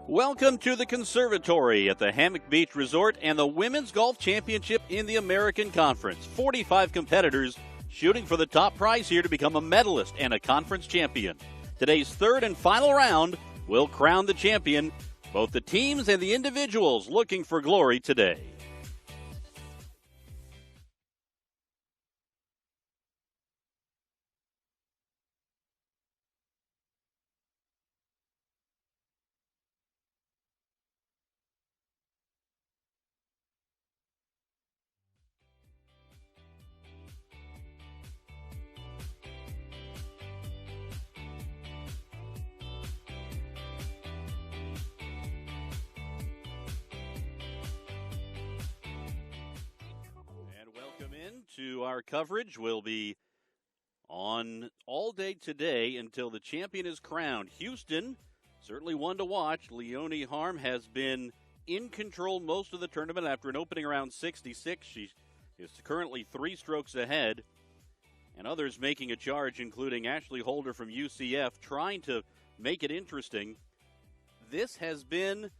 Welcome to the Conservatory at the Hammock Beach Resort and the Women's Golf Championship in the American Conference. 45 competitors shooting for the top prize here to become a medalist and a conference champion. Today's third and final round will crown the champion. Both the teams and the individuals looking for glory today. To our coverage. We'll be on all day today until the champion is crowned. Houston, certainly one to watch. Leonie Harm has been in control most of the tournament after an opening around 66. She is currently 3 strokes ahead. And others making a charge, including Ashley Holder from UCF, trying to make it interesting. This has been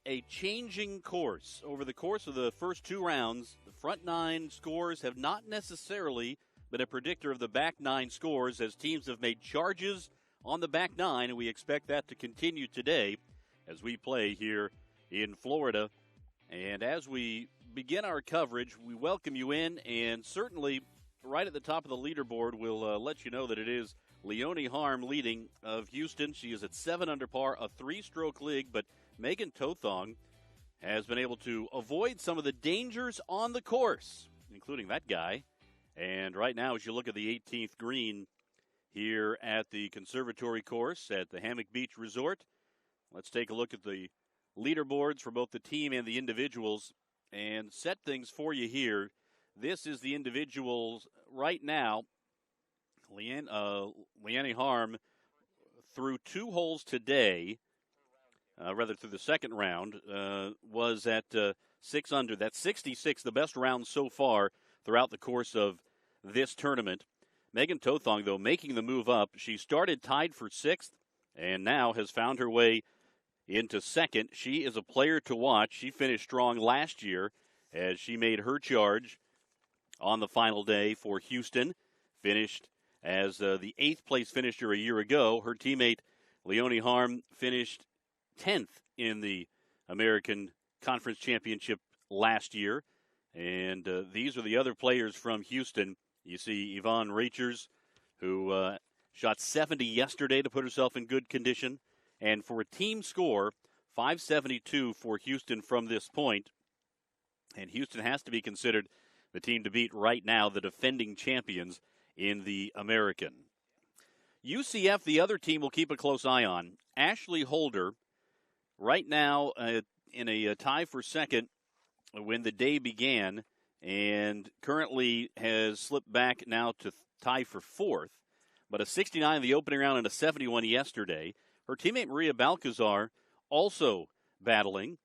a changing course. Over the course of the first 2 rounds, the front 9 scores have not necessarily been a predictor of the back 9 scores, as teams have made charges on the back 9, and we expect that to continue today as we play here in Florida. And as we begin our coverage, we welcome you in, and certainly right at the top of the leaderboard, we'll let you know that it is Leonie Harm leading of Houston. She is at 7 under par, a 3-stroke lead, but Megan Tothong has been able to avoid some of the dangers on the course, including that guy. And right now, as you look at the 18th green here at the Conservatory Course at the Hammock Beach Resort, let's take a look at the leaderboards for both the team and the individuals and set things for you here. This is the individuals right now. Leonie Harm through 2 holes today, through the second round, was at 6 under. That's 66, the best round so far throughout the course of this tournament. Megan Tothong, though, making the move up. She started tied for 6th and now has found her way into 2nd. She is a player to watch. She finished strong last year as she made her charge on the final day for Houston. Finished as the 8th place finisher a year ago. Her teammate Leonie Harm finished 10th in the American Conference Championship last year. And these are the other players from Houston. You see Yvonne Rachers, who shot 70 yesterday to put herself in good condition. And for a team score, 572 for Houston from this point. And Houston has to be considered the team to beat right now, the defending champions in the American. UCF, the other team we'll keep a close eye on. Ashley Holder, right now in a tie for 2nd when the day began, and currently has slipped back now to tie for 4th, but a 69 in the opening round and a 71 yesterday. Her teammate Maria Balcazar also battling.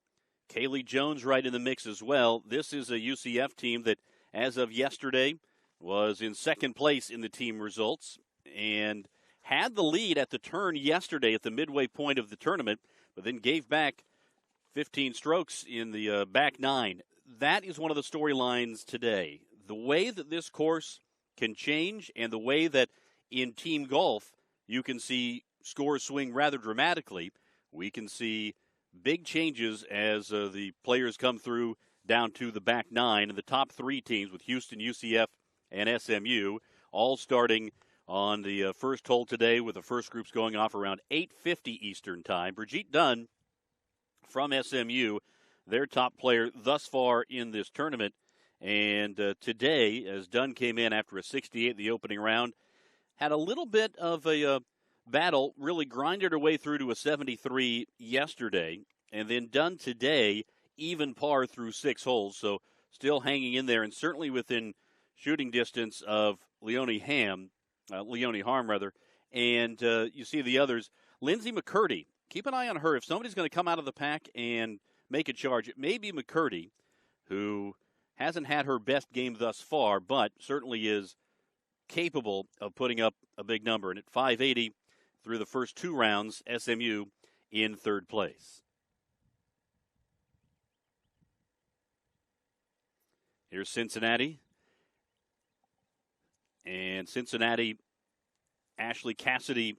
Kaylee Jones right in the mix as well. This is a UCF team that, as of yesterday, was in 2nd place in the team results and had the lead at the turn yesterday at the midway point of the tournament, but then gave back 15 strokes in the back 9. That is one of the storylines today. The way that this course can change and the way that in team golf you can see scores swing rather dramatically. We can see big changes as the players come through down to the back 9, and the top 3 teams with Houston, UCF, and SMU all starting on the first hole today, with the first groups going off around 8:50 Eastern Time. Brigitte Dunn from SMU, their top player thus far in this tournament. And today, as Dunn came in after a 68 the opening round, had a little bit of a battle, really grinded her way through to a 73 yesterday. And then Dunn today, even par through 6 holes. So still hanging in there and certainly within shooting distance of Leonie Harm, and you see the others. Lindsay McCurdy, keep an eye on her. If somebody's going to come out of the pack and make a charge, it may be McCurdy, who hasn't had her best game thus far, but certainly is capable of putting up a big number. And at 580 through the first 2 rounds, SMU in third place. Here's Cincinnati. And Cincinnati, Ashley Cassidy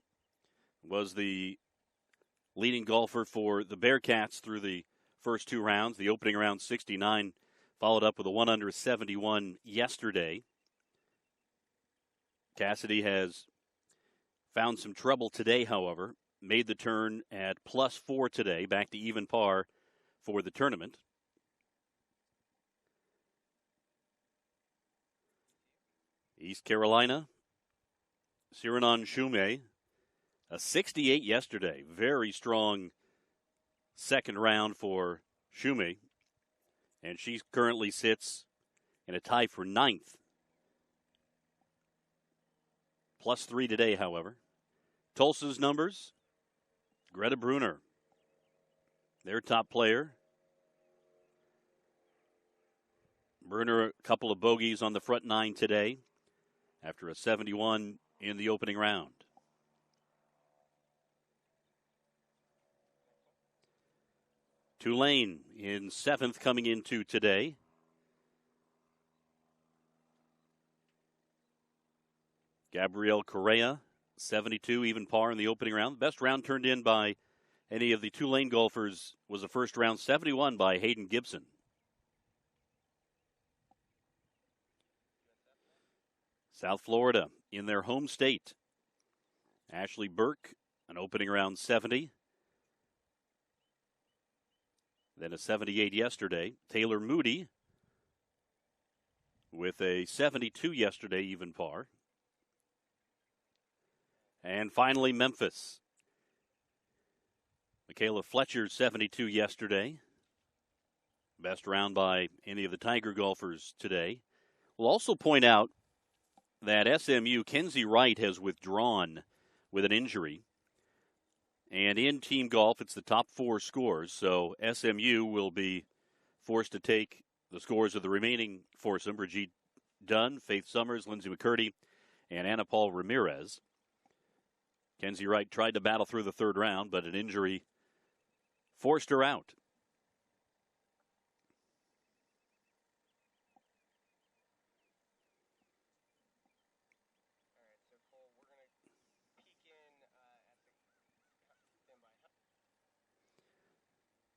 was the leading golfer for the Bearcats through the first two rounds. The opening round 69, followed up with a 1 under 71 yesterday. Cassidy has found some trouble today, however. Made the turn at +4 today, back to even par for the tournament. East Carolina, Siranon Shume, a 68 yesterday. Very strong second round for Shume. And she currently sits in a tie for 9th. +3 today, however. Tulsa's numbers, Greta Brunner, their top player. Brunner, a couple of bogeys on the front 9 today after a 71 in the opening round. Tulane in 7th coming into today. Gabrielle Correa, 72, even par in the opening round. The best round turned in by any of the Tulane golfers was a first round 71 by Hayden Gibson. South Florida in their home state. Ashley Burke, an opening round 70. Then a 78 yesterday. Taylor Moody with a 72 yesterday, even par. And finally, Memphis. Michaela Fletcher, 72 yesterday. Best round by any of the Tiger golfers today. We'll also point out that SMU, Kenzie Wright, has withdrawn with an injury. And in team golf, it's the top 4 scores. So SMU will be forced to take the scores of the remaining foursome: Brigitte Dunn, Faith Summers, Lindsay McCurdy, and Anna Paul Ramirez. Kenzie Wright tried to battle through the third round, but an injury forced her out.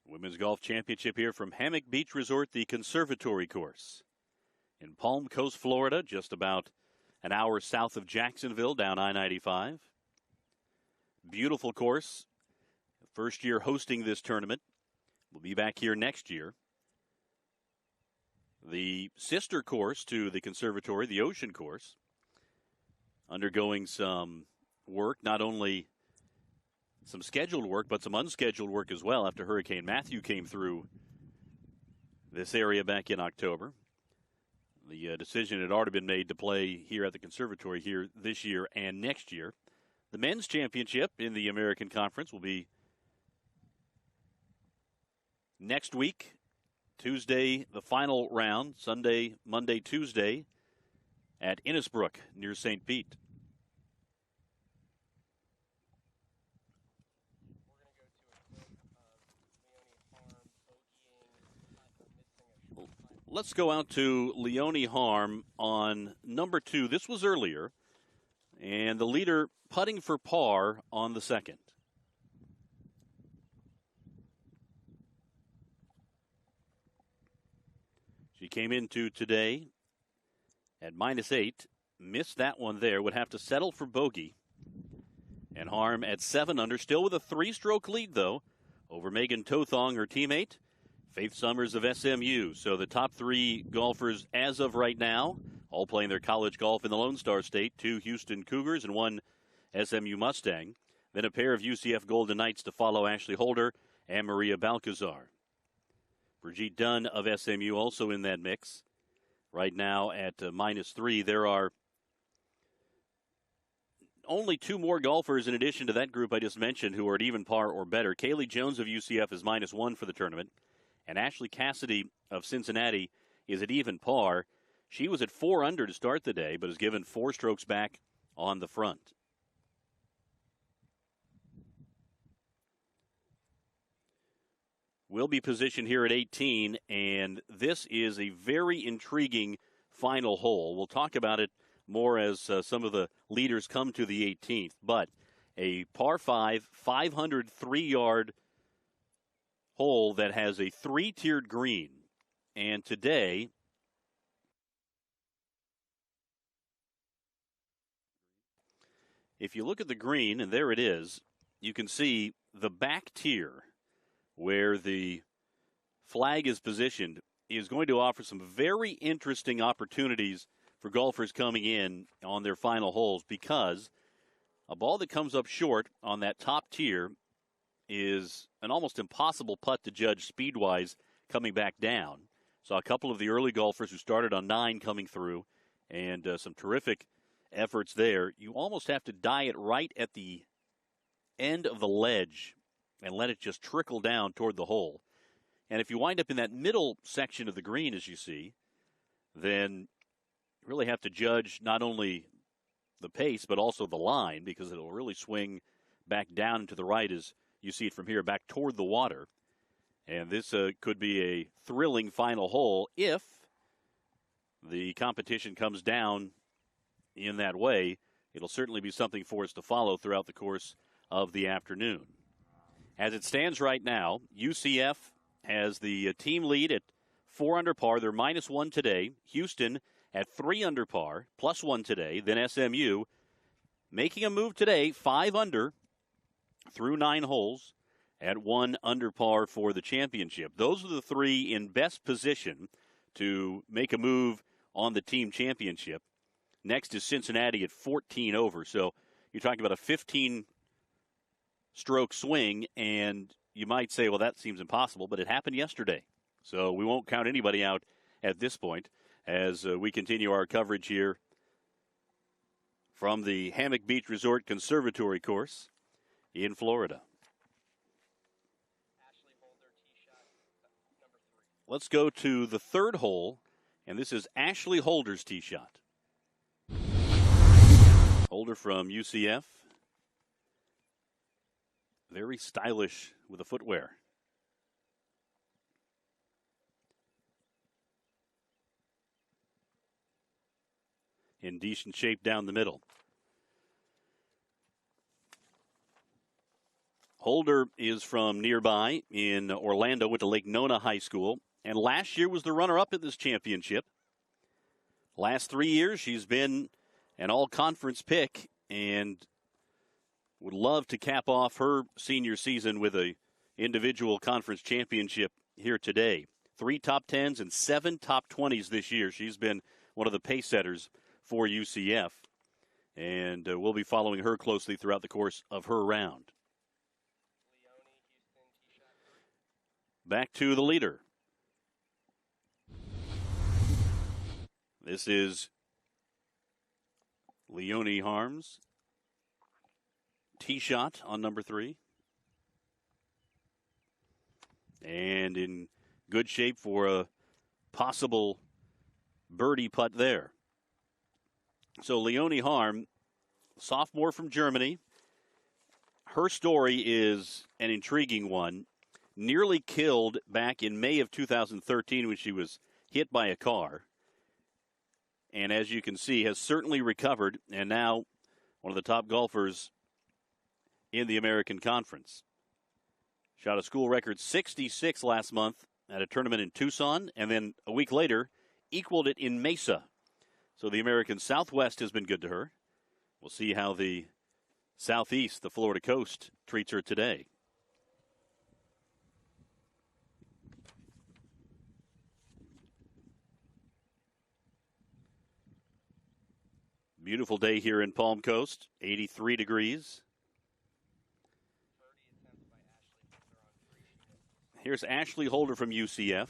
Women's Golf Championship here from Hammock Beach Resort, the Conservatory Course in Palm Coast, Florida, just about an hour south of Jacksonville, down I-95. Beautiful course. First year hosting this tournament. We'll be back here next year. The sister course to the Conservatory, the Ocean Course, undergoing some work, not only some scheduled work, but some unscheduled work as well after Hurricane Matthew came through this area back in October. The decision had already been made to play here at the Conservatory here this year and next year. The men's championship in the American Conference will be next week, Tuesday, the final round, Sunday, Monday, Tuesday at Innisbrook near St. Pete. Let's go out to Leonie Harm on number 2. This was earlier, and the leader putting for par on the second. She came into today at -8, missed that one there, would have to settle for bogey. And Harm at 7 under, still with a 3-stroke lead, though, over Megan Tothong, her teammate. Faith Summers of SMU. So the top 3 golfers as of right now, all playing their college golf in the Lone Star State. 2 Houston Cougars and 1 SMU Mustang. Then a pair of UCF Golden Knights to follow Ashley Holder and Maria Balcazar. Brigitte Dunn of SMU also in that mix. Right now at -3. There are only 2 more golfers in addition to that group I just mentioned who are at even par or better. Kaylee Jones of UCF is -1 for the tournament. And Ashley Cassidy of Cincinnati is at even par. She was at 4 under to start the day, but is given 4 strokes back on the front. will be positioned here at 18, and this is a very intriguing final hole. We'll talk about it more as some of the leaders come to the 18th, but a par 5, 503-yard hole that has a three-tiered green. And today, if you look at the green, and there it is, you can see the back tier where the flag is positioned is going to offer some very interesting opportunities for golfers coming in on their final holes, because a ball that comes up short on that top tier is an almost impossible putt to judge speed-wise coming back down. Saw a couple of the early golfers who started on 9 coming through, and some terrific efforts there. You almost have to die it right at the end of the ledge and let it just trickle down toward the hole. And if you wind up in that middle section of the green, as you see, then you really have to judge not only the pace but also the line, because it'll really swing back down and to the right as you see it from here, back toward the water. And this could be a thrilling final hole if the competition comes down in that way. It'll certainly be something for us to follow throughout the course of the afternoon. As it stands right now, UCF has the team lead at 4 under par. They're -1 today. Houston at 3 under par, +1 today. Then SMU making a move today, 5 under through 9 holes at 1 under par for the championship. Those are the three in best position to make a move on the team championship. Next is Cincinnati at 14 over. So you're talking about a 15-stroke swing, and you might say, well, that seems impossible, but it happened yesterday. So we won't count anybody out at this point as we continue our coverage here from the Hammock Beach Resort Conservatory Course in Florida. Let's go to the third hole, and this is Ashley Holder's tee shot. Holder from UCF. Very stylish with the footwear. In decent shape down the middle. Holder is from nearby in Orlando, went to Lake Nona High School, and last year was the runner-up at this championship. Last 3 years, she's been an all-conference pick and would love to cap off her senior season with a individual conference championship here today. 3 top 10s and 7 top 20s this year. She's been one of the pace setters for UCF, and we'll be following her closely throughout the course of her round. Back to the leader. This is Leonie Harms. Tee shot on number 3. And in good shape for a possible birdie putt there. So Leonie Harm, sophomore from Germany. Her story is an intriguing one. Nearly killed back in May of 2013 when she was hit by a car. And as you can see, has certainly recovered, and now one of the top golfers in the American Conference. Shot a school record 66 last month at a tournament in Tucson, and then a week later equaled it in Mesa. So the American Southwest has been good to her. We'll see how the Southeast, the Florida coast, treats her today. Beautiful day here in Palm Coast, 83 degrees. Here's Ashley Holder from UCF.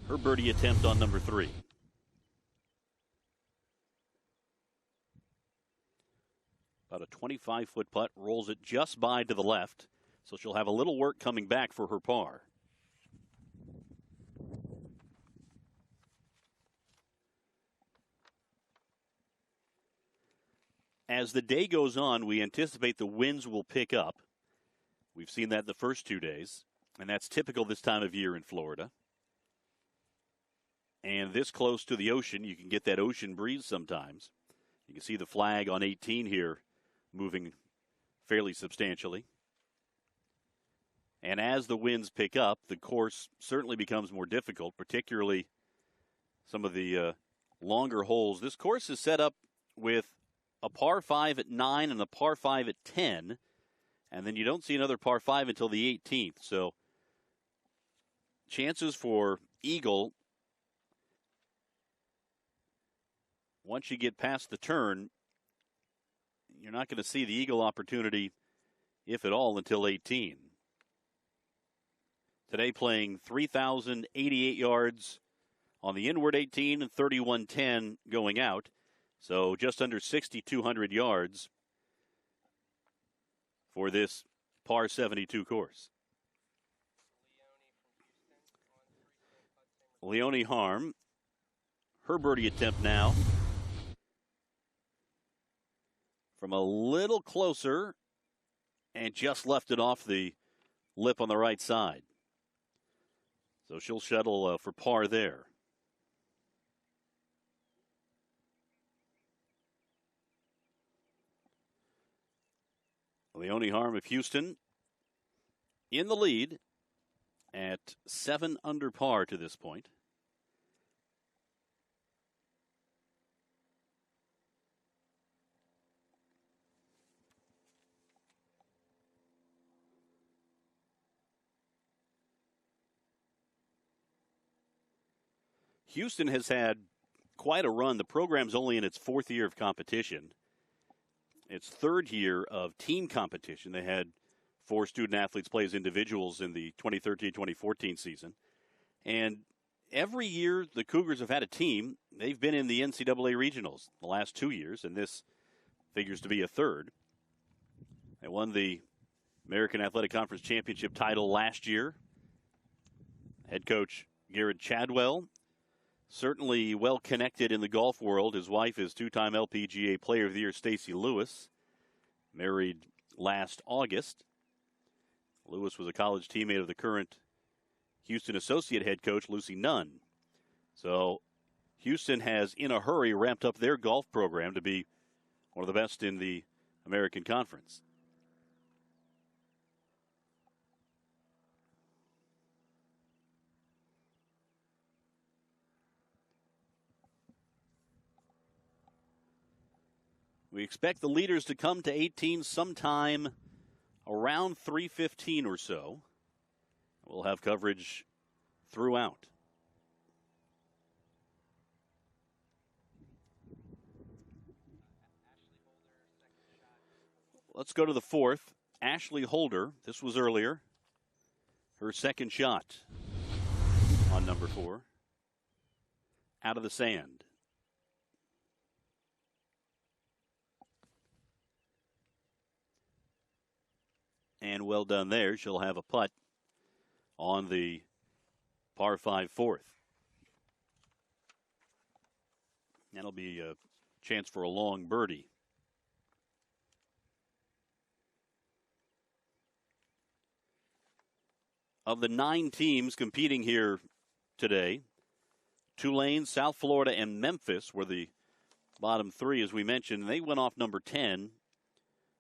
Her birdie attempt on number 3. About a 25-foot putt, rolls it just by to the left, so she'll have a little work coming back for her par. As the day goes on, we anticipate the winds will pick up. We've seen that the first 2 days. And that's typical this time of year in Florida. And this close to the ocean, you can get that ocean breeze sometimes. You can see the flag on 18 here moving fairly substantially. And as the winds pick up, the course certainly becomes more difficult, particularly some of the longer holes. This course is set up with a par 5 at 9 and a par 5 at 10, and then you don't see another par 5 until the 18th. So chances for eagle, once you get past the turn, you're not going to see the eagle opportunity, if at all, until 18. Today playing 3,088 yards on the inward 18 and 3,110 going out. So just under 6,200 yards for this par 72 course. Leone Harm, her birdie attempt now from a little closer and just left it off the lip on the right side. So she'll settle for par there. Leone Harm of Houston in the lead at 7 under par to this point. Houston has had quite a run. The program's only in its 4th year of competition. Its 3rd year of team competition. They had 4 student athletes play as individuals in the 2013-2014 season. And every year the Cougars have had a team. They've been in the NCAA regionals the last 2 years, and this figures to be a 3rd. They won the American Athletic Conference Championship title last year. Head coach Garrett Chadwell, certainly well connected in the golf world. His wife is 2-time LPGA Player of the Year Stacy Lewis, married last August. Lewis was a college teammate of the current Houston associate head coach Lucy Nunn. So Houston has, in a hurry, ramped up their golf program to be one of the best in the American Conference. We expect the leaders to come to 18 sometime around 3:15 or so. We'll have coverage throughout. Let's go to the 4th. Ashley Holder, this was earlier, her second shot on number 4, out of the sand. And well done there. She'll have a putt on the par 5 4th. That'll be a chance for a long birdie. Of the 9 teams competing here today, Tulane, South Florida, and Memphis were the bottom 3, as we mentioned. They went off number 10,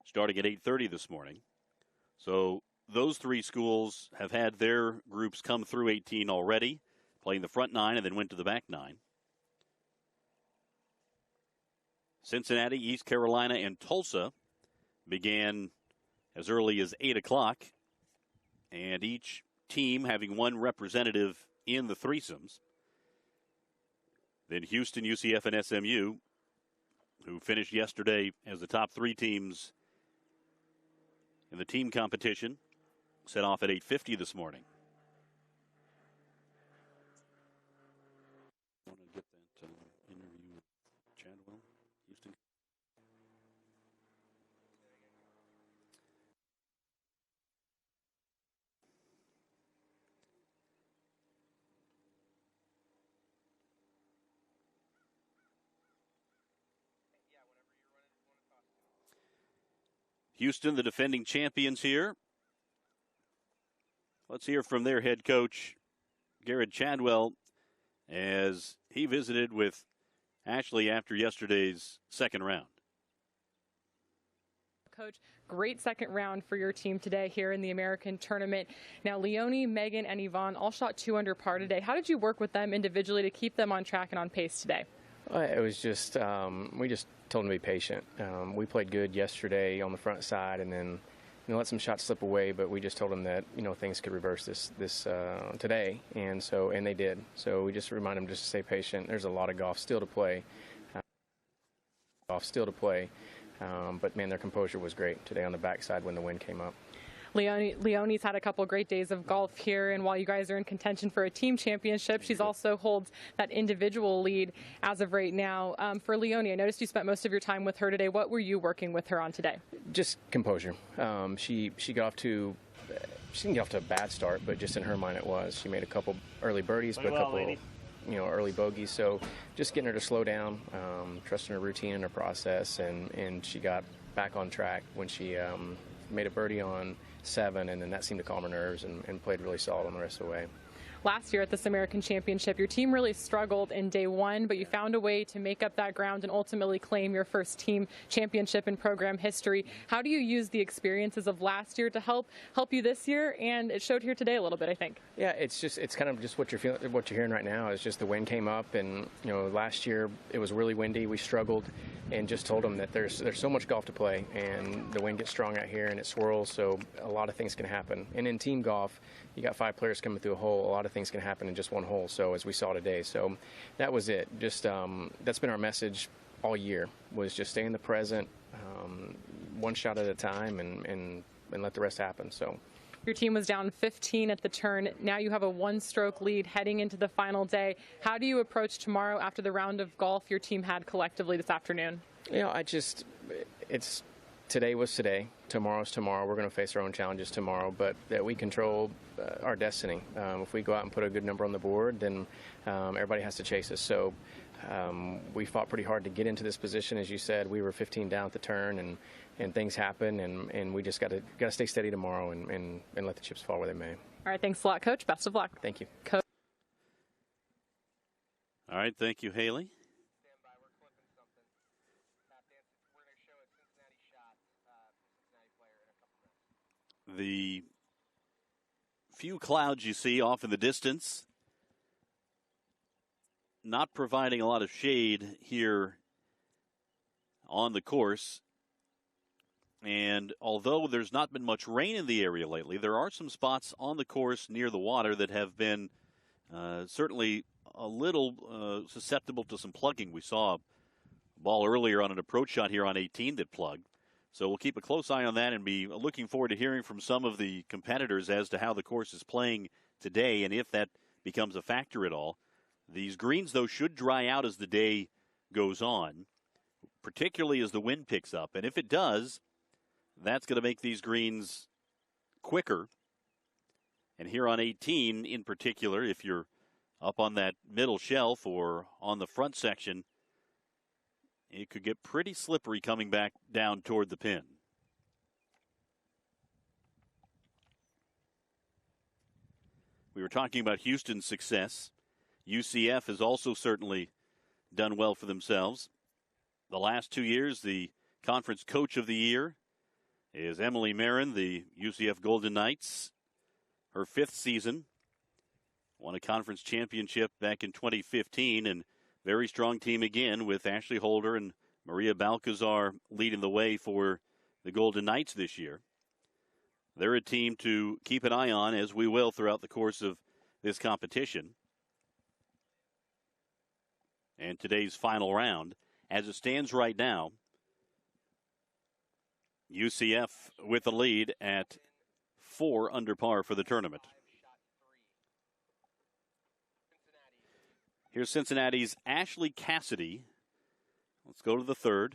starting at 8:30 this morning. So those 3 schools have had their groups come through 18 already, playing the front 9 and then went to the back 9. Cincinnati, East Carolina, and Tulsa began as early as 8 o'clock, and each team having one representative in the threesomes. Then Houston, UCF, and SMU, who finished yesterday as the top 3 teams in the team competition, set off at 8:50 this morning. I want to get that interview with Chadwell, Houston. Houston, the defending champions here. Let's hear from their head coach, Garrett Chadwell, as he visited with Ashley after yesterday's second round. Coach, great second round for your team today here in the American tournament. Now, Leonie, Megan, and Yvonne all shot 2 under par today. How did you work with them individually to keep them on track and on pace today? It was just, we just told them to be patient. We played good yesterday on the front side, and then let some shots slip away, but we just told them that things could reverse this today, and they did. So we just remind them just to stay patient. There's a lot of golf still to play. But man, their composure was great today on the backside when the wind came up. Leonie's had a couple great days of golf here, and while you guys are in contention for a team championship, she's also holds that individual lead as of right now. For Leonie, I noticed you spent most of your time with her today. What were you working with her on today? Just composure. She got off to. She didn't get off to a bad start, but just in her mind it was. She made a couple early birdies, but a couple early bogeys. So just getting her to slow down, trusting her routine and her process, and she got back on track when she made a birdie on 7, and then that seemed to calm her nerves and played really solid on the rest of the way. Last year at this American Championship, your team really struggled in day 1, but you found a way to make up that ground and ultimately claim your first team championship in program history. How do you use the experiences of last year to help you this year? And it showed here today a little bit, I think. Yeah, it's kind of just what you're feeling, what you're hearing right now is just the wind came up, and last year it was really windy. We struggled, and just told them that there's so much golf to play, and the wind gets strong out here and it swirls, so a lot of things can happen. And in team golf, you got 5 players coming through a hole. A lot of things can happen in just one hole, so as we saw today. So that was it. Just that's been our message all year, was just stay in the present, one shot at a time, and let the rest happen. So your team was down 15 at the turn. Now you have a 1-stroke lead heading into the final day. How do you approach tomorrow after the round of golf your team had collectively this afternoon? Today was today. Tomorrow's tomorrow. We're going to face our own challenges tomorrow, but that we control our destiny. If we go out and put a good number on the board, then everybody has to chase us. So we fought pretty hard to get into this position. As you said, we were 15 down at the turn, and things happen, and we just got to stay steady tomorrow and let the chips fall where they may. All right, thanks a lot, Coach. Best of luck. Thank you. Coach. All right, thank you, Haley. The few clouds you see off in the distance, not providing a lot of shade here on the course. And although there's not been much rain in the area lately, there are some spots on the course near the water that have been certainly a little susceptible to some plugging. We saw a ball earlier on an approach shot here on 18 that plugged. So we'll keep a close eye on that and be looking forward to hearing from some of the competitors as to how the course is playing today and if that becomes a factor at all. These greens, though, should dry out as the day goes on, particularly as the wind picks up. And if it does, that's going to make these greens quicker. And here on 18 in particular, if you're up on that middle shelf or on the front section, it could get pretty slippery coming back down toward the pin. We were talking about Houston's success. UCF has also certainly done well for themselves. The last 2 years, the conference coach of the year is Emily Marin, the UCF Golden Knights. Her 5th season, won a conference championship back in 2015, and very strong team again with Ashley Holder and Maria Balcazar leading the way for the Golden Knights this year. They're a team to keep an eye on, as we will throughout the course of this competition. And today's final round, as it stands right now, UCF with the lead at 4 under par for the tournament. Here's Cincinnati's Ashley Cassidy. Let's go to the 3rd.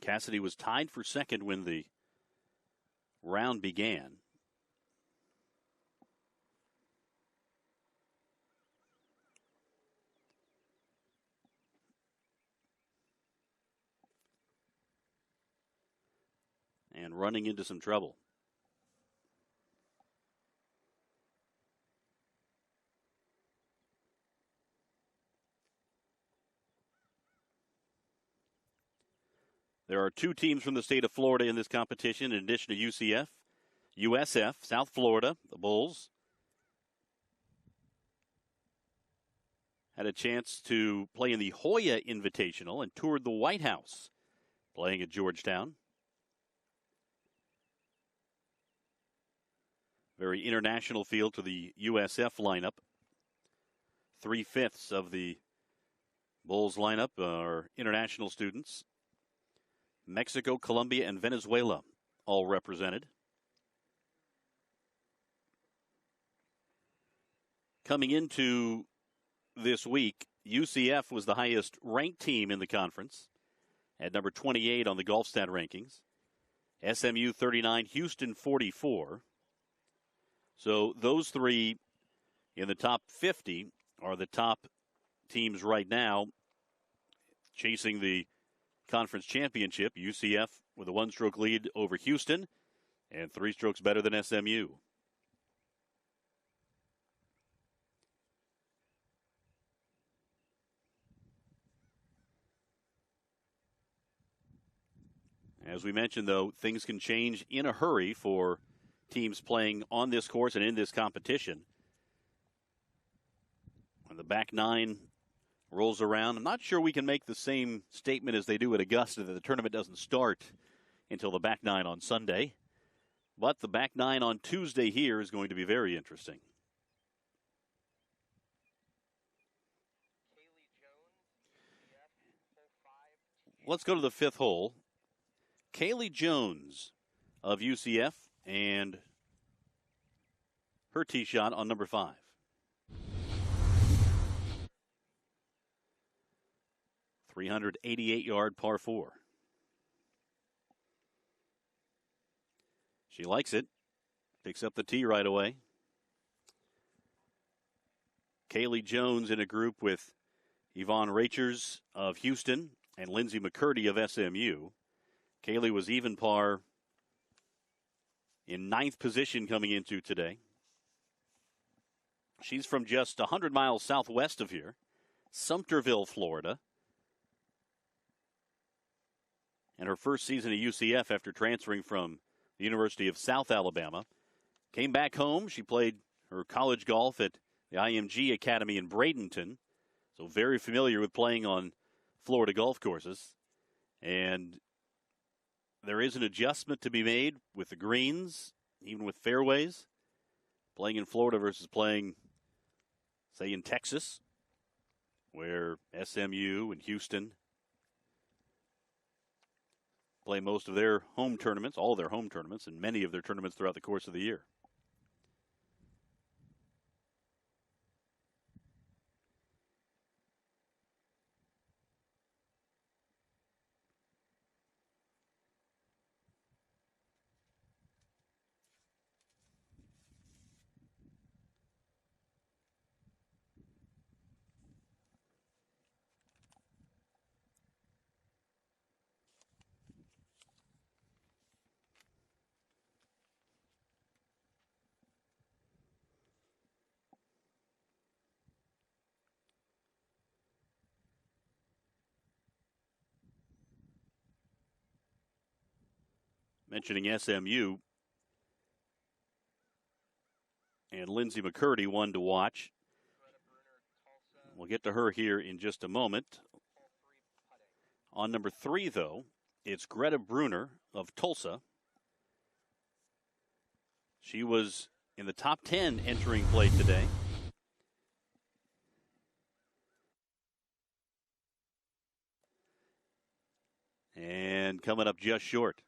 Cassidy was tied for 2nd when the round began. And running into some trouble. There are 2 teams from the state of Florida in this competition, in addition to UCF. USF, South Florida, the Bulls, had a chance to play in the Hoya Invitational and toured the White House, playing at Georgetown. Very international feel to the USF lineup. 3/5 of the Bulls lineup are international students. Mexico, Colombia, and Venezuela all represented. Coming into this week, UCF was the highest ranked team in the conference at number 28 on the GolfStat rankings. SMU 39, Houston 44. So those 3 in the top 50 are the top teams right now chasing the conference championship. UCF with a 1-stroke lead over Houston and 3 strokes better than SMU. As we mentioned, though, things can change in a hurry for teams playing on this course and in this competition. When the back 9 rolls around, I'm not sure we can make the same statement as they do at Augusta that the tournament doesn't start until the back 9 on Sunday. But the back 9 on Tuesday here is going to be very interesting. Let's go to the 5th hole. Kaylee Jones of UCF and her tee shot on number 5. .388-yard par 4. She likes it. Picks up the tee right away. Kaylee Jones in a group with Yvonne Rachers of Houston and Lindsay McCurdy of SMU. Kaylee was even par in 9th position coming into today. She's from just 100 miles southwest of here, Sumterville, Florida. And her first season at UCF after transferring from the University of South Alabama. Came back home. She played her college golf at the IMG Academy in Bradenton. So very familiar with playing on Florida golf courses. And there is an adjustment to be made with the greens, even with fairways. Playing in Florida versus playing, say, in Texas, where SMU and Houston play most of their home tournaments, all their home tournaments, and many of their tournaments throughout the course of the year. Mentioning SMU and Lindsay McCurdy, one to watch. We'll get to her here in just a moment. On number 3, though, it's Greta Bruner of Tulsa. She was in the top 10 entering play today. And coming up just short.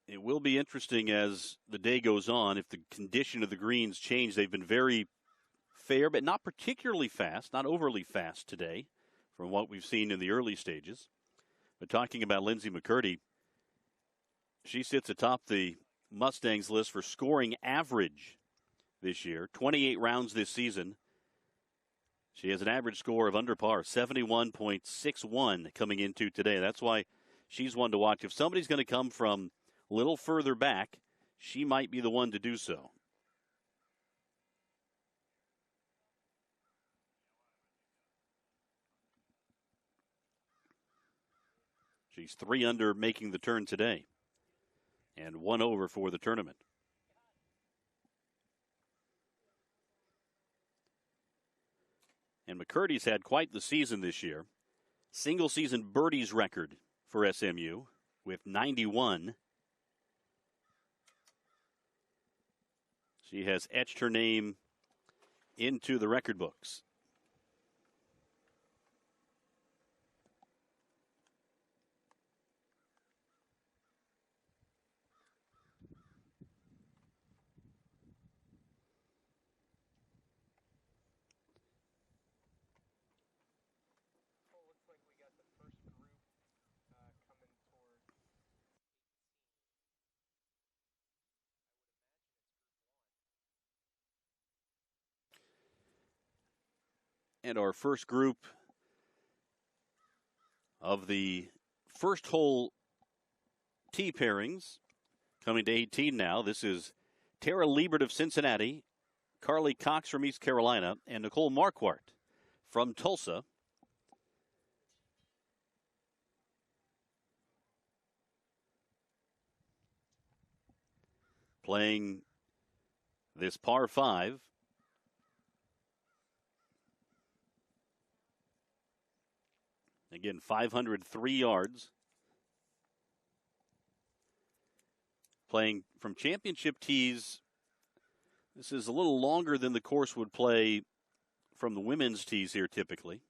It will be interesting as the day goes on if the condition of the greens change. They've been very fair, but not particularly fast, not overly fast today from what we've seen in the early stages. But talking about Lindsay McCurdy, she sits atop the Mustangs list for scoring average this year, 28 rounds this season. She has an average score of under par, 71.61 coming into today. That's why she's one to watch. If somebody's going to come from a little further back, she might be the one to do so. She's 3 under making the turn today, and 1 over for the tournament. And McCurdy's had quite the season this year. Single season birdies record for SMU with 91. She has etched her name into the record books. And our first group of the first hole tee pairings coming to 18 now. This is Tara Liebert of Cincinnati, Carly Cox from East Carolina, and Nicole Marquardt from Tulsa. Playing this par 5. Again, 503 yards. Playing from championship tees. This is a little longer than the course would play from the women's tees here typically.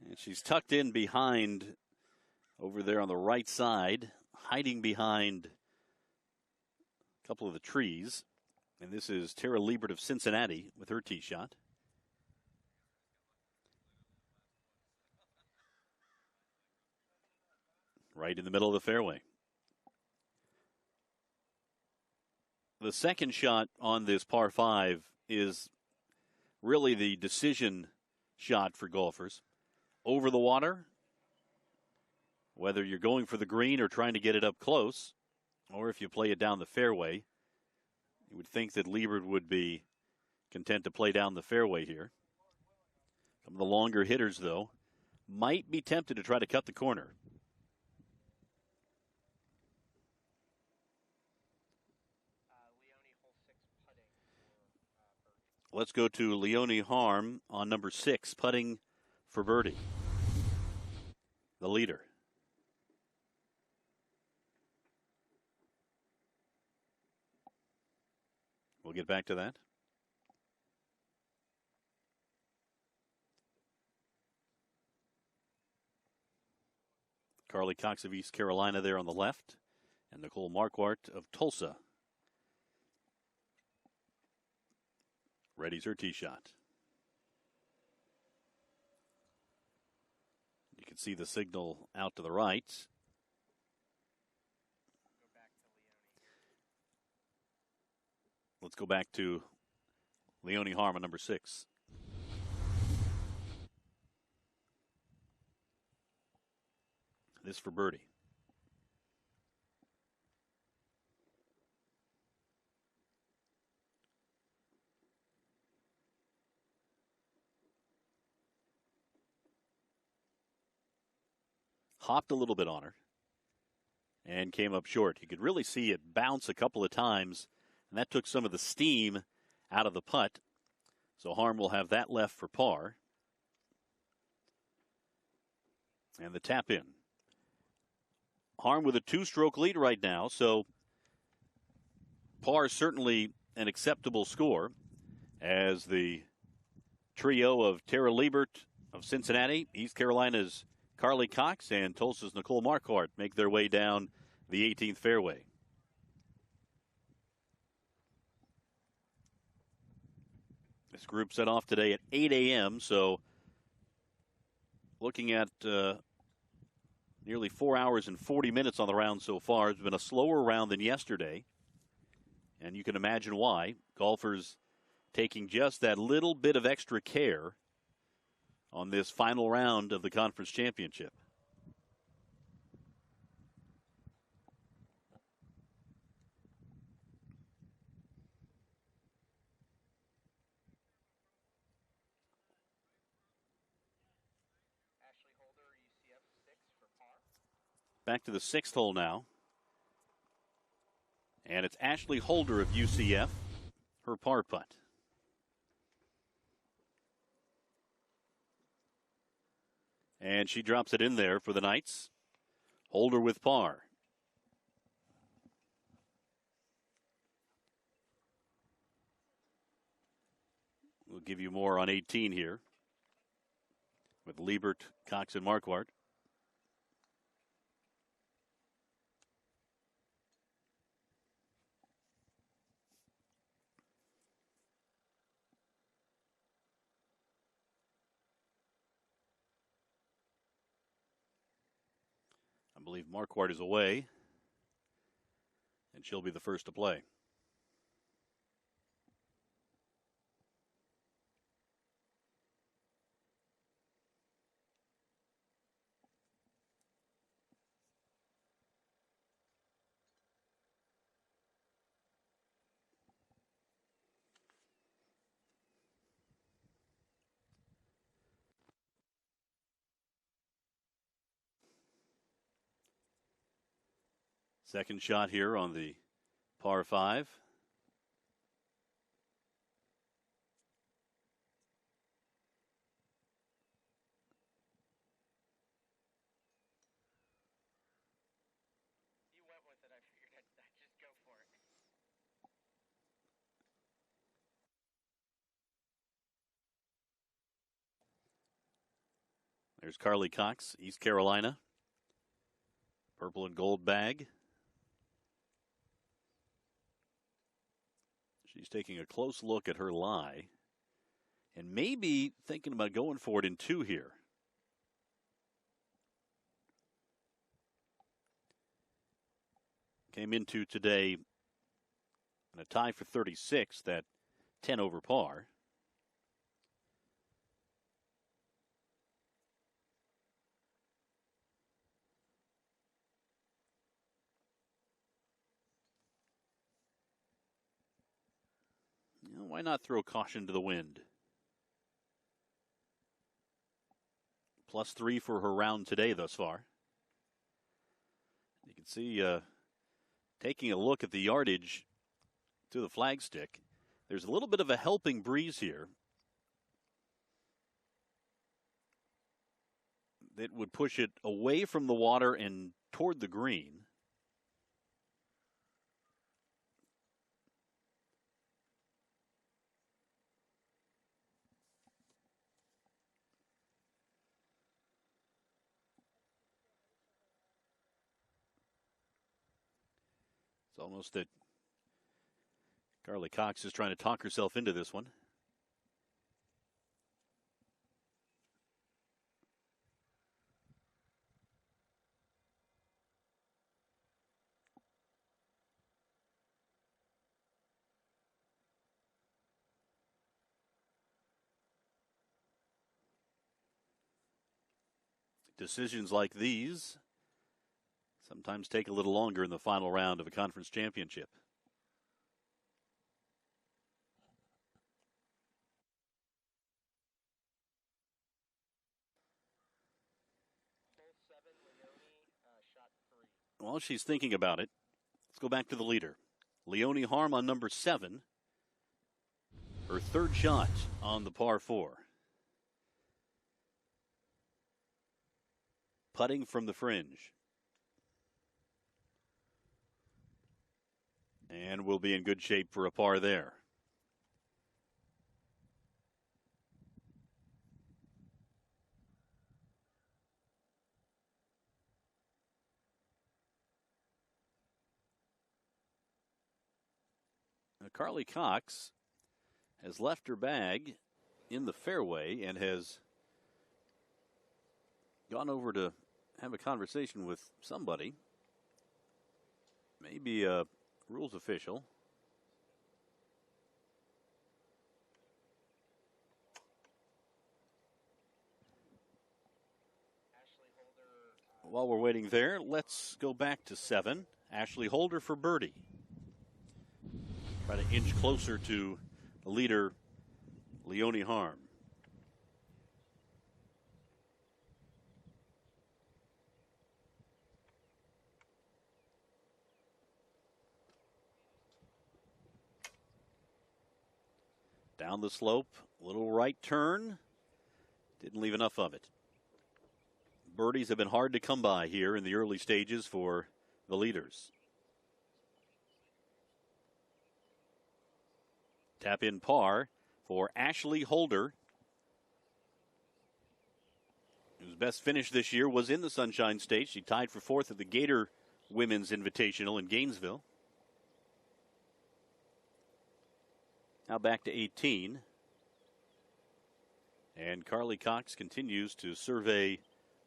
And she's tucked in behind over there on the right side, hiding behind a couple of the trees. And this is Tara Liebert of Cincinnati with her tee shot. Right in the middle of the fairway. The second shot on this par 5 is really the decision shot for golfers. Over the water, whether you're going for the green or trying to get it up close, or if you play it down the fairway, you would think that Liebert would be content to play down the fairway here. Some of the longer hitters, though, might be tempted to try to cut the corner. Let's go to Leonie Harm on number 6, putting for birdie. The leader. We'll get back to that. Carly Cox of East Carolina there on the left, and Nicole Marquardt of Tulsa. Ready's her tee shot. You can see the signal out to the right. Let's go back to Leonie Harm on number 6. This for birdie. Hopped a little bit on her and came up short. You could really see it bounce a couple of times, and that took some of the steam out of the putt. So Harm will have that left for par. And the tap in. Harm with a 2-stroke lead right now, so par is certainly an acceptable score as the trio of Tara Liebert of Cincinnati, East Carolina's Carly Cox, and Tulsa's Nicole Marquardt make their way down the 18th fairway. This group set off today at 8 a.m., so looking at nearly 4 hours and 40 minutes on the round so far. It's been a slower round than yesterday, and you can imagine why. Golfers taking just that little bit of extra care on this final round of the conference championship. Back to the 6th hole now. And it's Ashley Holder of UCF, her par putt. And she drops it in there for the Knights. Holder with par. We'll give you more on 18 here with Liebert, Cox, and Marquardt. I believe Marquardt is away, and she'll be the first to play. Second shot here on the par 5. You went with it. I figured I'd just go for it. There's Carly Cox, East Carolina. Purple and gold bag. She's taking a close look at her lie and maybe thinking about going for it in 2 here. Came into today in a tie for 36, that 10 over par. Why not throw caution to the wind? +3 for her round today thus far. You can see, taking a look at the yardage to the flagstick, there's a little bit of a helping breeze here that would push it away from the water and toward the green. It's almost that Carly Cox is trying to talk herself into this one. Decisions like these sometimes take a little longer in the final round of a conference championship. Hole 7, Leone, shot 3. While she's thinking about it, let's go back to the leader. Leonie Harm on number 7. Her third shot on the par 4. Putting from the fringe. And we'll be in good shape for a par there. Now, Carly Cox has left her bag in the fairway and has gone over to have a conversation with somebody. Maybe a rules official. While we're waiting there, let's go back to 7. Ashley Holder for birdie. Try to inch closer to the leader, Leonie Harm. Down the slope, little right turn. Didn't leave enough of it. Birdies have been hard to come by here in the early stages for the leaders. Tap in par for Ashley Holder, whose best finish this year was in the Sunshine State. She tied for fourth at the Gator Women's Invitational in Gainesville. Now back to 18. And Carly Cox continues to survey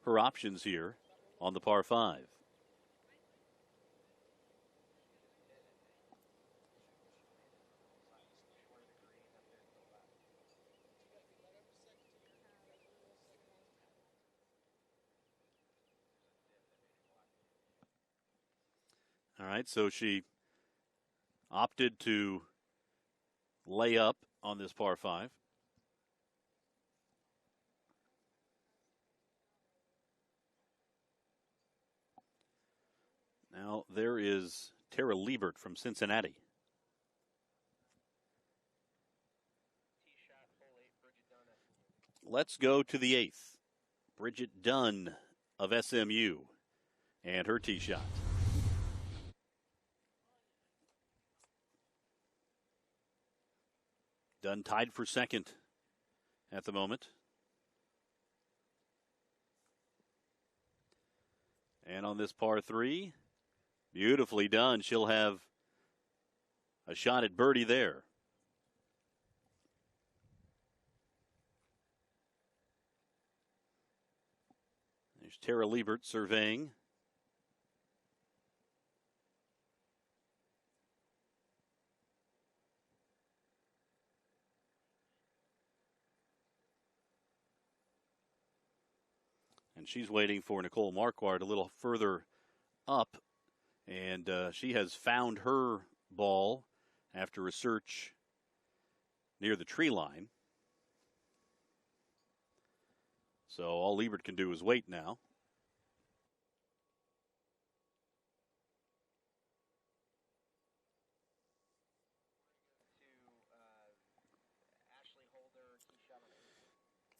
her options here on the par 5. All right, so she opted to lay up on this par 5. Now there is Tara Liebert from Cincinnati. Let's go to the 8th. Bridget Dunn of SMU and her tee shot. Dunn tied for second at the moment. And on this par 3, beautifully done. She'll have a shot at birdie there. There's Tara Liebert surveying. And she's waiting for Nicole Marquardt a little further up. And she has found her ball after a search near the tree line. So all Liebert can do is wait now.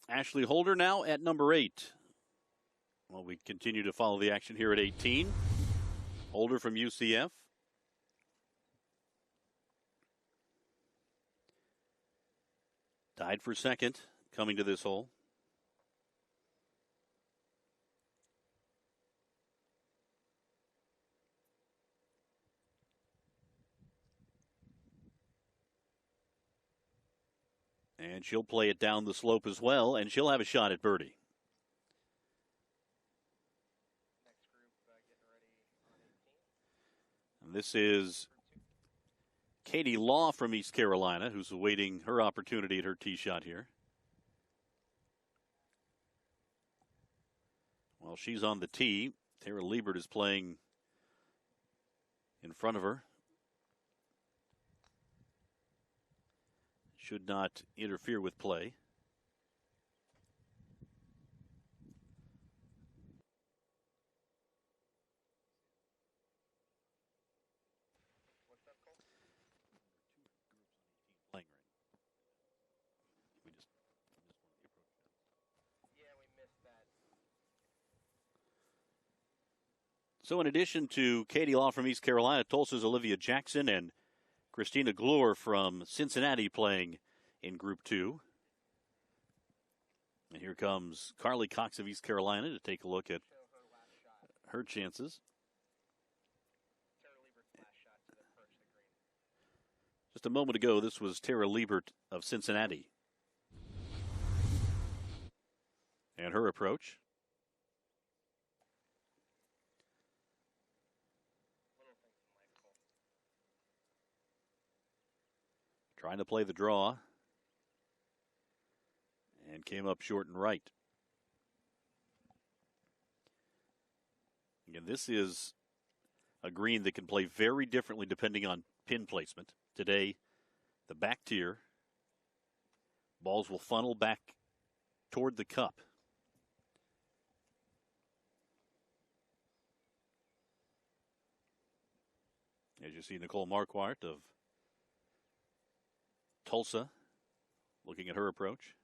Ashley Holder now at number 8. Well, we continue to follow the action here at 18. Holder from UCF. Tied for second coming to this hole. And she'll play it down the slope as well, and she'll have a shot at birdie. And this is Katie Law from East Carolina, who's awaiting her opportunity at her tee shot here. While she's on the tee, Tara Liebert is playing in front of her. Should not interfere with play. So in addition to Katie Law from East Carolina, Tulsa's Olivia Jackson and Christina Glore from Cincinnati playing in Group 2. And here comes Carly Cox of East Carolina to take a look at her chances. Just a moment ago, this was Tara Liebert of Cincinnati. And her approach. Trying to play the draw. And came up short and right. Again, this is a green that can play very differently depending on pin placement. Today, the back tier, balls will funnel back toward the cup. As you see, Nicole Marquardt of Tulsa looking at her approach.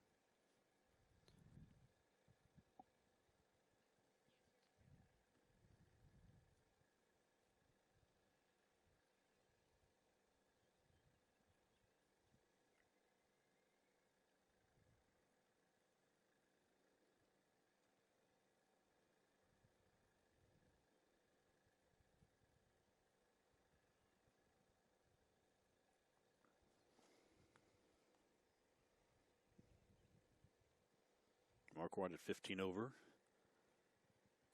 Marquardt at 15 over.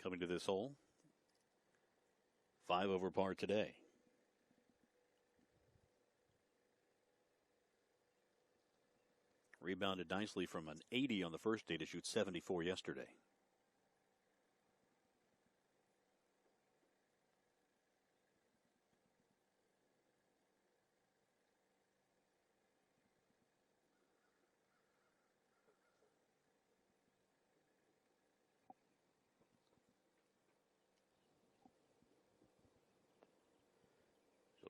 Coming to this hole. 5 over par today. Rebounded nicely from an 80 on the first day to shoot 74 yesterday.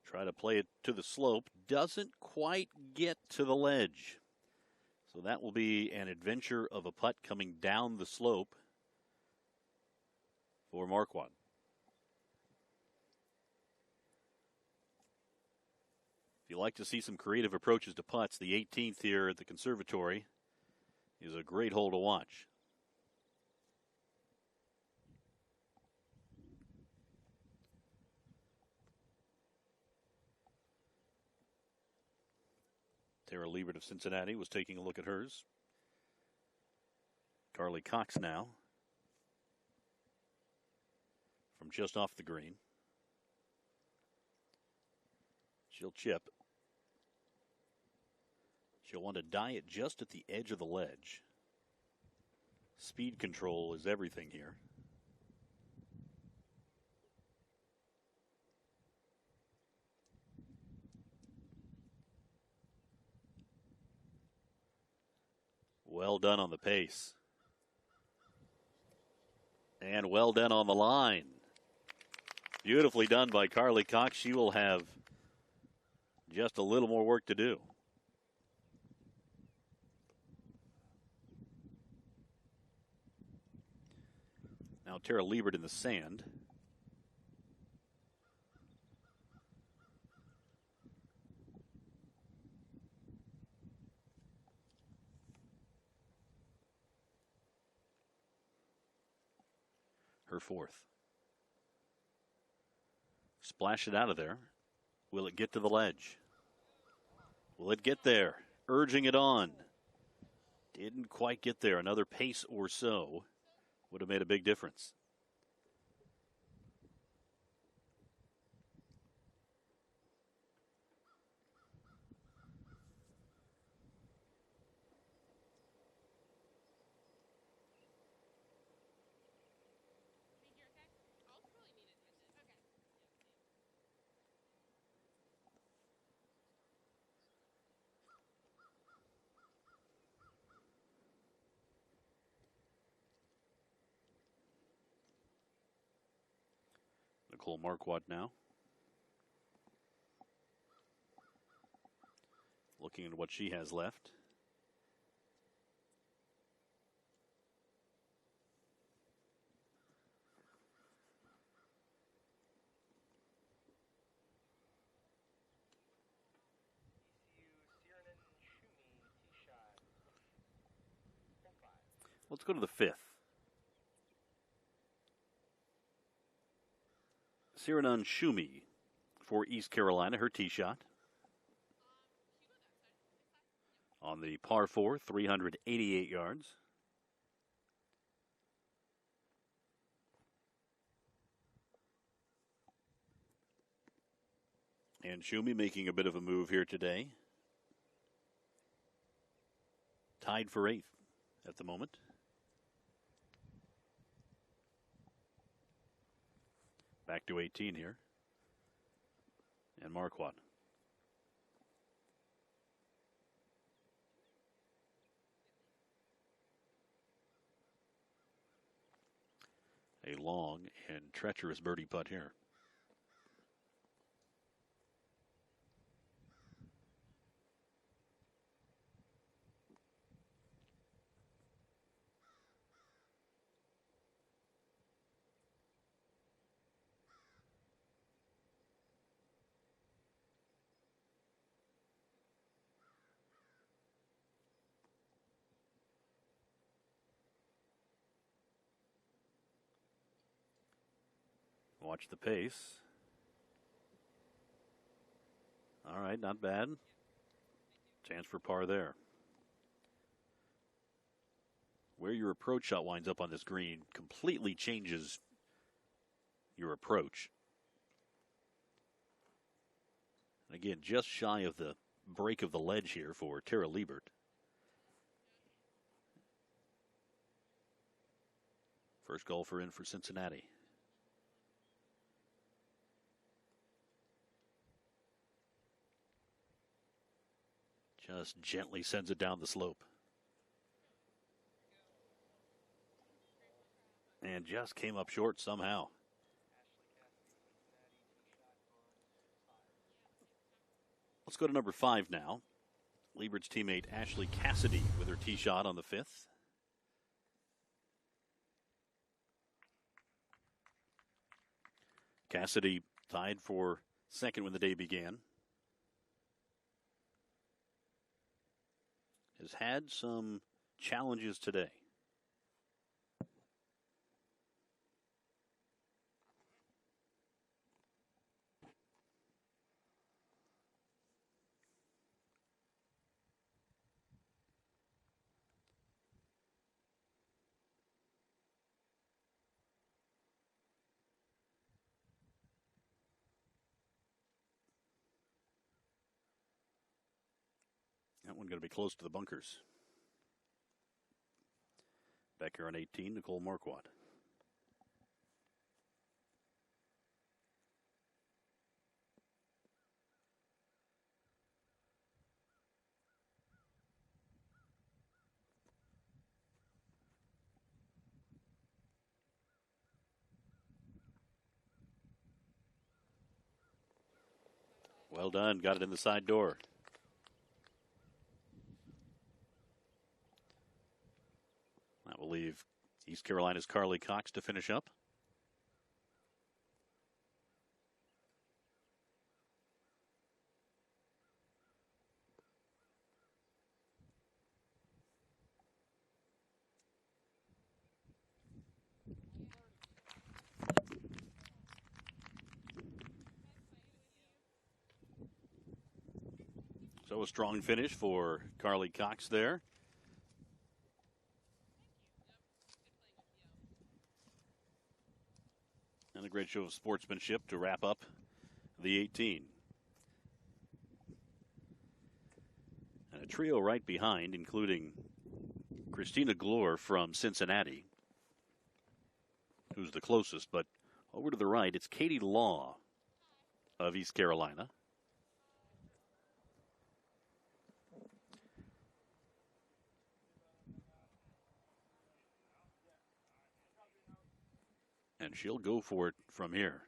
Try to play it to the slope. Doesn't quite get to the ledge. So that will be an adventure of a putt coming down the slope for Marquardt. If you like to see some creative approaches to putts, the 18th here at the Conservatory is a great hole to watch. Tara Liebert of Cincinnati was taking a look at hers. Carly Cox now from just off the green. She'll chip. She'll want to die it just at the edge of the ledge. Speed control is everything here. Well done on the pace. And well done on the line. Beautifully done by Carly Cox. She will have just a little more work to do. Now Tara Liebert in the sand. Her fourth. Splash it out of there. Will it get to the ledge? Will it get there? Urging it on. Didn't quite get there. Another pace or so would have made a big difference. Nicole Marquardt now. Looking at what she has left. Let's go to the fifth. Siranan Shumi for East Carolina, her tee shot. On the par 4, 388 yards. And Shumi making a bit of a move here today. Tied for 8th at the moment. Back to 18 here. And Marquardt. A long and treacherous birdie putt here. Watch the pace. All right, not bad. Chance for par there. Where your approach shot winds up on this green completely changes your approach. Again, just shy of the break of the ledge here for Tara Liebert. First golfer in for Cincinnati. Just gently sends it down the slope. And just came up short somehow. Let's go to number 5 now. Liebert's teammate Ashley Cassidy with her tee shot on the 5th. Cassidy tied for second when the day began. Has had some challenges today. That one going to be close to the bunkers. Back here on 18, Nicole Marquardt. Well done. Got it in the side door. That will leave East Carolina's Carly Cox to finish up. So a strong finish for Carly Cox there. And a great show of sportsmanship to wrap up the 18. And a trio right behind, including Christina Glore from Cincinnati, who's the closest, but over to the right, it's Katie Law of East Carolina. And she'll go for it from here.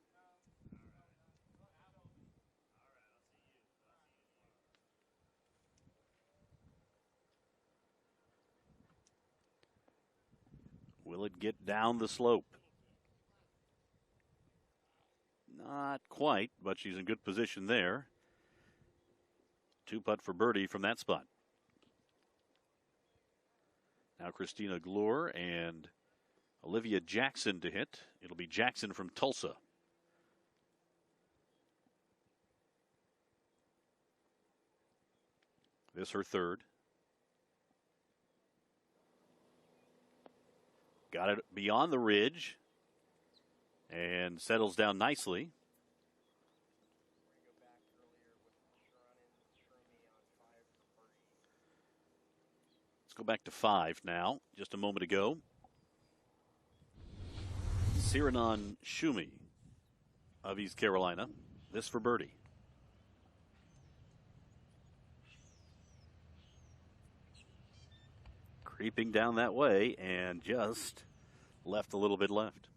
Will it get down the slope? Not quite, but she's in good position there. 2-putt for birdie from that spot. Now Christina Glore and Olivia Jackson to hit. It'll be Jackson from Tulsa. This her third. Got it beyond the ridge and settles down nicely. Let's go back to 5 now, just a moment ago. Siranan Shumi of East Carolina. This for birdie. Creeping down that way and just left a little bit left.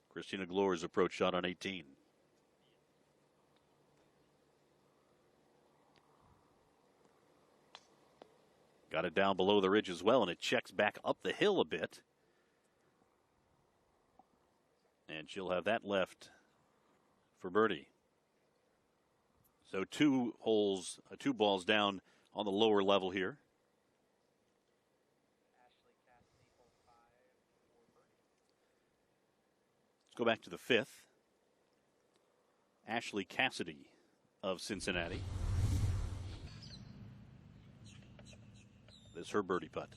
Christina Glore's approach shot on 18. Got it down below the ridge as well, and it checks back up the hill a bit. And she'll have that left for birdie. So 2 holes, 2 balls down on the lower level here. Let's go back to the 5th. Ashley Cassidy of Cincinnati. This is her birdie putt.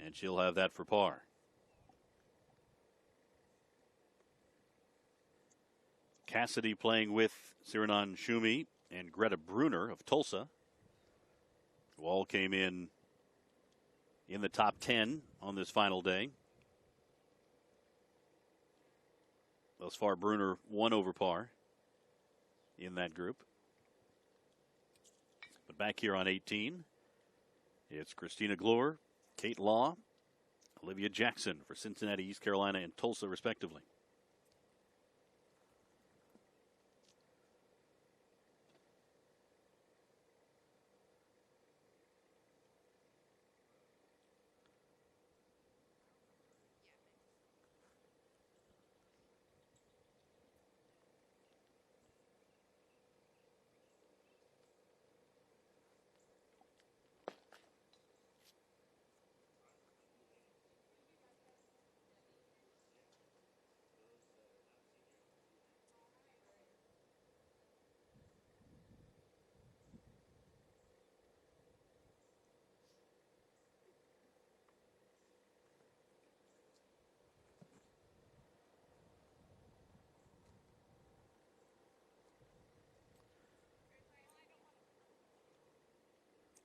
And she'll have that for par. Cassidy playing with Siranan Shumi and Greta Bruner of Tulsa, who all came in the top 10 on this final day. Thus far, Bruner 1 over par in that group. But back here on 18, it's Christina Glore, Kate Law, Olivia Jackson for Cincinnati, East Carolina, and Tulsa, respectively.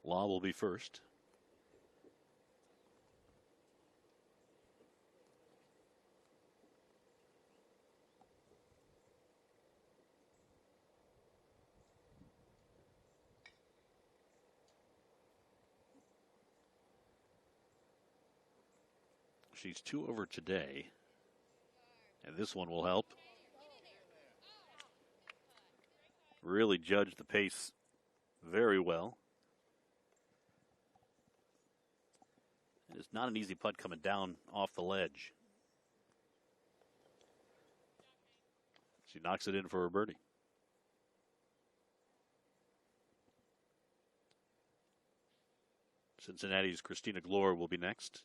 Law will be first. She's 2 over today, and this one will help. Really judged the pace very well. It's not an easy putt coming down off the ledge. She knocks it in for a birdie. Cincinnati's Christina Glore will be next.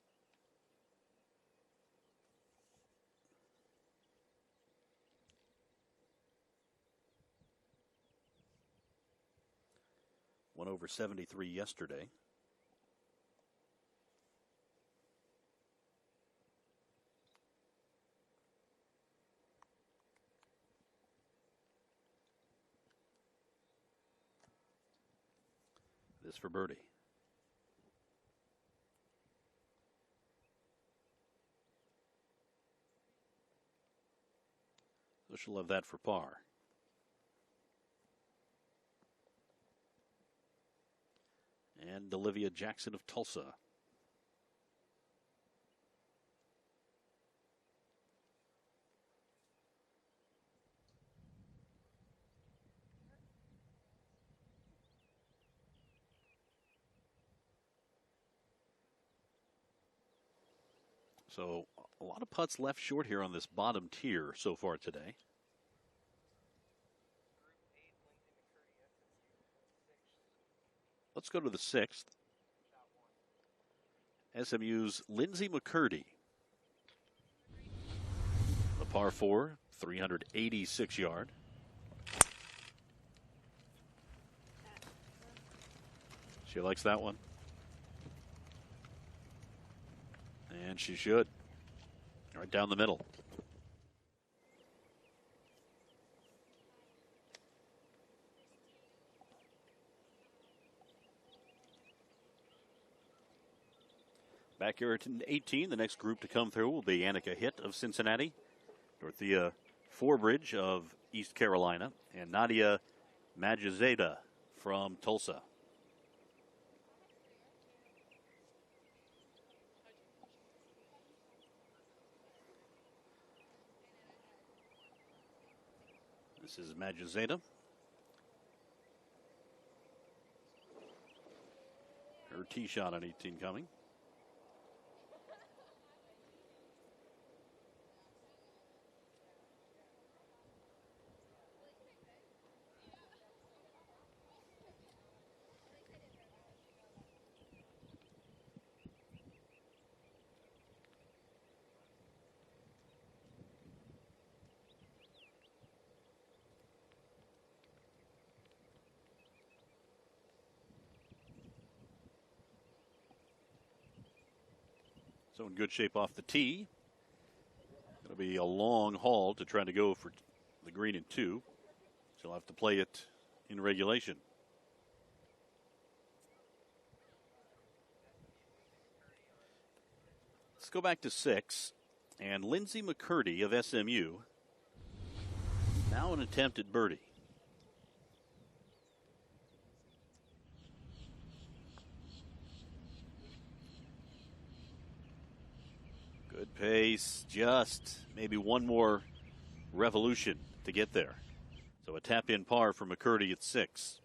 Went over 73 yesterday. This for birdie. So she'll have that for par. And Olivia Jackson of Tulsa. So a lot of putts left short here on this bottom tier so far today. Let's go to the 6th. SMU's Lindsay McCurdy. The par 4, 386 yard. She likes that one. And she should. Right down the middle. Back here at 18, the next group to come through will be Annika Hitt of Cincinnati, Dorothea Forbridge of East Carolina, and Nadia Majizeda from Tulsa. This is Majizeda. Her tee shot on 18 coming. So in good shape off the tee. Going to be a long haul to try to go for the green in 2. She'll have to play it in regulation. Let's go back to 6. And Lindsay McCurdy of SMU. Now an attempt at birdie. Good pace, just maybe one more revolution to get there. So a tap-in par for McCurdy at 6.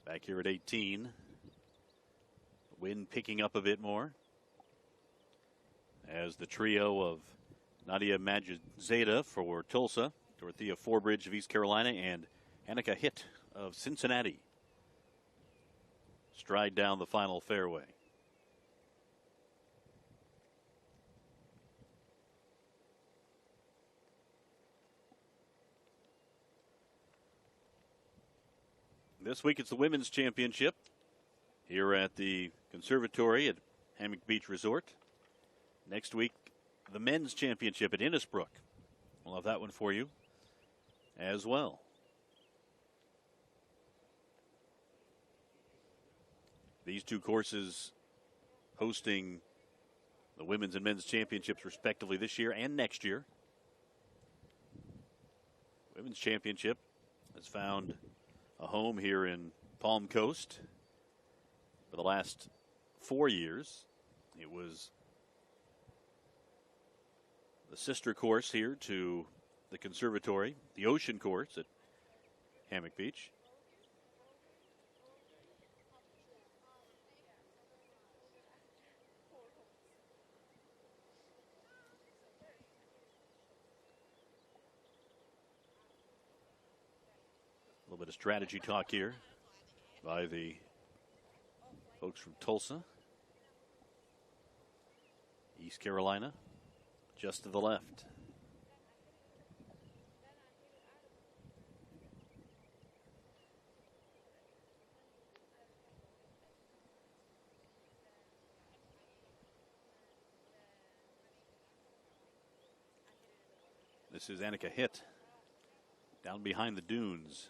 Back here at 18. Wind picking up a bit more as the trio of Nadia Majid-Zeta for Tulsa, Dorothea Forbridge of East Carolina, and Annika Hitt of Cincinnati stride down the final fairway. This week it's the Women's Championship here at the Conservatory at Hammock Beach Resort. Next week, the Men's Championship at Innisbrook. We'll have that one for you as well. These two courses hosting the Women's and Men's Championships respectively this year and next year. Women's Championship has found a home here in Palm Coast for the last 4 years. It was the sister course here to the Conservatory, the Ocean Course at Hammock Beach. A little bit of strategy talk here by the folks from Tulsa. East Carolina, just to the left. This is Annika Hitt down behind the dunes.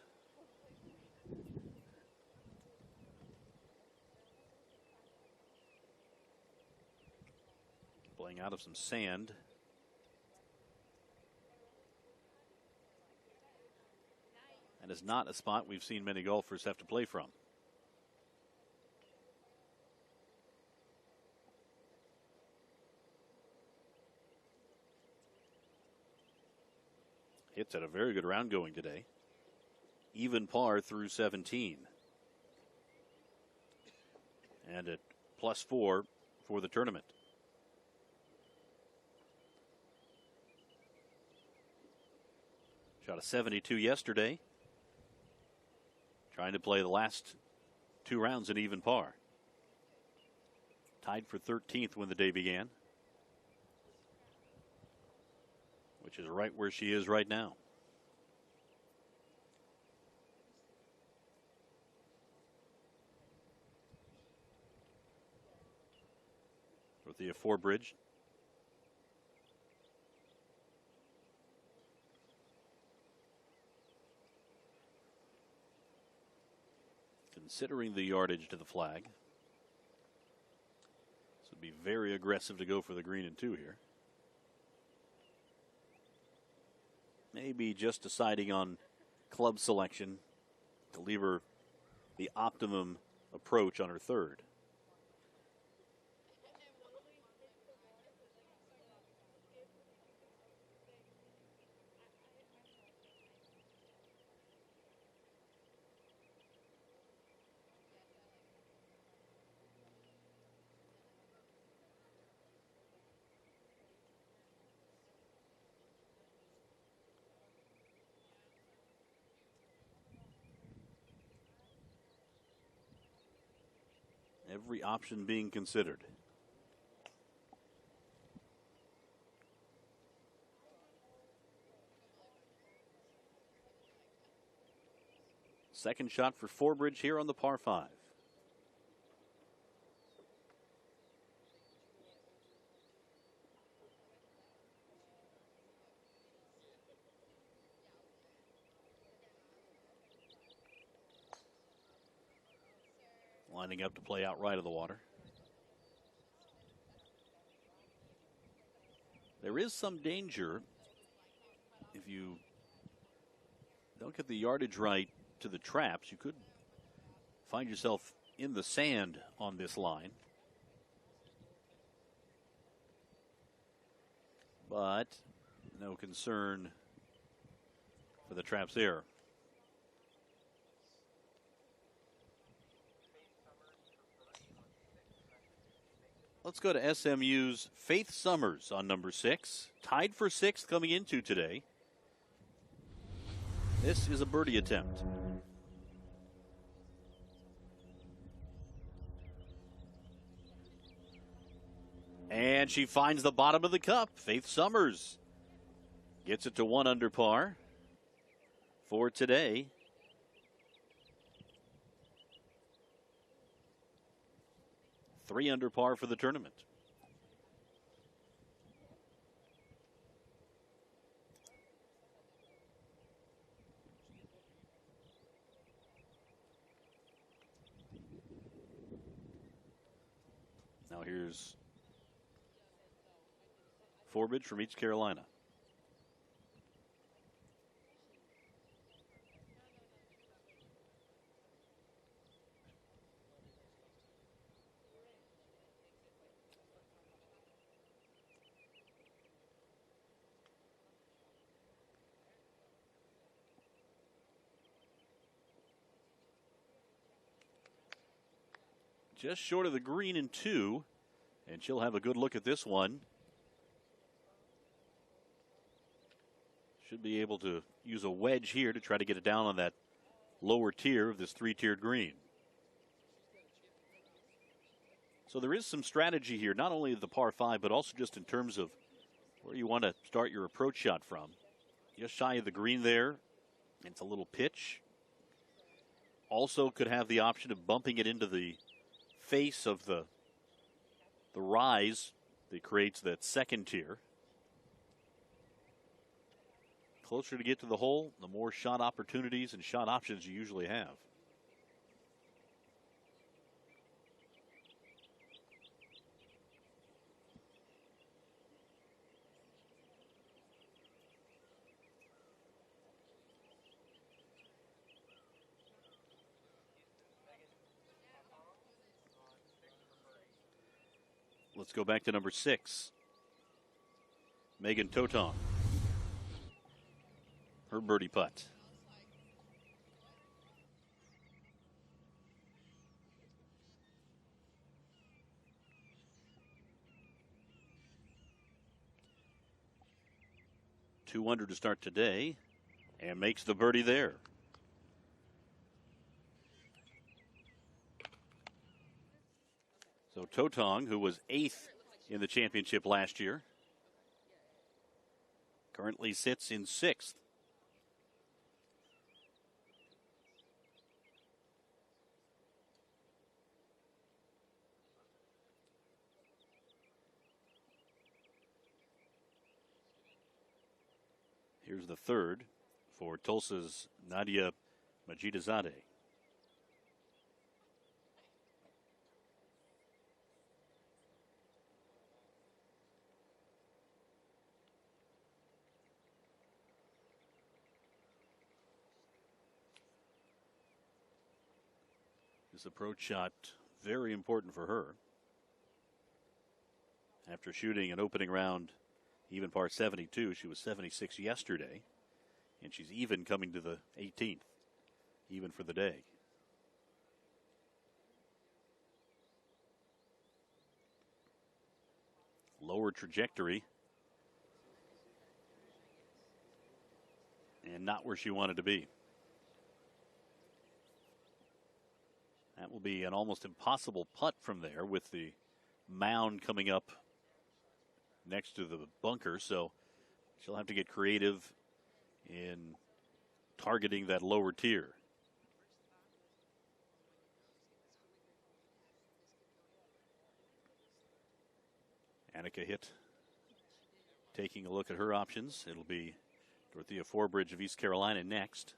Playing out of some sand. And is not a spot we've seen many golfers have to play from. Hits at a very good round going today. Even par through 17. And at +4 for the tournament. Shot a 72 yesterday. Trying to play the last 2 rounds in even par. Tied for 13th when the day began. Which is right where she is right now. Dorothea Forbridge. Considering the yardage to the flag. This would be very aggressive to go for the green in 2 here. Maybe just deciding on club selection to leave her the optimum approach on her 3rd. Every option being considered. Second shot for Forbridge here on the par 5. Lining up to play out right of the water. There is some danger if you don't get the yardage right to the traps. You could find yourself in the sand on this line. But no concern for the traps there. Let's go to SMU's Faith Summers on number 6. Tied for 6th coming into today. This is a birdie attempt. And she finds the bottom of the cup. Faith Summers gets it to 1 under par for today. Three under par for the tournament. Now here's Forbridge from East Carolina. Just short of the green in 2, and she'll have a good look at this one. Should be able to use a wedge here to try to get it down on that lower tier of this 3-tiered green. So there is some strategy here, not only the par 5, but also just in terms of where you want to start your approach shot from. Just shy of the green there. It's a little pitch. Also could have the option of bumping it into the face of the rise that creates that second tier. Closer to get to the hole, the more shot opportunities and shot options you usually have. Let's go back to number 6. Megan Totong. Her birdie putt. .200 to start today, and makes the birdie there. So Totong, who was 8th in the championship last year, currently sits in 6th. Here's the third for Tulsa's Nadia Majidazadeh. This approach shot very important for her. After shooting an opening round even par 72, she was 76 yesterday, and she's even coming to the 18th, even for the day. Lower trajectory, and not where she wanted to be. That will be an almost impossible putt from there with the mound coming up next to the bunker, so she'll have to get creative in targeting that lower tier. Annika Hitt taking a look at her options. It'll be Dorothea Forbridge of East Carolina next.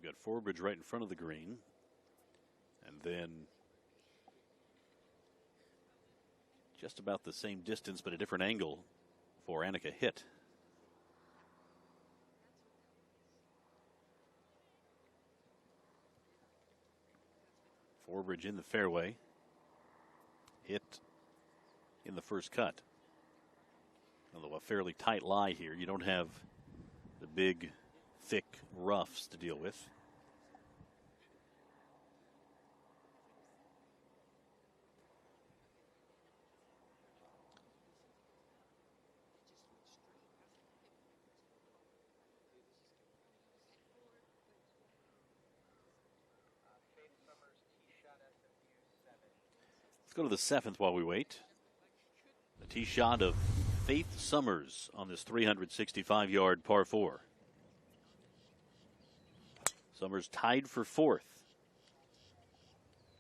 We've got Forbridge right in front of the green. And then just about the same distance, but a different angle for Annika Hitt. Forbridge in the fairway. Hitt in the first cut. Although a fairly tight lie here. You don't have the big, thick roughs to deal with. Let's go to the 7th while we wait. The tee shot of Faith Summers on this 365-yard par 4. Summers tied for 4th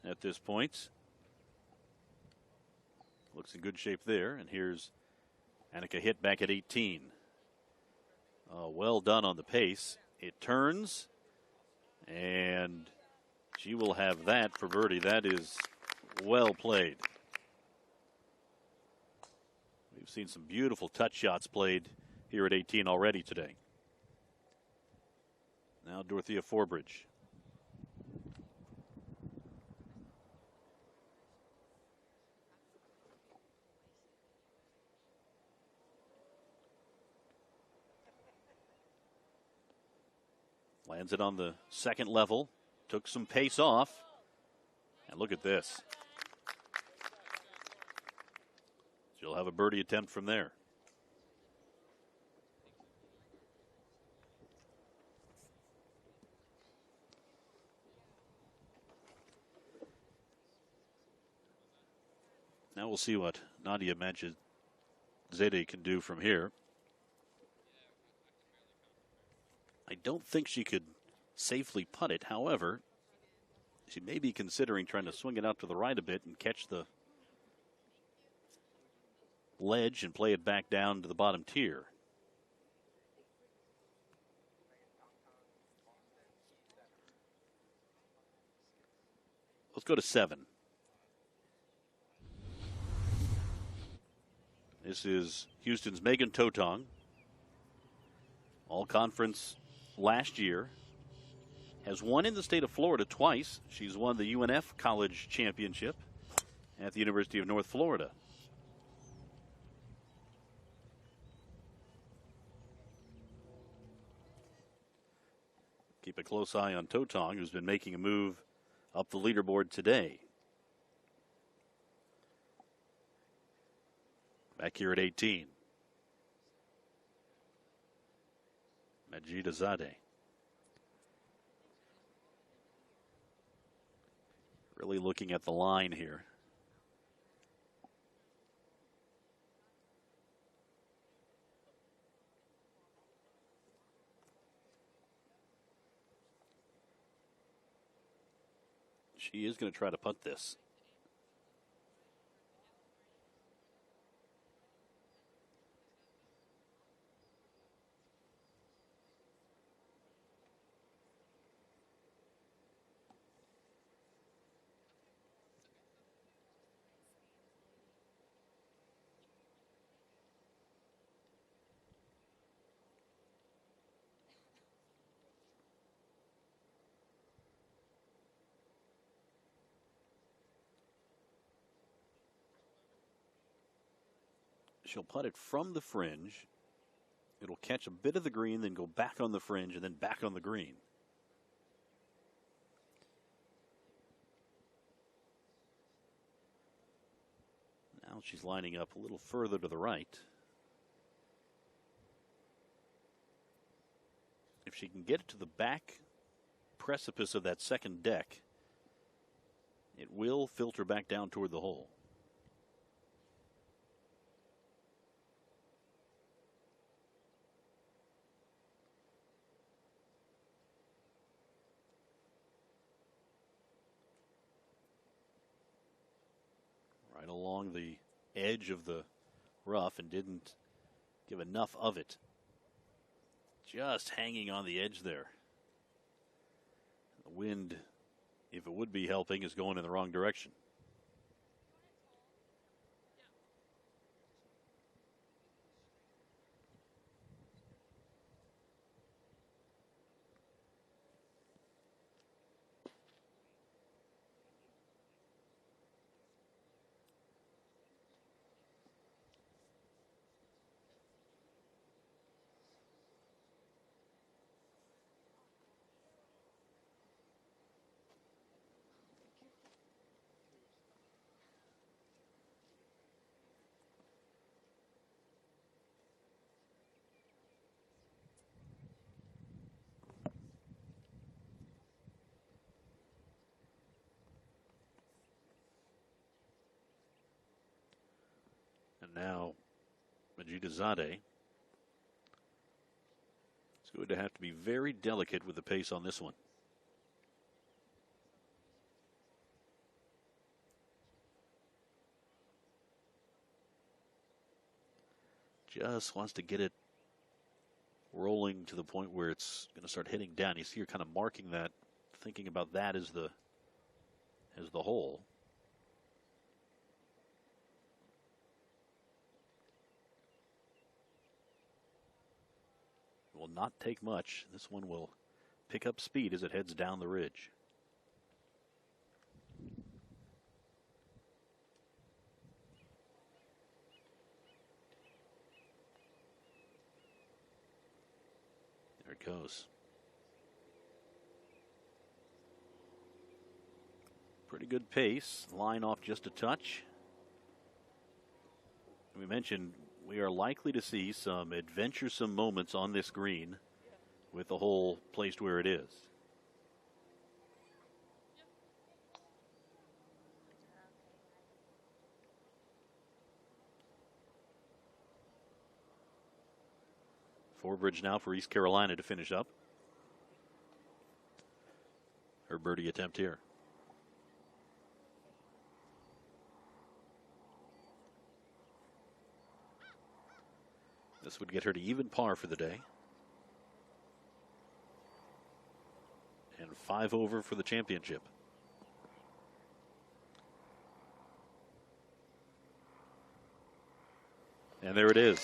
at this point. Looks in good shape there. And here's Annika Hitt back at 18. Well done on the pace. It turns, and she will have that for birdie. That is well played. We've seen some beautiful touch shots played here at 18 already today. Now Dorothea Forbridge. Lands it on the second level. Took some pace off. And look at this. She'll have a birdie attempt from there. Now we'll see what Nadia Majid-Zedeh can do from here. I don't think she could safely putt it. However, she may be considering trying to swing it out to the right a bit and catch the ledge and play it back down to the bottom tier. Let's go to 7. This is Houston's Megan Totong. All conference last year. Has won in the state of Florida twice. She's won the UNF College Championship at the University of North Florida. Keep a close eye on Totong, who's been making a move up the leaderboard today. Back here at 18. Majid-Zedeh. Really looking at the line here. She is going to try to putt this. She'll putt it from the fringe It'll catch a bit of the green, then go back on the fringe, and then back on the green. Now she's lining up a little further to the right. If she can get it to the back precipice of that second deck, it will filter back down toward the hole. Right along the edge of the rough and didn't give enough of it. Just hanging on the edge there. The wind, if it would be helping, is going in the wrong direction. And now, Majidazadeh is going to have to be very delicate with the pace on this one. Just wants to get it rolling to the point where it's going to start hitting down. You see her kind of marking that, thinking about that as the hole. Will not take much. This one will pick up speed as it heads down the ridge. There it goes. Pretty good pace. Line off just a touch. We mentioned we are likely to see some adventuresome moments on this green with the hole placed where it is. Forbridge now for East Carolina to finish up her birdie attempt here. This would get her to even par for the day. And 5 over for the championship. And there it is.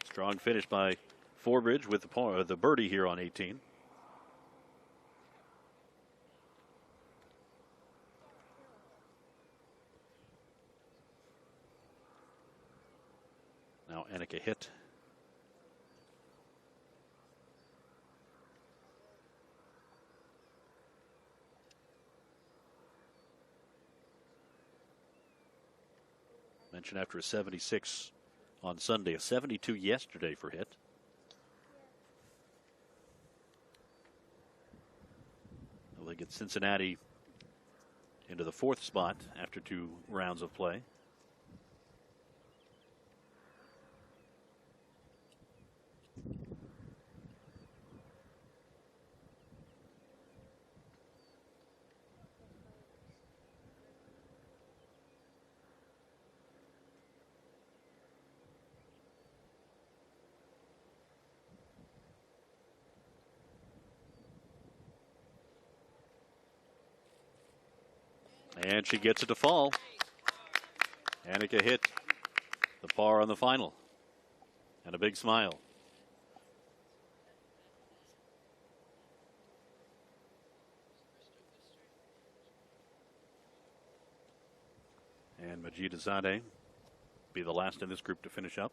Strong finish by Forbridge with the birdie here on 18. Now Annika hit. Mentioned after a 76 on Sunday, a 72 yesterday for hit. They get Cincinnati into the 4th spot after 2 rounds of play. And she gets it to fall. Annika hit the par on the final. And a big smile. And Majidazadeh be the last in this group to finish up.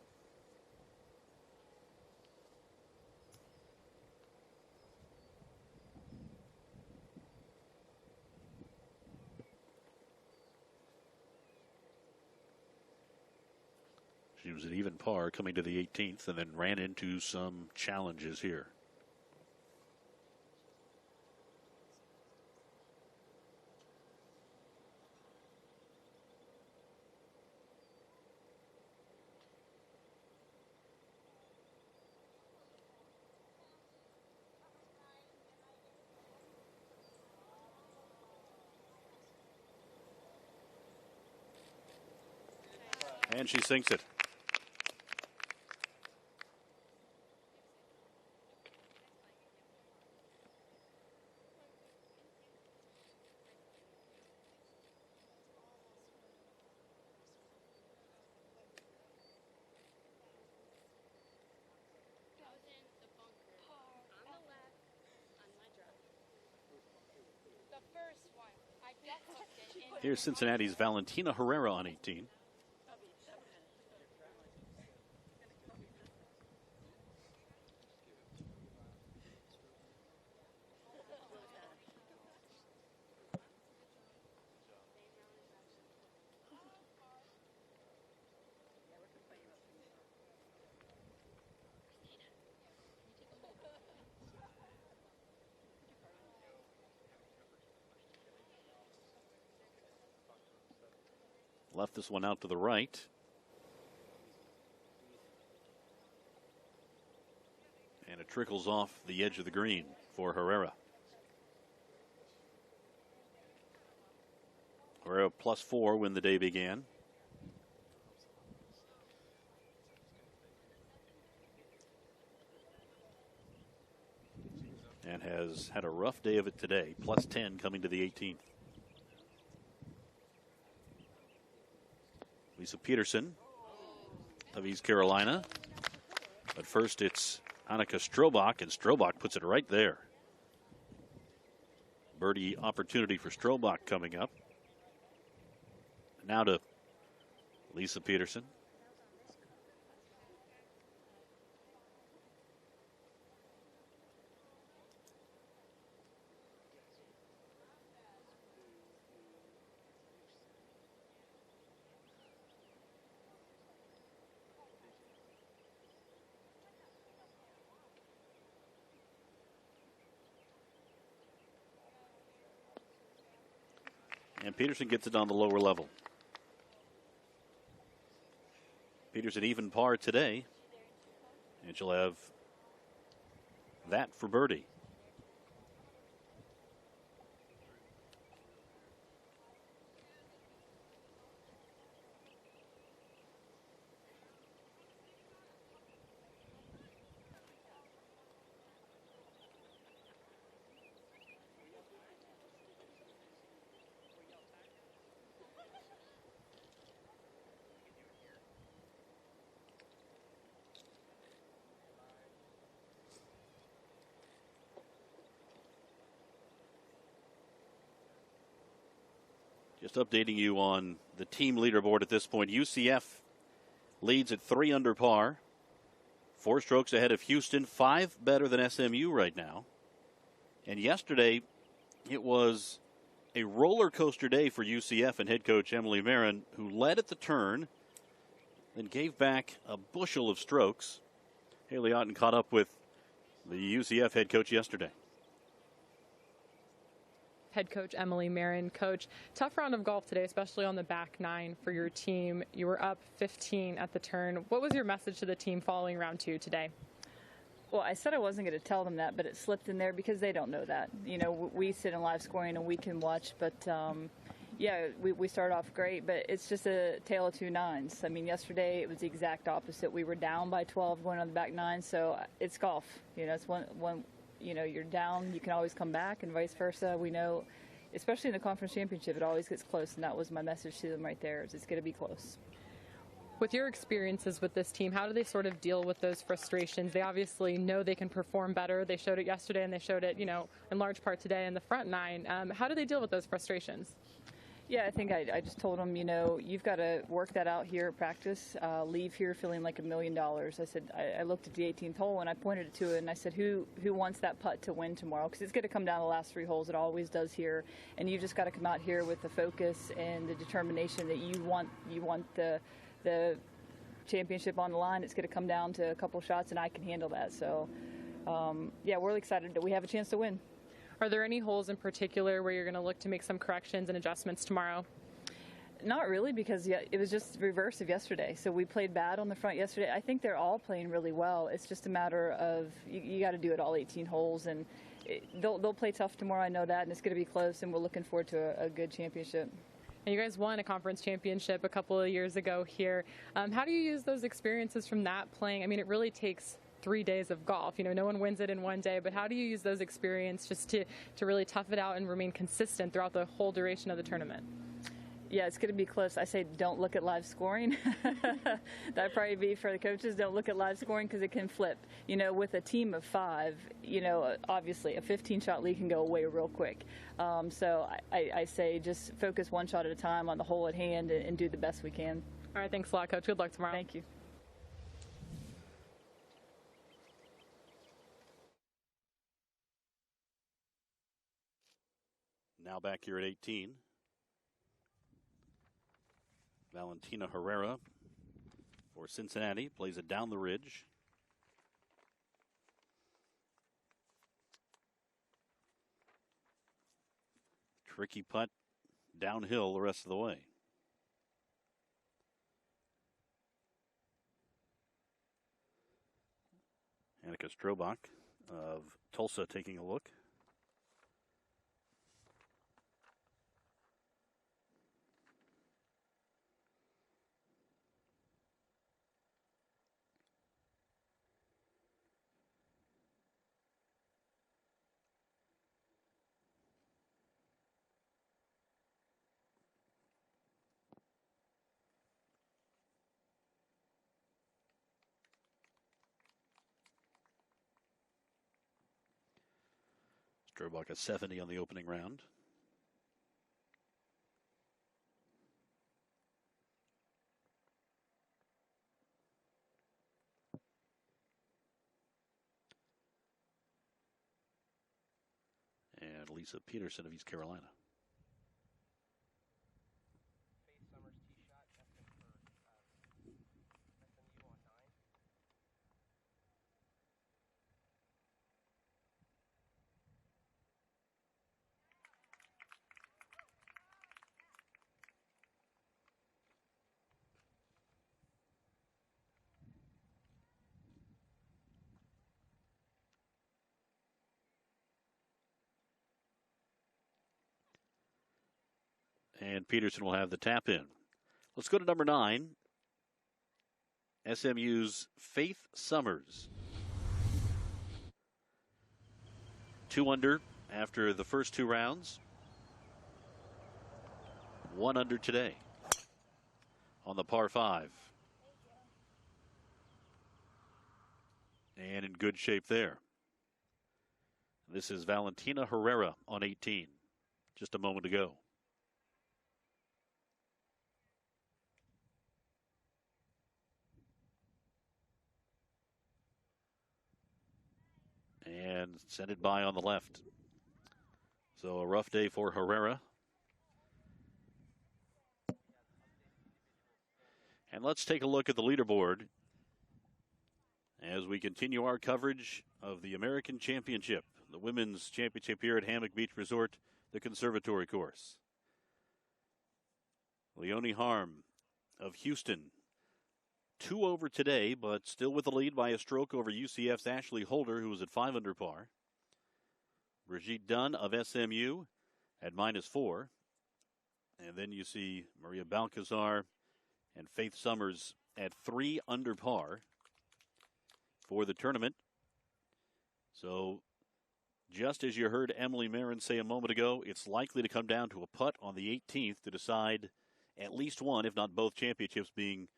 She was at even par coming to the 18th and then ran into some challenges here. And she sinks it. Here's Cincinnati's Valentina Herrera on 18. Left this one out to the right. And it trickles off the edge of the green for Herrera. Herrera +4 when the day began. And has had a rough day of it today. +10 coming to the 18th. Lisa Peterson of East Carolina. But first it's Annika Strobach, and Strobach puts it right there. Birdie opportunity for Strobach coming up. Now to Lisa Peterson. And Peterson gets it on the lower level. Peterson even par today. And she'll have that for birdie. Just updating you on the team leaderboard at this point. UCF leads at 3 under par. 4 strokes ahead of Houston. 5 better than SMU right now. And yesterday, it was a roller coaster day for UCF and head coach Emily Marin, who led at the turn, then gave back a bushel of strokes. Haley Otten caught up with the UCF head coach yesterday. Head coach Emily Marin. Coach, tough round of golf today, especially on the back 9 for your team. You were up 15 at the turn. What was your message to the team following round 2 today? Well, I said I wasn't going to tell them that, but it slipped in there because they don't know that. You know, we sit in live scoring and we can watch, but yeah, we started off great, but it's just a tale of 2 nines. I mean, yesterday it was the exact opposite. We were down by 12 going on the back 9, so it's golf. You know, it's one you know, you're down, you can always come back, and vice versa. We know, especially in the conference championship, it always gets close, and that was my message to them right there, is it's going to be close. With your experiences with this team, how do they sort of deal with those frustrations? They obviously know they can perform better. They showed it yesterday, and they showed it, you know, in large part today in the front 9. How do they deal with those frustrations? Yeah, I think I just told them, you know, you've got to work that out here at practice. Leave here feeling like $1 million. I said, I looked at the 18th hole and I pointed it to it and I said, who wants that putt to win tomorrow? Because it's going to come down to the last 3 holes. It always does here. And you just got to come out here with the focus and the determination that you want the championship on the line. It's going to come down to a couple shots, and I can handle that. So, yeah, we're really excited that we have a chance to win. Are there any holes in particular where you're going to look to make some corrections and adjustments tomorrow? Not really, because it was just the reverse of yesterday. So we played bad on the front yesterday. I think they're all playing really well. It's just a matter of you got to do it all 18 holes, and they'll play tough tomorrow. I know that, and it's going to be close, and we're looking forward to a good championship. And you guys won a conference championship a couple of years ago here. How do you use those experiences from that playing? I mean, it really takes 3 days of golf. You know, no one wins it in one day, but how do you use those experiences just to really tough it out and remain consistent throughout the whole duration of the tournament? Yeah, it's going to be close. I say don't look at live scoring. That'd probably be for the coaches. Don't look at live scoring because it can flip. You know, with a team of 5, you know, obviously a 15-shot lead can go away real quick. So I say just focus one shot at a time on the hole at hand and do the best we can. All right, thanks a lot, Coach. Good luck tomorrow. Thank you. Now back here at 18. Valentina Herrera for Cincinnati plays it down the ridge. Tricky putt downhill the rest of the way. Annika Strobach of Tulsa taking a look. Strobach a 70 on the opening round. And Lisa Peterson of East Carolina. Faith Summers tee shot, Justin for SMU on 9. And Peterson will have the tap in. Let's go to number 9. SMU's Faith Summers. 2 under after the first 2 rounds. 1 under today on the par 5. And in good shape there. This is Valentina Herrera on 18. Just a moment ago. And sent it by on the left. So a rough day for Herrera. And let's take a look at the leaderboard as we continue our coverage of the American Championship, the Women's Championship here at Hammock Beach Resort, the Conservatory Course. Leonie Harm of Houston, 2 over today, but still with the lead by a stroke over UCF's Ashley Holder, who was at 5 under par. Brigitte Dunn of SMU at -4. And then you see Maria Balcazar and Faith Summers at 3 under par for the tournament. So just as you heard Emily Marin say a moment ago, it's likely to come down to a putt on the 18th to decide at least one, if not both, championships being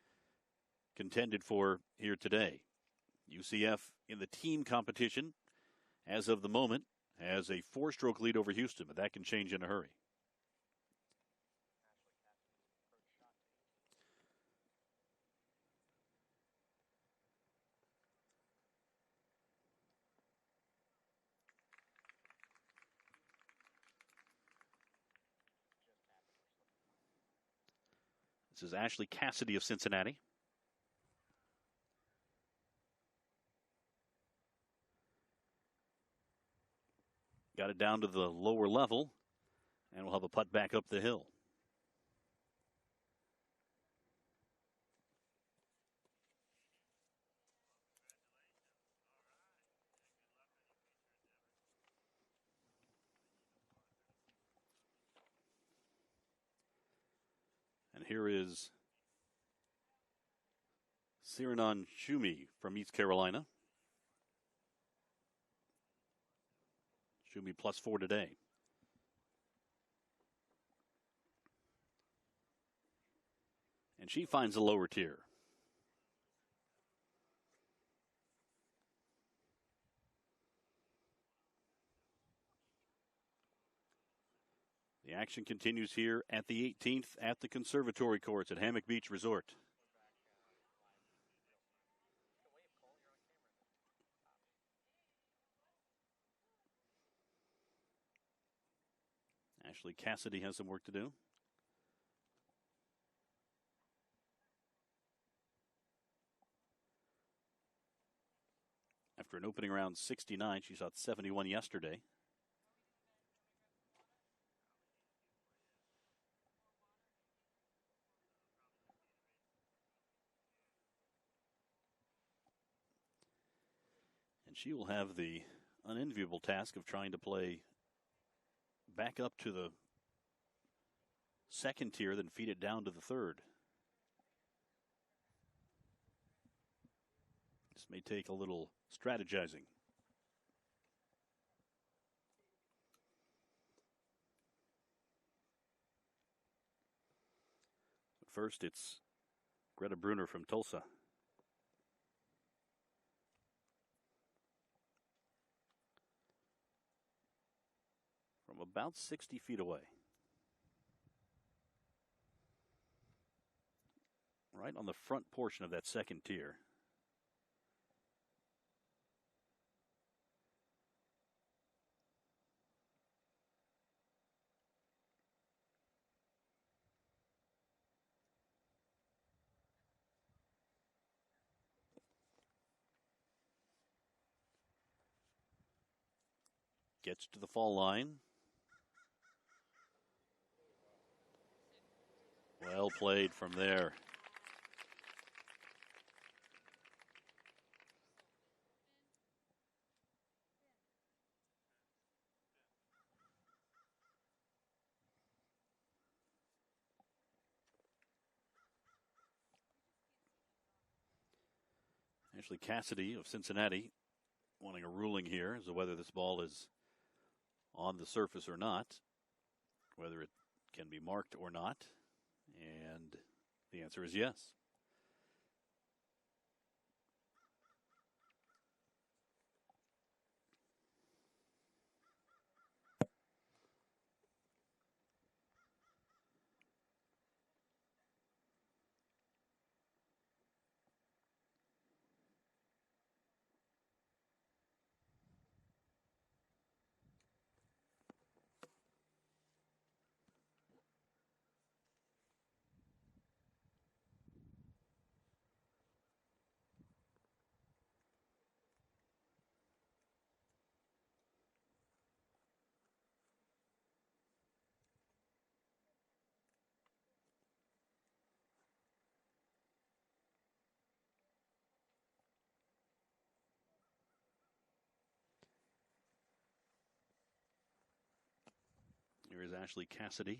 contended for here today. UCF in the team competition, as of the moment, has a 4-stroke lead over Houston, but that can change in a hurry. This is Ashley Cassidy of Cincinnati. got it down to the lower level, and we'll have a putt back up the hill. And here is Siranan Shumi from East Carolina. Shumi +4 today. And she finds the lower tier. The action continues here at the 18th at the Conservatory Course at Hammock Beach Resort. Ashley Cassidy has some work to do. After an opening round 69, she shot 71 yesterday. And she will have the unenviable task of trying to play back up to the second tier, then feed it down to the third. This may take a little strategizing. But first, it's Greta Brunner from Tulsa. From about 60 feet away. Right on the front portion of that second tier. Gets to the fall line. Well played from there. Ashley Cassidy of Cincinnati wanting a ruling here as to whether this ball is on the surface or not, whether it can be marked or not, and the answer is yes. Here is Ashley Cassidy.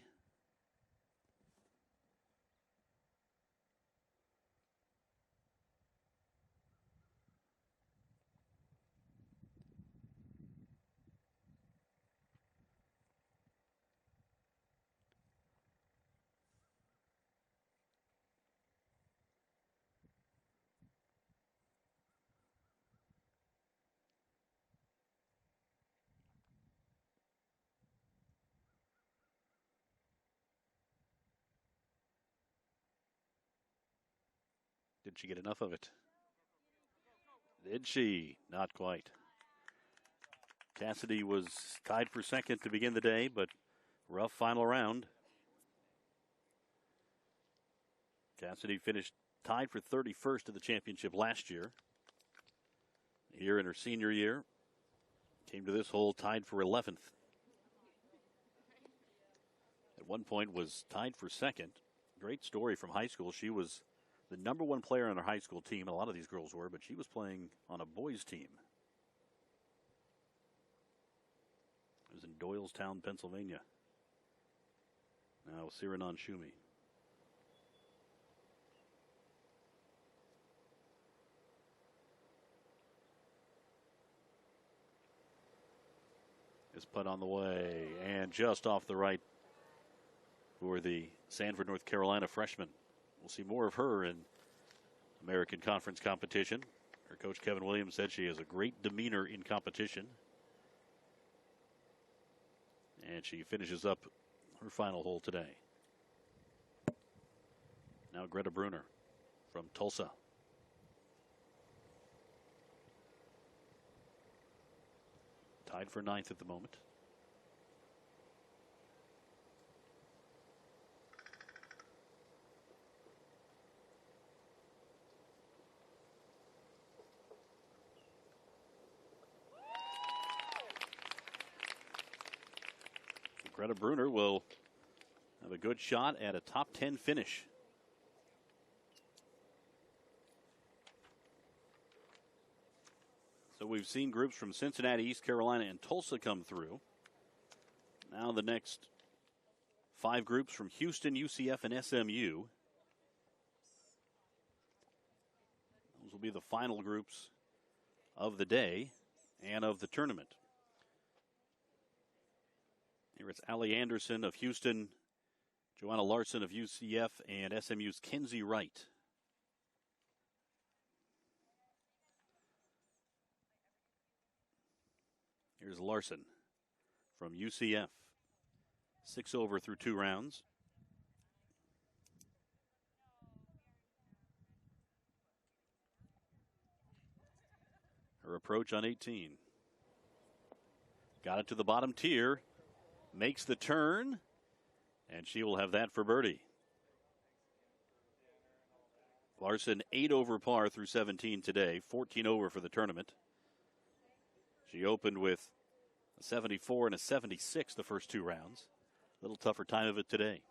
Did she get enough of it? Did she? Not quite. Cassidy was tied for second to begin the day, but rough final round. Cassidy finished tied for 31st of the championship last year. Here in her senior year, Came to this hole tied for 11th. At one point was tied for second. Great story from high school. She was the #1 player on her high school team. A lot of these girls were, but she was playing on a boys team. It was in Doylestown, Pennsylvania. Now Siranan Shumi. This putt on the way and just off the right for the Sanford, North Carolina freshman. We'll see more of her in American Conference competition. Her coach Kevin Williams said she has a great demeanor in competition. And she finishes up her final hole today. Now Greta Bruner from Tulsa. Tied for 9th at the moment. Greta Bruner will have a good shot at a top 10 finish. So we've seen groups from Cincinnati, East Carolina, and Tulsa come through. Now the next 5 groups from Houston, UCF, and SMU. Those will be the final groups of the day and of the tournament. Here it's Allie Anderson of Houston, Joanna Larson of UCF, and SMU's Kenzie Wright. Here's Larson from UCF. 6 over through 2 rounds. Her approach on 18. Got it to the bottom tier. Makes the turn. And she will have that for birdie. Larson 8 over par through 17 today. 14 over for the tournament. She opened with a 74 and a 76 the first 2 rounds. A little tougher time of it today.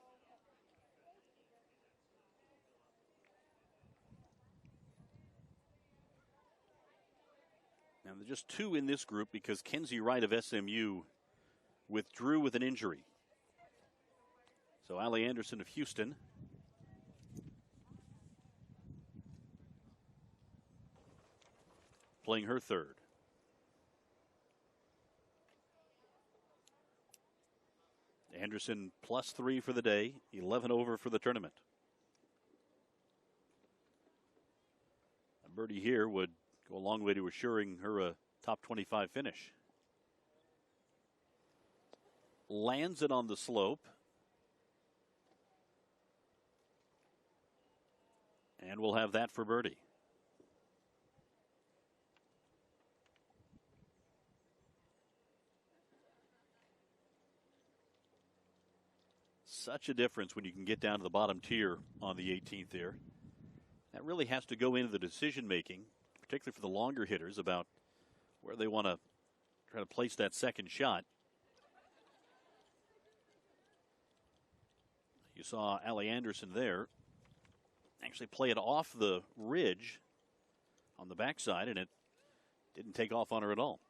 Now, there's just 2 in this group because Kenzie Wright of SMU withdrew with an injury. So Allie Anderson of Houston playing her third. Anderson +3 for the day, 11 over for the tournament. A birdie here would go a long way to assuring her a top 25 finish. Lands it on the slope. And we'll have that for birdie. Such a difference when you can get down to the bottom tier on the 18th there. That really has to go into the decision making, particularly for the longer hitters, about where they want to try to place that second shot. You saw Allie Anderson there actually play it off the ridge on the backside, and it didn't take off on her at all.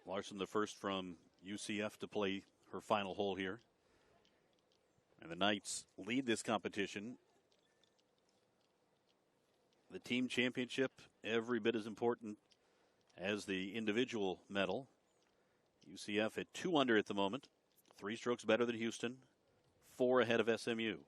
Larson, the first from UCF to play her final hole here. And the Knights lead this competition. The team championship, every bit as important as the individual medal. UCF at 2 under at the moment. 3 strokes better than Houston. 4 ahead of SMU.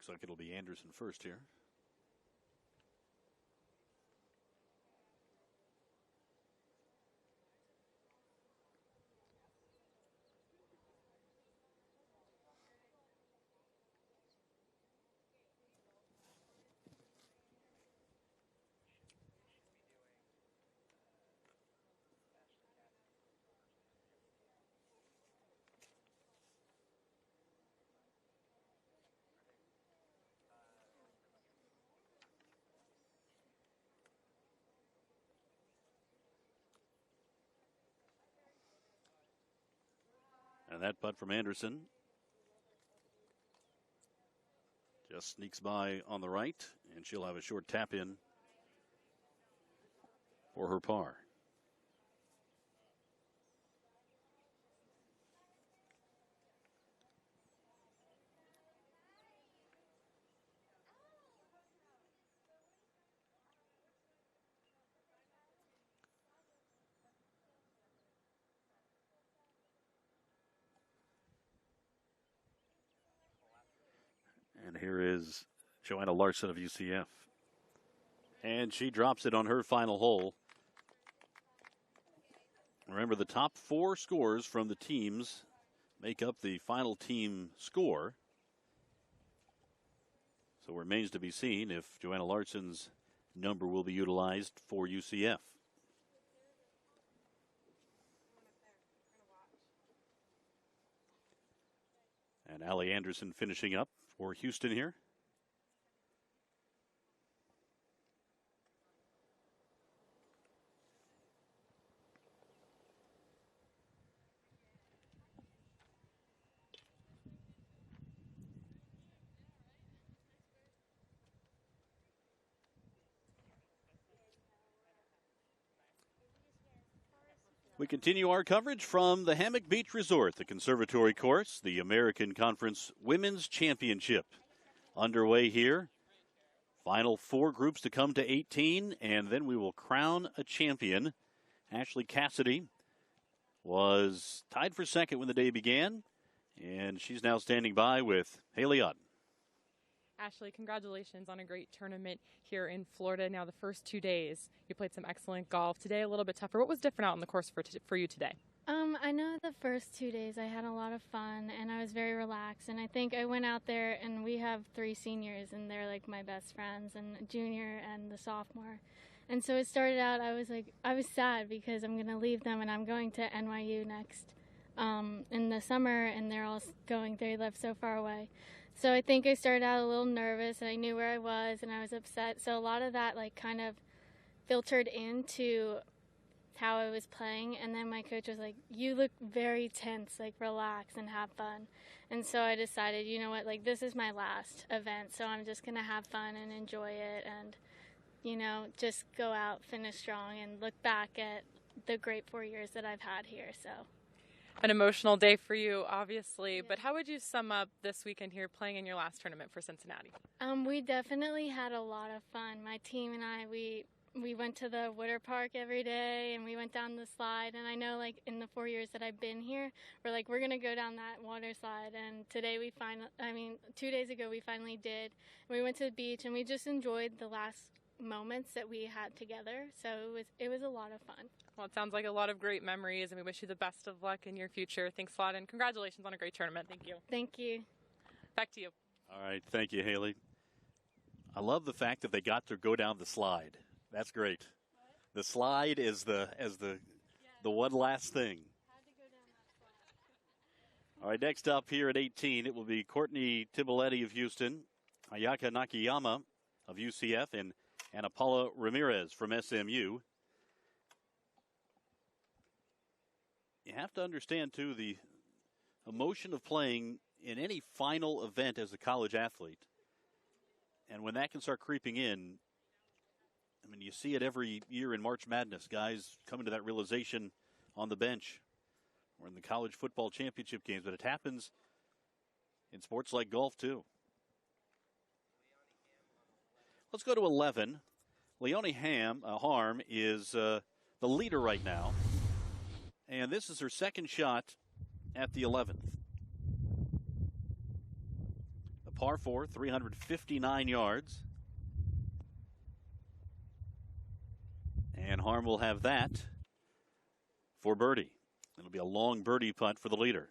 Looks like it'll be Anderson first here. And that putt from Anderson just sneaks by on the right, and she'll have a short tap in for her par. And here is Joanna Larson of UCF. And she drops it on her final hole. Remember, the top 4 scores from the teams make up the final team score. So it remains to be seen if Joanna Larson's number will be utilized for UCF. And Allie Anderson finishing up for Houston here. We continue our coverage from the Hammock Beach Resort, the Conservatory Course, the American Conference Women's Championship underway here. Final 4 groups to come to 18, and then we will crown a champion. Ashley Cassidy was tied for second when the day began, and she's now standing by with Haley Otten. Ashley, congratulations on a great tournament here in Florida. Now, the first 2 days, you played some excellent golf. Today, a little bit tougher. What was different out on the course for you today? I know the first 2 days I had a lot of fun, and I was very relaxed. And I think I went out there, and we have 3 seniors, and they're like my best friends, and a junior and the sophomore. And so it started out, I was sad because I'm going to leave them, and I'm going to NYU next in the summer, and they live so far away. So I think I started out a little nervous, and I knew where I was, and I was upset. So a lot of that kind of filtered into how I was playing. And then my coach was like, "You look very tense, relax and have fun." And so I decided, you know what, this is my last event, so I'm just going to have fun and enjoy it and, just go out, finish strong, and look back at the great 4 years that I've had here. So. An emotional day for you, obviously, but how would you sum up this weekend here playing in your last tournament for Cincinnati? We definitely had a lot of fun. My team and I, we went to the water park every day, and we went down the slide, and I know in the 4 years that I've been here, we're going to go down that water slide, and today 2 days ago we finally did. We went to the beach, and we just enjoyed the last moments that we had together, so it was a lot of fun. Well, it sounds like a lot of great memories, and we wish you the best of luck in your future. Thanks a lot, and congratulations on a great tournament. Thank you. Thank you. Back to you. All right, thank you, Haley. I love the fact that they got to go down the slide. That's great. The slide is the one last thing. All right, next up here at 18, it will be Courtney Tiboletti of Houston, Ayaka Nakayama of UCF, and Ana Paula Ramirez from SMU. You have to understand, too, the emotion of playing in any final event as a college athlete. And when that can start creeping in, you see it every year in March Madness. Guys coming to that realization on the bench or in the college football championship games. But it happens in sports like golf, too. Let's go to 11. Leonie Harm is the leader right now. And this is her second shot at the 11th. The par 4, 359 yards. And Harm will have that for birdie. It'll be a long birdie putt for the leader.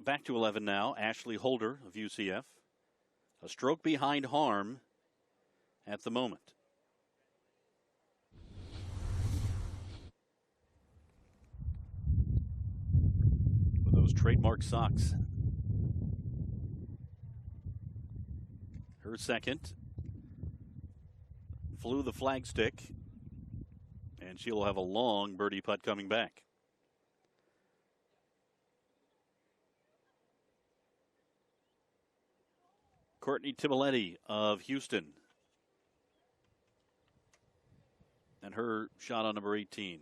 Back to 11 now. Ashley Holder of UCF. A stroke behind Harm at the moment. With those trademark socks. Her second. Flew the flagstick. And she'll have a long birdie putt coming back. Courtney Timoletti of Houston. And her shot on number 18.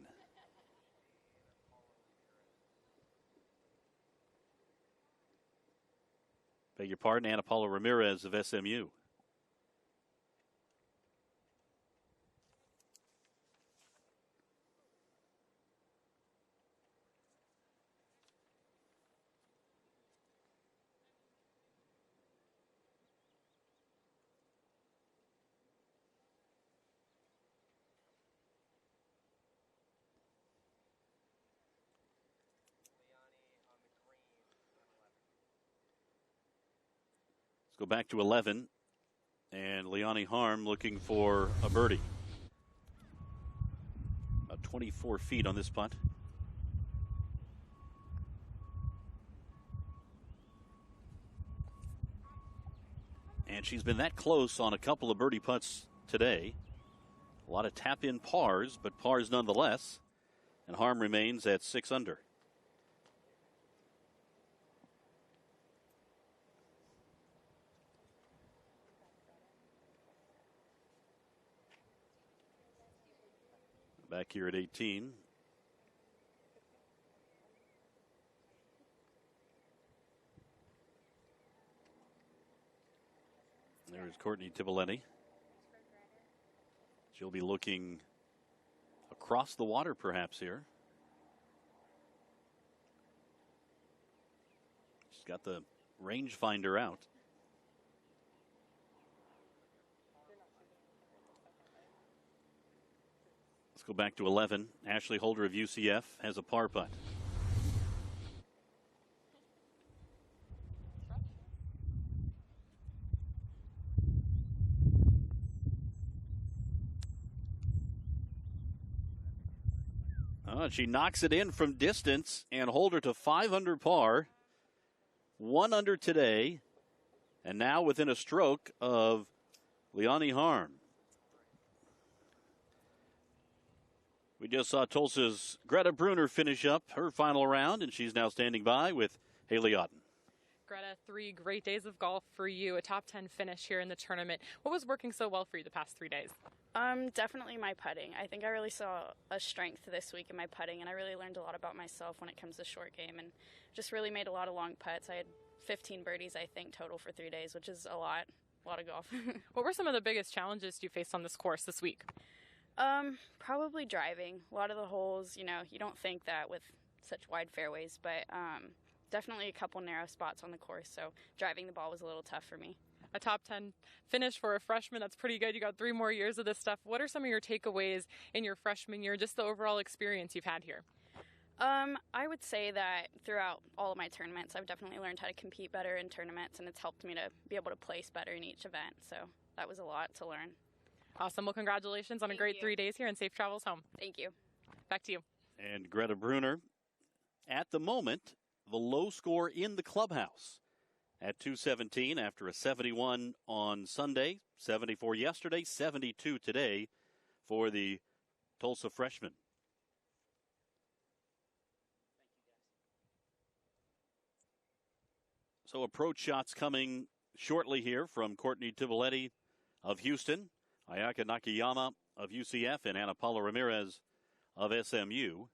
Beg your pardon, Ana Paula Ramirez of SMU. Go back to 11, and Leonie Harm looking for a birdie. About 24 feet on this putt. And she's been that close on a couple of birdie putts today. A lot of tap-in pars, but pars nonetheless. And Harm remains at 6 under. Back here at 18. There's Courtney Timoletti. She'll be looking across the water perhaps here. She's got the rangefinder out. Go back to 11. Ashley Holder of UCF has a par putt. She knocks it in from distance, and Holder to 5 under par. 1 under today, and now within a stroke of Leonie Harm. We just saw Tulsa's Greta Brunner finish up her final round, and she's now standing by with Haley Otten. Greta, 3 great days of golf for you, a top 10 finish here in the tournament. What was working so well for you the past 3 days? Definitely my putting. I think I really saw a strength this week in my putting, and I really learned a lot about myself when it comes to short game, and just really made a lot of long putts. I had 15 birdies, I think, total for 3 days, which is a lot of golf. What were some of the biggest challenges you faced on this course this week? Probably driving. A lot of the holes, you don't think that with such wide fairways, but definitely a couple narrow spots on the course, so driving the ball was a little tough for me. A top 10 finish for a freshman, that's pretty good. You got 3 more years of this stuff. What are some of your takeaways in your freshman year, just the overall experience you've had here? I would say that throughout all of my tournaments, I've definitely learned how to compete better in tournaments, and it's helped me to be able to place better in each event, so that was a lot to learn. Awesome. Well, congratulations on a great 3 days here, and safe travels home. Thank you. Back to you. And Greta Brunner, at the moment, the low score in the clubhouse at 217 after a 71 on Sunday, 74 yesterday, 72 today for the Tulsa freshman. So approach shots coming shortly here from Courtney Timoletti of Houston, Ayaka Nakayama of UCF, and Ana Paula Ramirez of SMU.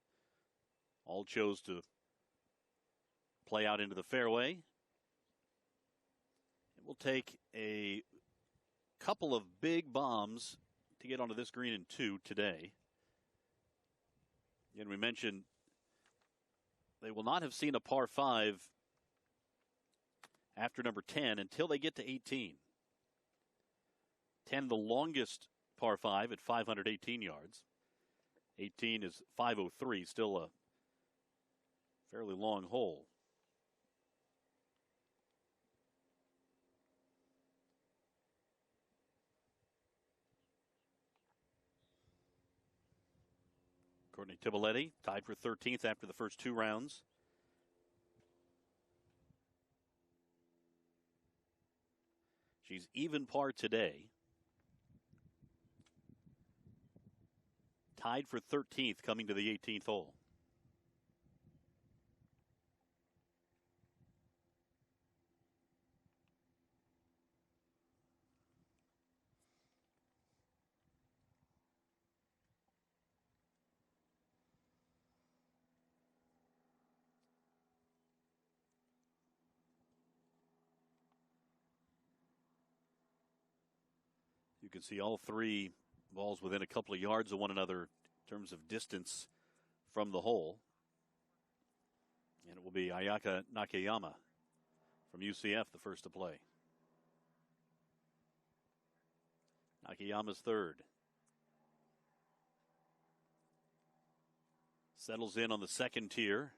All chose to play out into the fairway. It will take a couple of big bombs to get onto this green in 2 today. And we mentioned they will not have seen a par 5 after number 10 until they get to 18. 10, the longest par 5 at 518 yards. 18 is 503, still a fairly long hole. Courtney Tiboletti tied for 13th after the first 2 rounds. She's even par today. Tied for 13th coming to the 18th hole. You can see all 3 balls within a couple of yards of one another in terms of distance from the hole. And it will be Ayaka Nakayama from UCF, the first to play. Nakayama's third. Settles in on the second tier.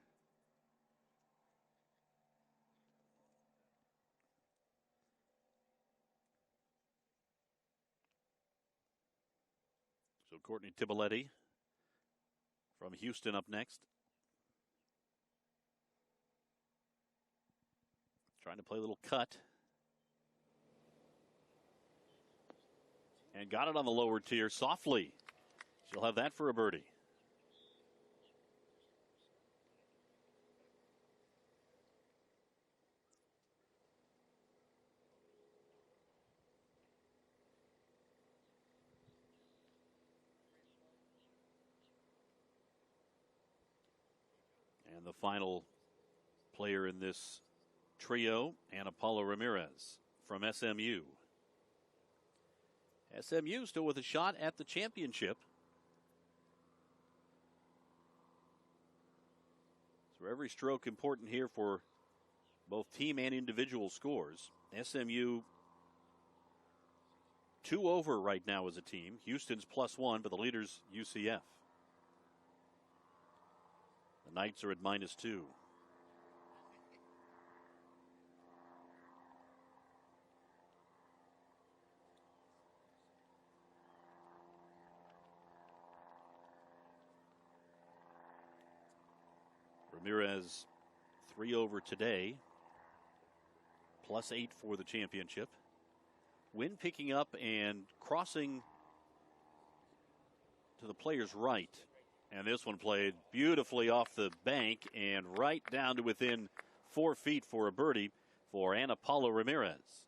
So Courtney Tiboletti from Houston up next. Trying to play a little cut. And got it on the lower tier softly. She'll have that for a birdie. And the final player in this trio, Ana Paula Ramirez from SMU. SMU still with a shot at the championship. So every stroke important here for both team and individual scores. SMU 2 over right now as a team. Houston's +1, but the leader's UCF. The Knights are at -2. Ramirez 3 over today, +8 for the championship. Wind picking up and crossing to the player's right. And this one played beautifully off the bank and right down to within 4 feet for a birdie for Ana Paula Ramirez.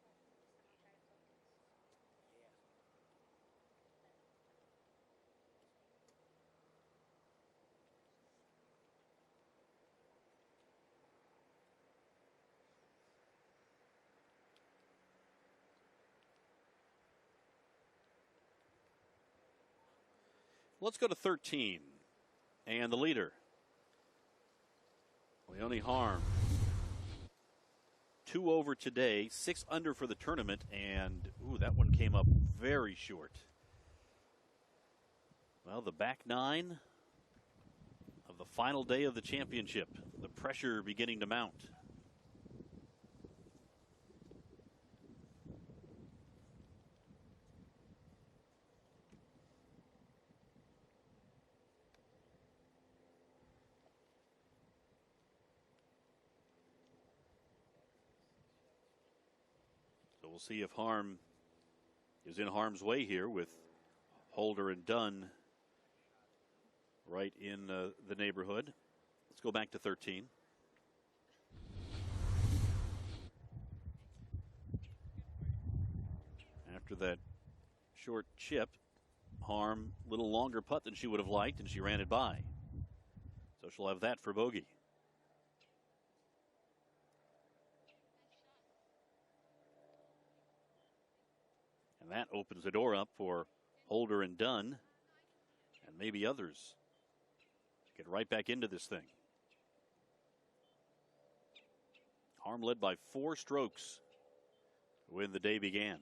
Let's go to 13. And the leader, Leonie Harm. 2 over today, 6 under for the tournament, and that one came up very short. Well, the back 9 of the final day of the championship. The pressure beginning to mount. We'll see if Harm is in harm's way here with Holder and Dunn right in the neighborhood. Let's go back to 13. After that short chip, Harm, a little longer putt than she would have liked, and she ran it by. So she'll have that for bogey. And that opens the door up for Holder and Dunn and maybe others to get right back into this thing. Harm led by 4 strokes when the day began.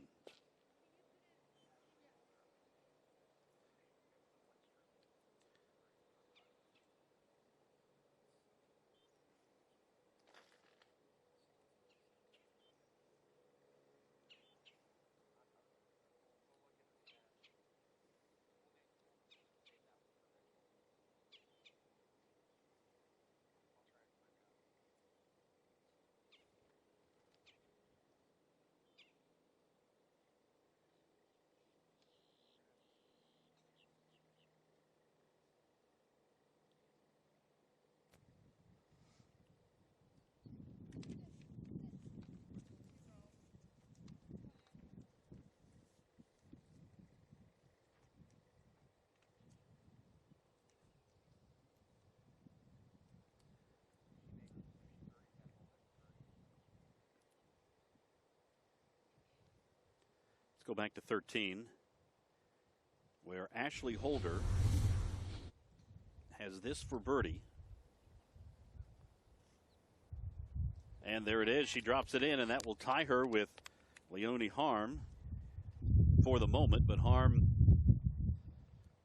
Go back to 13, where Ashley Holder has this for birdie. And there it is. She drops it in, and that will tie her with Leonie Harm for the moment. But Harm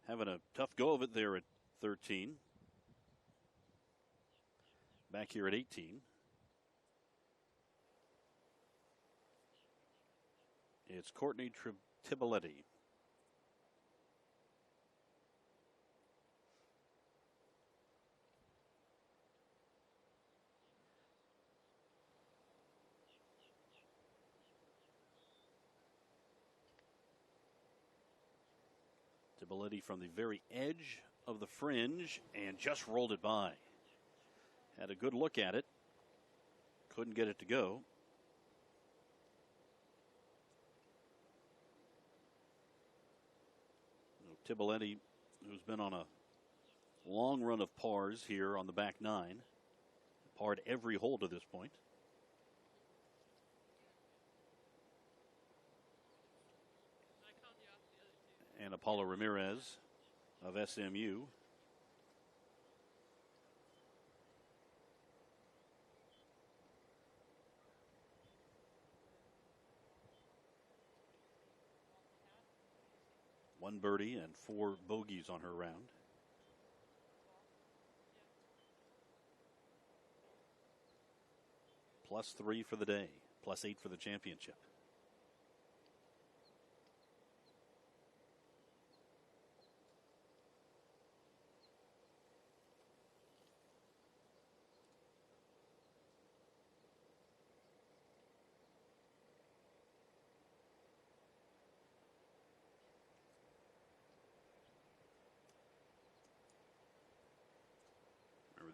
having a tough go of it there at 13. Back here at 18. It's Courtney Tiboletti. Tiboletti from the very edge of the fringe and just rolled it by. Had a good look at it. Couldn't get it to go. Tiboletti, who's been on a long run of pars here on the back 9, parred every hole to this point. And Apollo Ramirez of SMU. One birdie and 4 bogeys on her round. +3 for the day, +8 for the championship.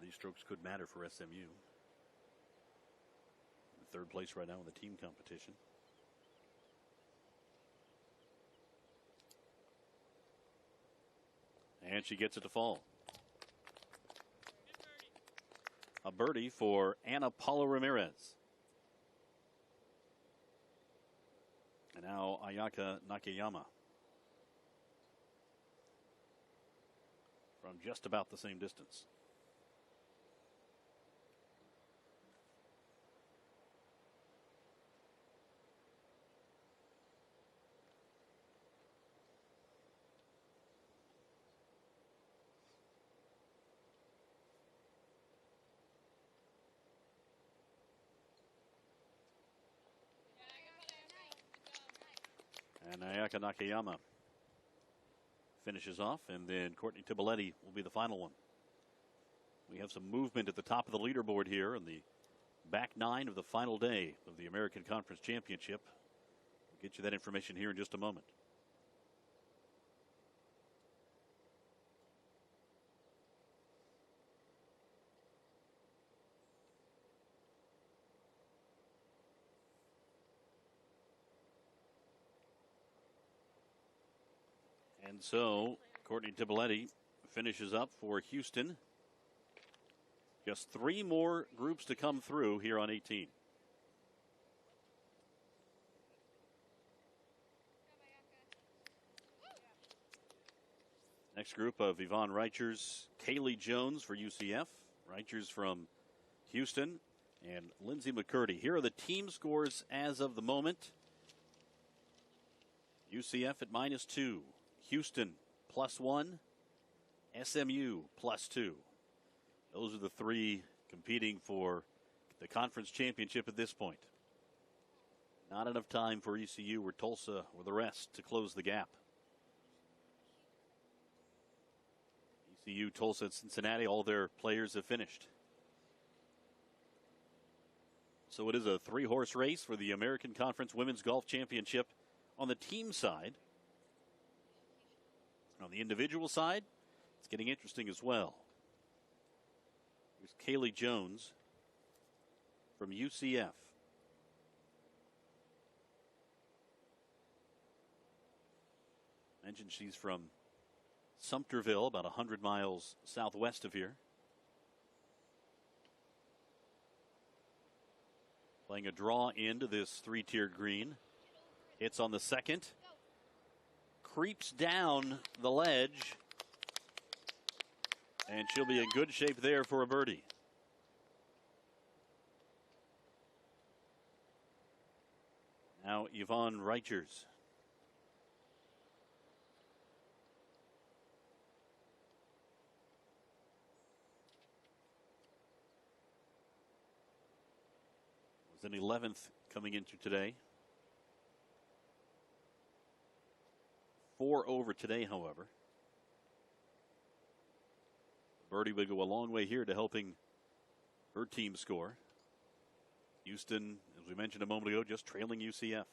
These strokes could matter for SMU. Third place right now in the team competition. And she gets it to fall. A birdie for Ana Paula Ramirez. And now Ayaka Nakayama. From just about the same distance. And Ayaka Nakayama finishes off, and then Courtney Tiboletti will be the final one. We have some movement at the top of the leaderboard here in the back 9 of the final day of the American Conference Championship. We'll get you that information here in just a moment. And so Courtney Tiboletti finishes up for Houston Just 3 more groups to come through here on 18. Next group of Yvonne Reichers, Kaylee Jones for UCF, Reichers from Houston, and Lindsay McCurdy. Here are the team scores as of the moment. UCF at -2, Houston +1, SMU +2. Those are the 3 competing for the conference championship at this point. Not enough time for ECU or Tulsa or the rest to close the gap. ECU, Tulsa, and Cincinnati, all their players have finished. So it is a 3-horse race for the American Conference Women's Golf Championship on the team side. On the individual side, it's getting interesting as well. Here's Kaylee Jones from UCF. Mentioned she's from Sumterville, about 100 miles southwest of here. Playing a draw into this 3-tiered green. Hits on the second. Creeps down the ledge. And she'll be in good shape there for a birdie. Now Yvonne Reichers. Was an 11th coming into today. 4 over today, however. Birdie will go a long way here to helping her team score. Houston, as we mentioned a moment ago, just trailing UCF.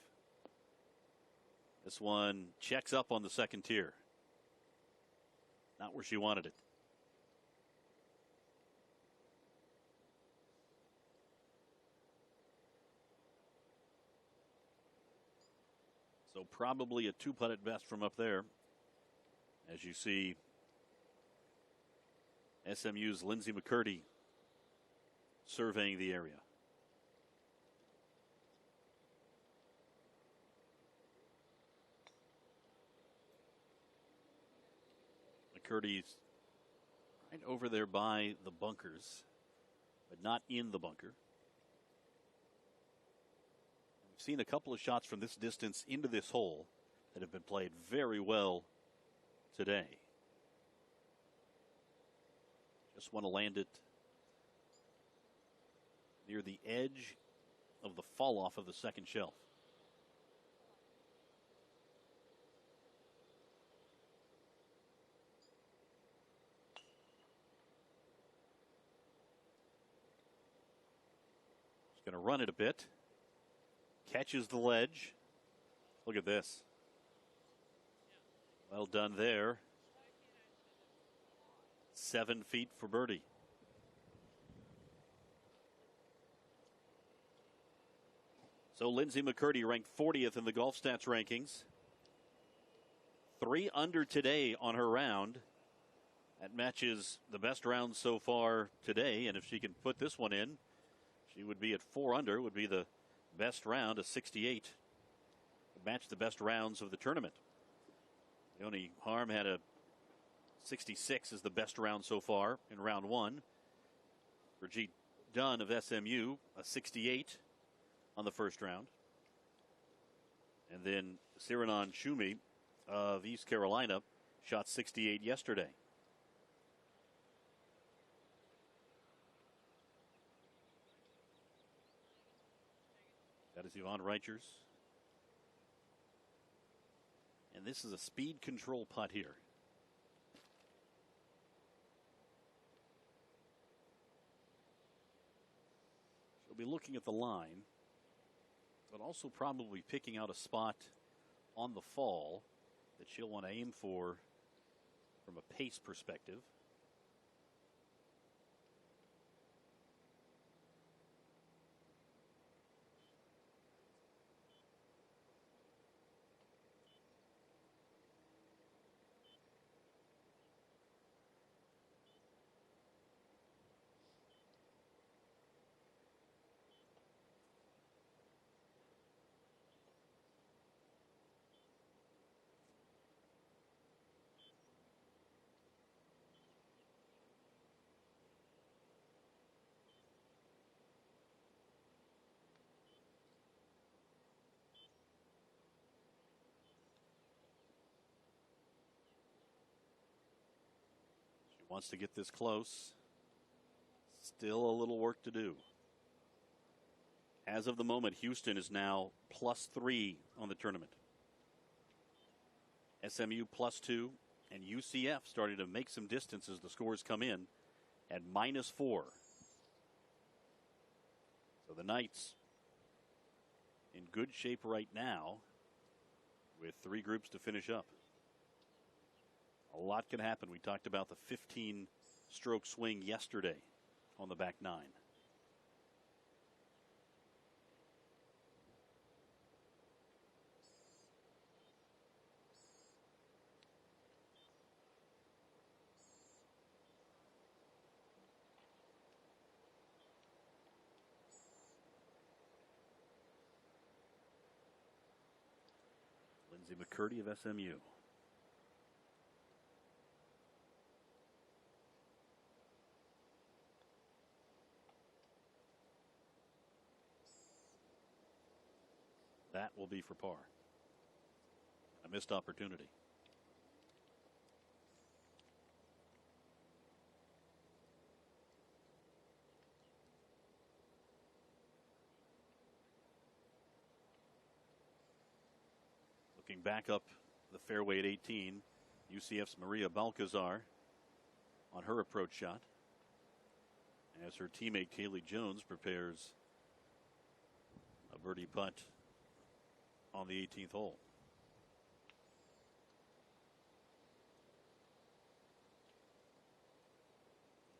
This one checks up on the second tier. Not where she wanted it. So probably a 2-putt at best from up there. As you see SMU's Lindsay McCurdy surveying the area. McCurdy's right over there by the bunkers, but not in the bunker. We've seen a couple of shots from this distance into this hole that have been played very well today. Just want to land it near the edge of the fall off of the second shelf. Just going to run it a bit. Catches the ledge. Look at this. Well done there. 7 feet for birdie. So Lindsay McCurdy ranked 40th in the Golf Stats rankings. 3 under today on her round. That matches the best round so far today. And if she can put this one in, she would be at 4 under, would be the best round, a 68. Match the best rounds of the tournament. Leonie Harm had a 66 as the best round so far in round 1. Brigitte Dunn of SMU, a 68 on the first round. And then Siranan Shumi of East Carolina shot 68 yesterday. That is Yvonne Reichers. And this is a speed control putt here. She'll be looking at the line, but also probably picking out a spot on the fall that she'll want to aim for from a pace perspective. Wants to get this close. Still a little work to do. As of the moment, Houston is now +3 on the tournament. SMU +2, and UCF starting to make some distance as the scores come in at -4. So the Knights in good shape right now with 3 groups to finish up. A lot can happen. We talked about the 15-stroke swing yesterday on the back 9. Lindsay McCurdy of SMU. That will be for par. A missed opportunity. Looking back up the fairway at 18, UCF's Maria Balcazar on her approach shot as her teammate Kaylee Jones prepares a birdie putt on the 18th hole.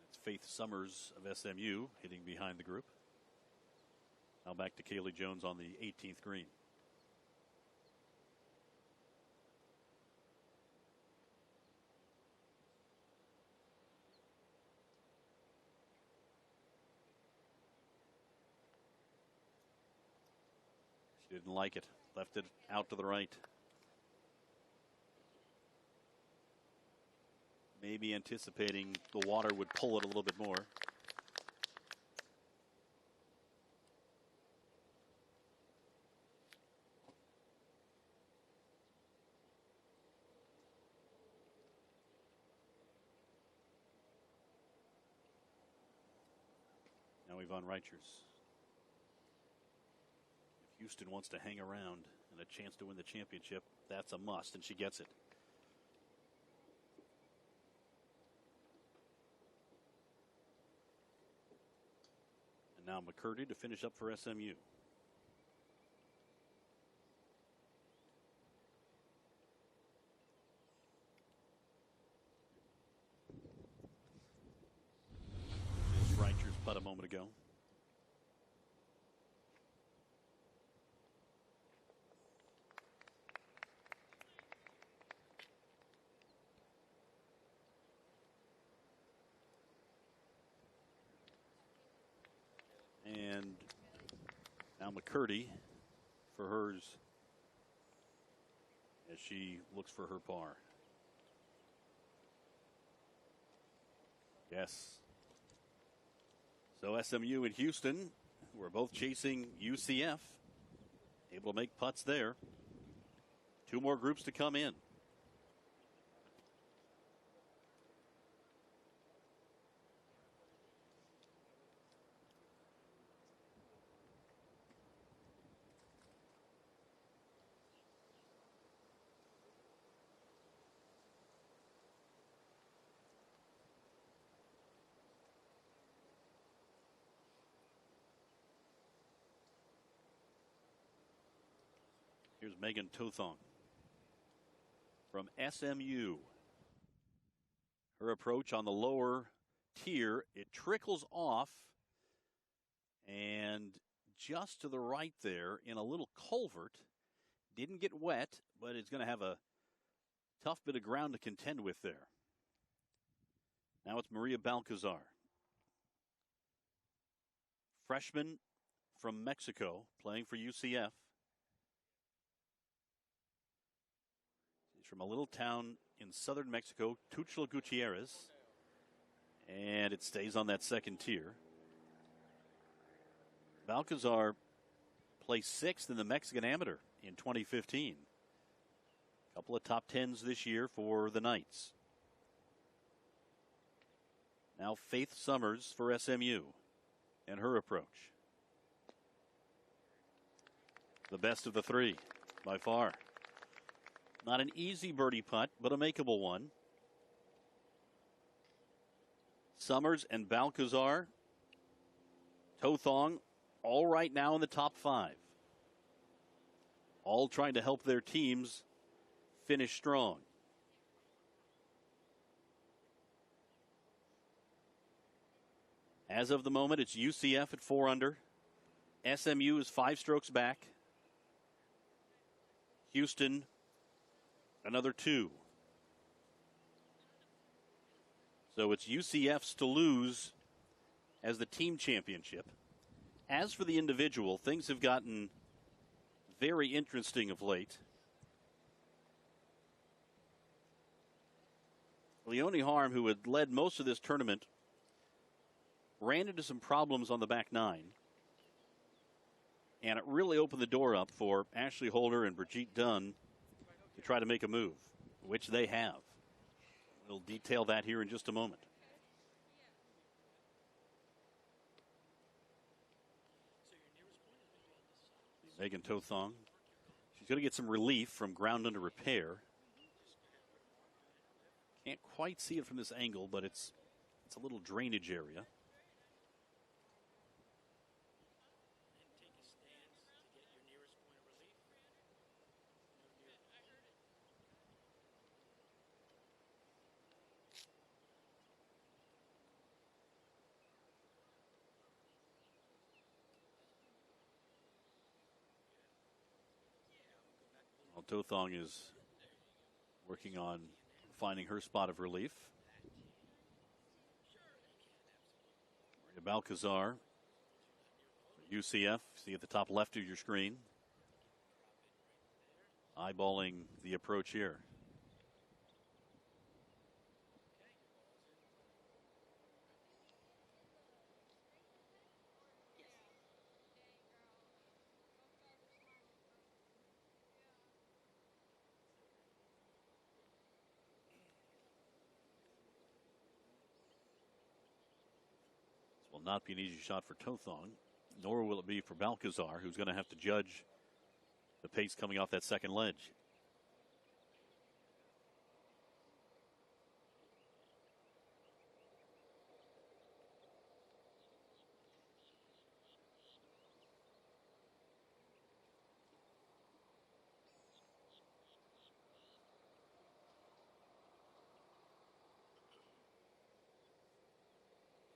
It's Faith Summers of SMU hitting behind the group. Now back to Kaylee Jones on the 18th green. She didn't like it. Left it out to the right. Maybe anticipating the water would pull it a little bit more. Now Yvonne Reichers. Houston wants to hang around and a chance to win the championship, that's a must, and she gets it. And now McCurdy to finish up for SMU. This Reicher's putt a moment ago. And now McCurdy for hers as she looks for her par. Yes. So SMU and Houston, we're both chasing UCF. Able to make putts there. 2 more groups to come in. Here's Megan Tothong from SMU. Her approach on the lower tier, it trickles off and just to the right there in a little culvert. Didn't get wet, but it's going to have a tough bit of ground to contend with there. Now it's Maria Balcazar. Freshman from Mexico, playing for UCF. She's from a little town in southern Mexico, Tuxtla Gutierrez. And it stays on that second tier. Balcazar placed 6th in the Mexican Amateur in 2015. A couple of top 10s this year for the Knights. Now Faith Summers for SMU and her approach. The best of the three by far. Not an easy birdie putt, but a makeable one. Summers and Balcazar, Tothong, all right now in the top 5. All trying to help their teams finish strong. As of the moment, it's UCF at 4 under. SMU is 5 strokes back. Houston, another 2. So it's UCF's to lose as the team championship. As for the individual, things have gotten very interesting of late. Leone Harm, who had led most of this tournament, ran into some problems on the back 9. And it really opened the door up for Ashley Holder and Brigitte Dunn to try to make a move, which they have. We'll detail that here in just a moment. Megan Tothong. She's going to get some relief from ground under repair. Can't quite see it from this angle, but it's a little drainage area. Tothong is working on finding her spot of relief. Maria Balcazar, UCF, see at the top left of your screen. Eyeballing the approach here. Not be an easy shot for Tothong, nor will it be for Balcazar, who's going to have to judge the pace coming off that second ledge.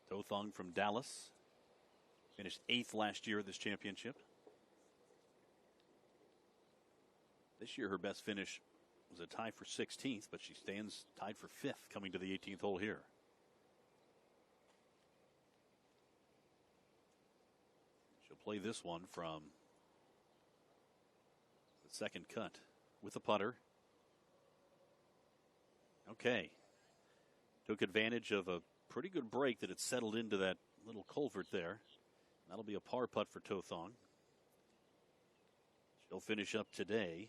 Tothong from Dallas finished 8th last year at this championship. This year her best finish was a tie for 16th, but she stands tied for 5th coming to the 18th hole here. She'll play this one from the second cut with a putter. Okay. Took advantage of a pretty good break that had settled into that little culvert there. That'll be a par putt for Tothong. She'll finish up today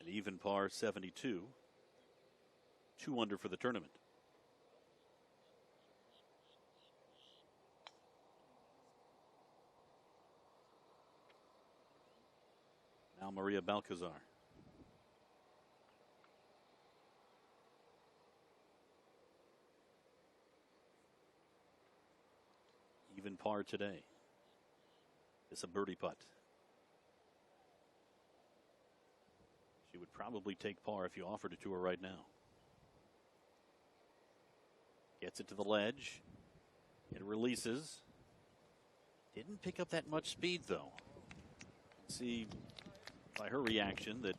an even par 72. 2 under for the tournament. Now Maria Balcazar. Even par today. It's a birdie putt. She would probably take par if you offered it to her right now. Gets it to the ledge. It releases. Didn't pick up that much speed, though. See by her reaction that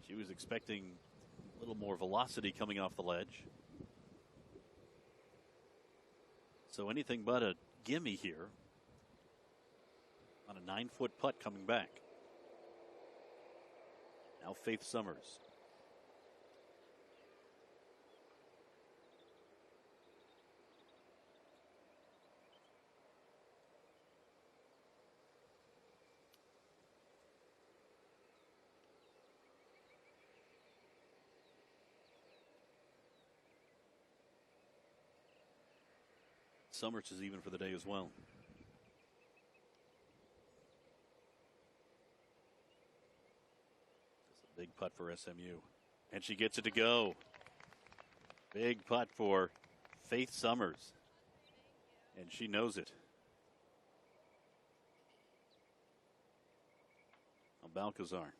she was expecting a little more velocity coming off the ledge. So anything but a gimme here on a 9-foot putt coming back. Now Faith Summers. Summers is even for the day as well. It's a big putt for SMU. And she gets it to go. Big putt for Faith Summers. And she knows it. Balcazar.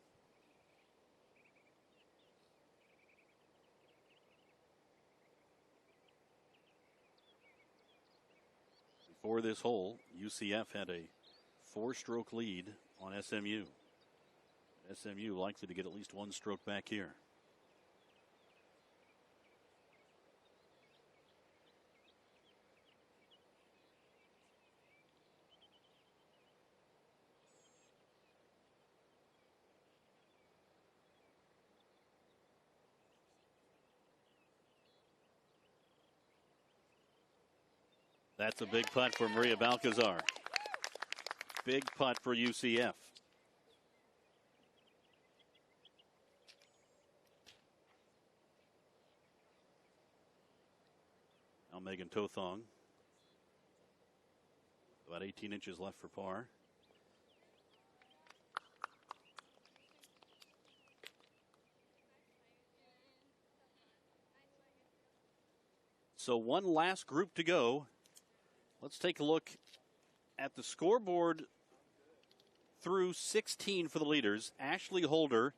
Before this hole, UCF had a 4-stroke lead on SMU. SMU likely to get at least 1 stroke back here. That's a big putt for Maria Balcazar. Big putt for UCF. Now Megan Tothong. About 18 inches left for par. So one last group to go. Let's take a look at the scoreboard through 16 for the leaders. Ashley Holder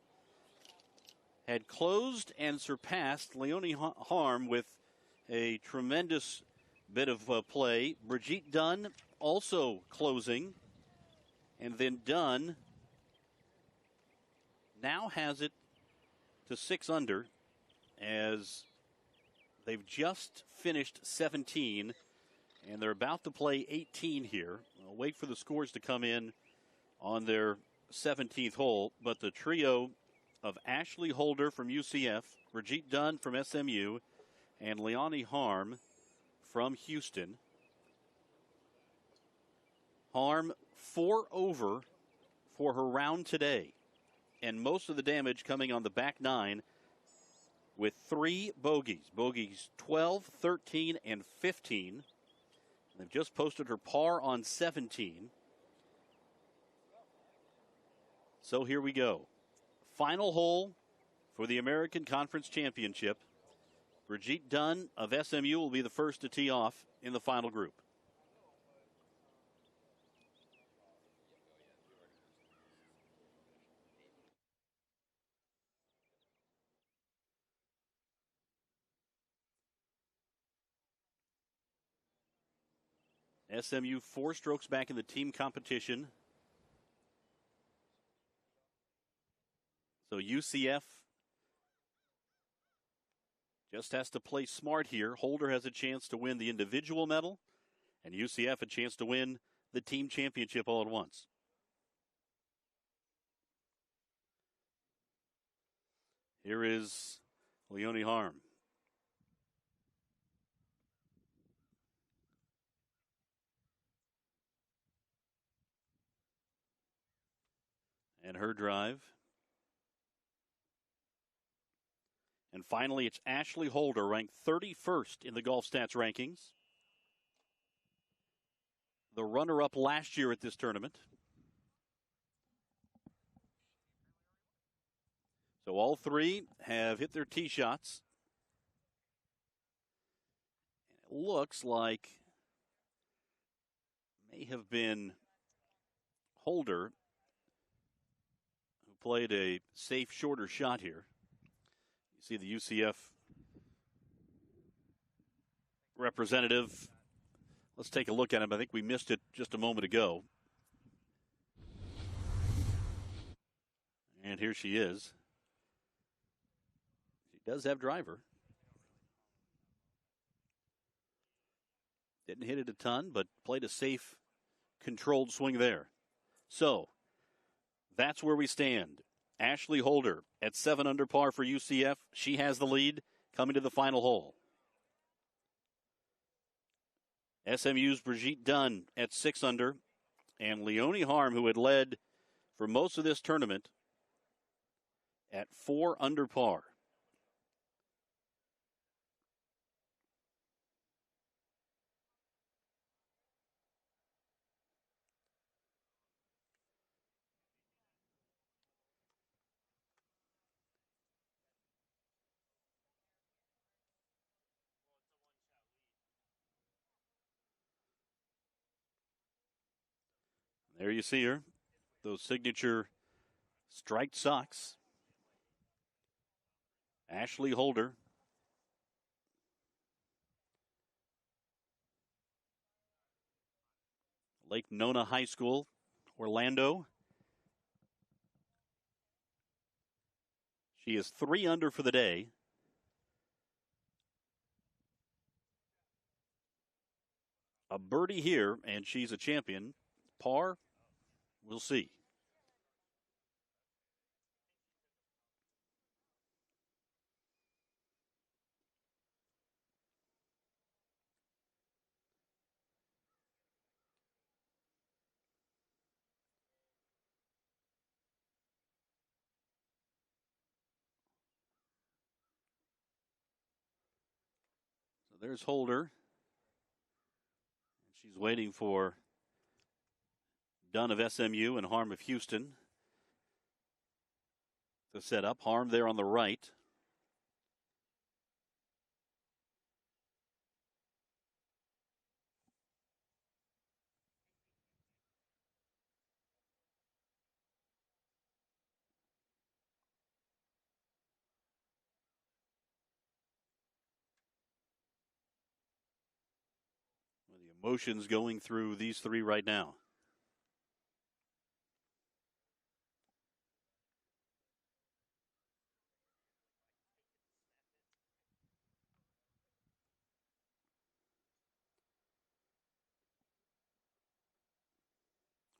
had closed and surpassed Leonie Harm with a tremendous bit of play. Brigitte Dunn also closing. And then Dunn now has it to 6 under as they've just finished 17. And they're about to play 18 here. I'll wait for the scores to come in on their 17th hole. But the trio of Ashley Holder from UCF, Brigitte Dunn from SMU, and Leonie Harm from Houston. Harm 4 over for her round today. And most of the damage coming on the back 9 with 3 bogeys. Bogeys 12, 13, and 15. They've just posted her par on 17. So here we go. Final hole for the American Conference Championship. Brigitte Dunn of SMU will be the first to tee off in the final group. SMU 4 strokes back in the team competition. So UCF just has to play smart here. Holder has a chance to win the individual medal, and UCF a chance to win the team championship all at once. Here is Leonie Harm. And her drive. And finally, it's Ashley Holder, ranked 31st in the Golf Stats rankings. The runner-up last year at this tournament. So all 3 have hit their tee shots. It looks like may have been Holder played a safe, shorter shot here. You see the UCF representative. Let's take a look at him. I think we missed it just a moment ago. And here she is. She does have driver. Didn't hit it a ton, but played a safe, controlled swing there. So, that's where we stand. Ashley Holder at 7 under par for UCF. She has the lead coming to the final hole. SMU's Brigitte Dunn at 6 under. And Leonie Harm, who had led for most of this tournament, at 4 under par. There you see her. Those signature striped socks. Ashley Holder. Lake Nona High School, Orlando. She is 3 under for the day. A birdie here, and she's a champion. Par, we'll see. So there's Holder. She's waiting for Dunn of SMU and Harm of Houston to set up. Harm there on the right. The emotions going through these three right now.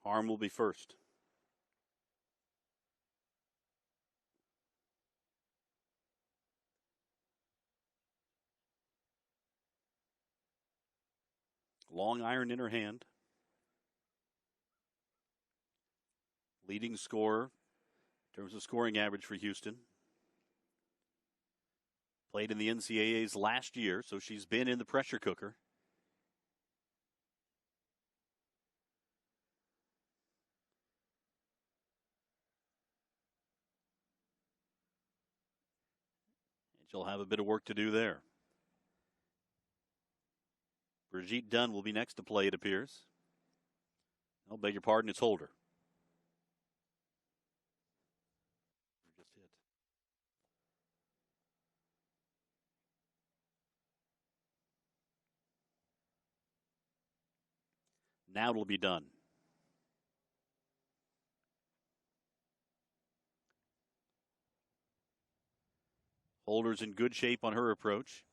Harm will be first. Long iron in her hand. Leading scorer in terms of scoring average for Houston. Played in the NCAAs last year, so she's been in the pressure cooker. And she'll have a bit of work to do there. Brigitte Dunn will be next to play, it appears. I'll beg your pardon, it's Holder. Just hit. Now it'll be done. Holder's in good shape on her approach.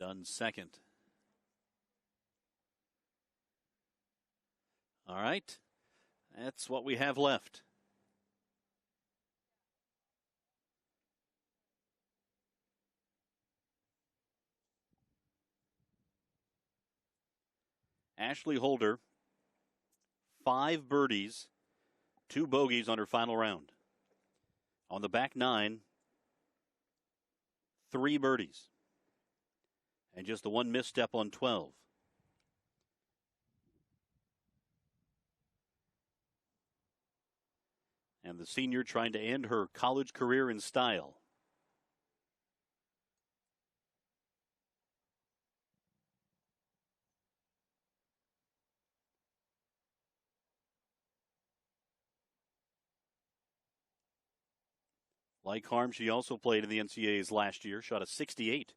Dunn second. All right. That's what we have left. Ashley Holder, 5 birdies, 2 bogeys on her final round. On the back 9, 3 birdies. And just the 1 misstep on 12. And the senior trying to end her college career in style. Like Harm, she also played in the NCAAs last year, shot a 68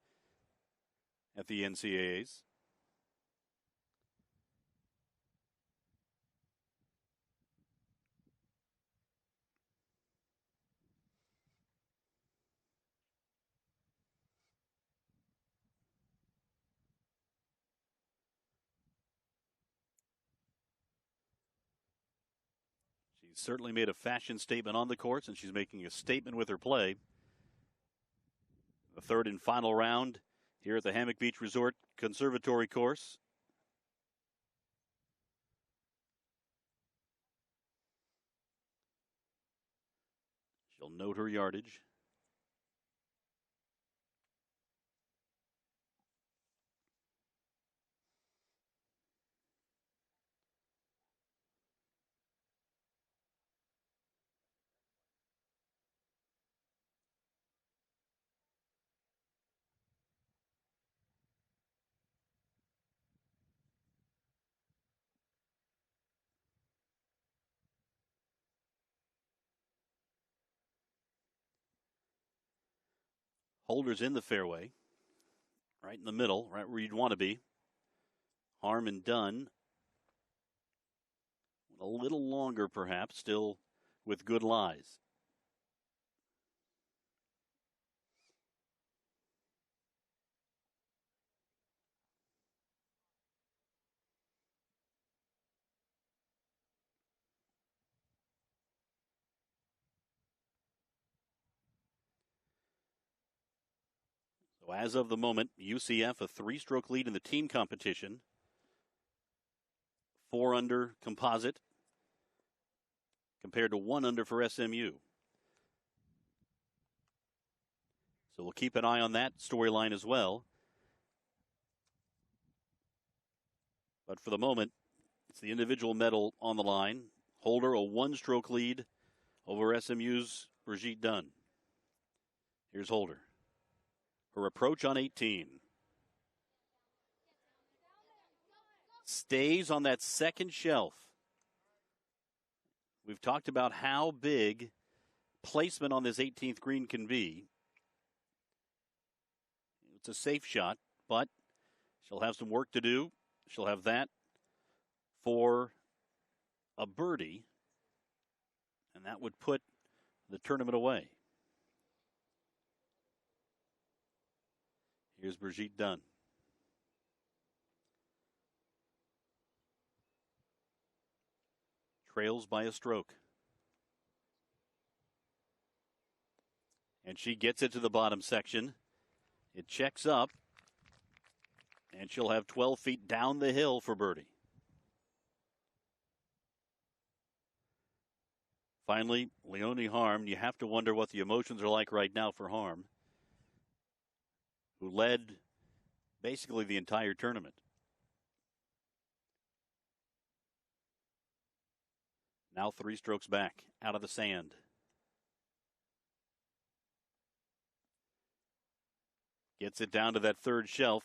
at the NCAAs. She's certainly made a fashion statement on the course, and she's making a statement with her play. The third and final round here at the Hammock Beach Resort Conservatory Course. She'll note her yardage. Holder's in the fairway, right in the middle, right where you'd want to be. Harm and Dunn, a little longer perhaps, still with good lies. So as of the moment, UCF a 3-stroke lead in the team competition. 4 under composite compared to 1 under for SMU. So we'll keep an eye on that storyline as well. But for the moment, it's the individual medal on the line. Holder, a 1-stroke lead over SMU's Brigitte Dunn. Here's Holder. Her approach on 18. Stays on that second shelf. We've talked about how big placement on this 18th green can be. It's a safe shot, but she'll have some work to do. She'll have that for a birdie, and that would put the tournament away. Here's Brigitte Dunn. Trails by a stroke. And she gets it to the bottom section. It checks up. And she'll have 12 feet down the hill for birdie. Finally, Leonie Harm. You have to wonder what the emotions are like right now for Harm, who led basically the entire tournament. Now 3 strokes back, out of the sand. Gets it down to that third shelf.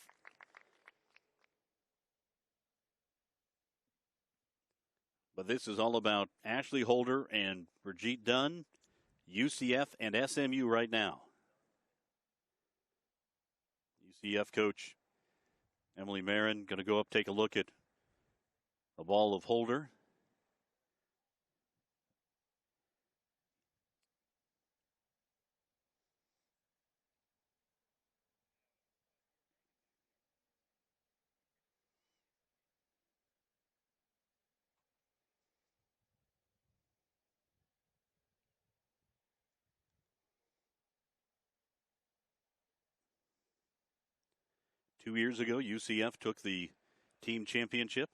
But this is all about Ashley Holder and Brigitte Dunn, UCF and SMU right now. UCF coach Emily Marin going to go up, take a look at the ball of Holder. Two years ago, UCF took the team championship.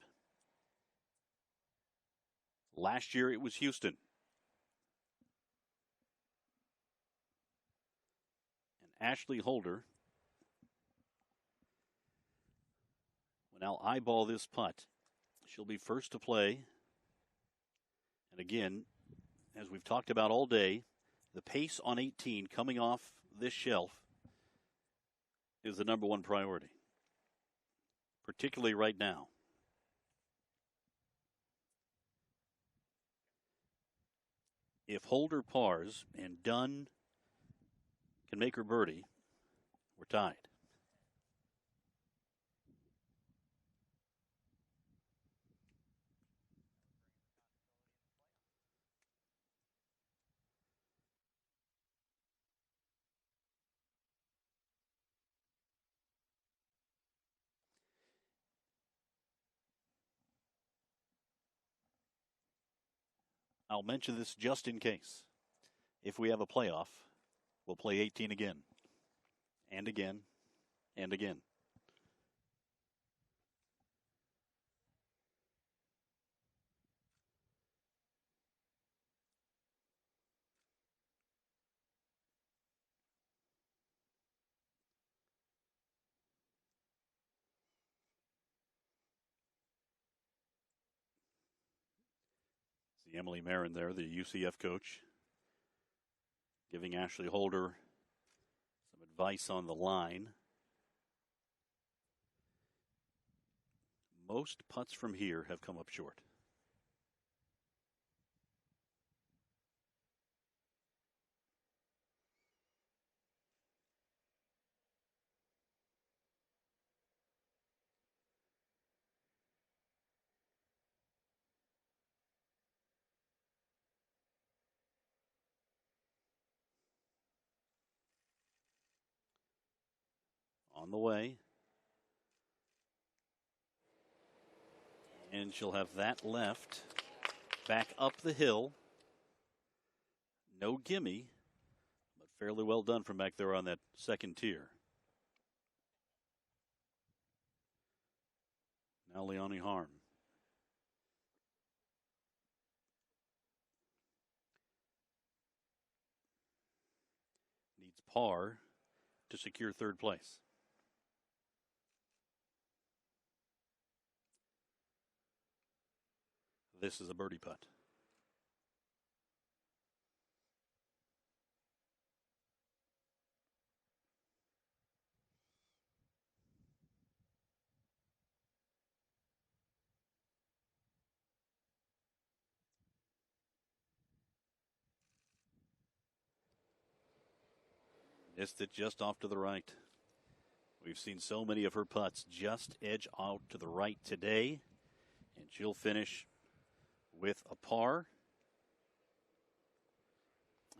Last year, it was Houston. And Ashley Holder will now eyeball this putt. She'll be first to play. And again, as we've talked about all day, the pace on 18 coming off this shelf is the number one priority, particularly right now. If Holder pars and Dunn can make her birdie, we're tied. I'll mention this just in case. If we have a playoff, we'll play 18 again. And again. And again. See Emily Marin there, the UCF coach, giving Ashley Holder some advice on the line. Most putts from here have come up short. On the way. And she'll have that left. Back up the hill. No gimme, but fairly well done from back there on that second tier. Now Leonie Harm. Needs par to secure third place. This is a birdie putt. Missed it just off to the right. We've seen so many of her putts just edge out to the right today, and she'll finish with a par.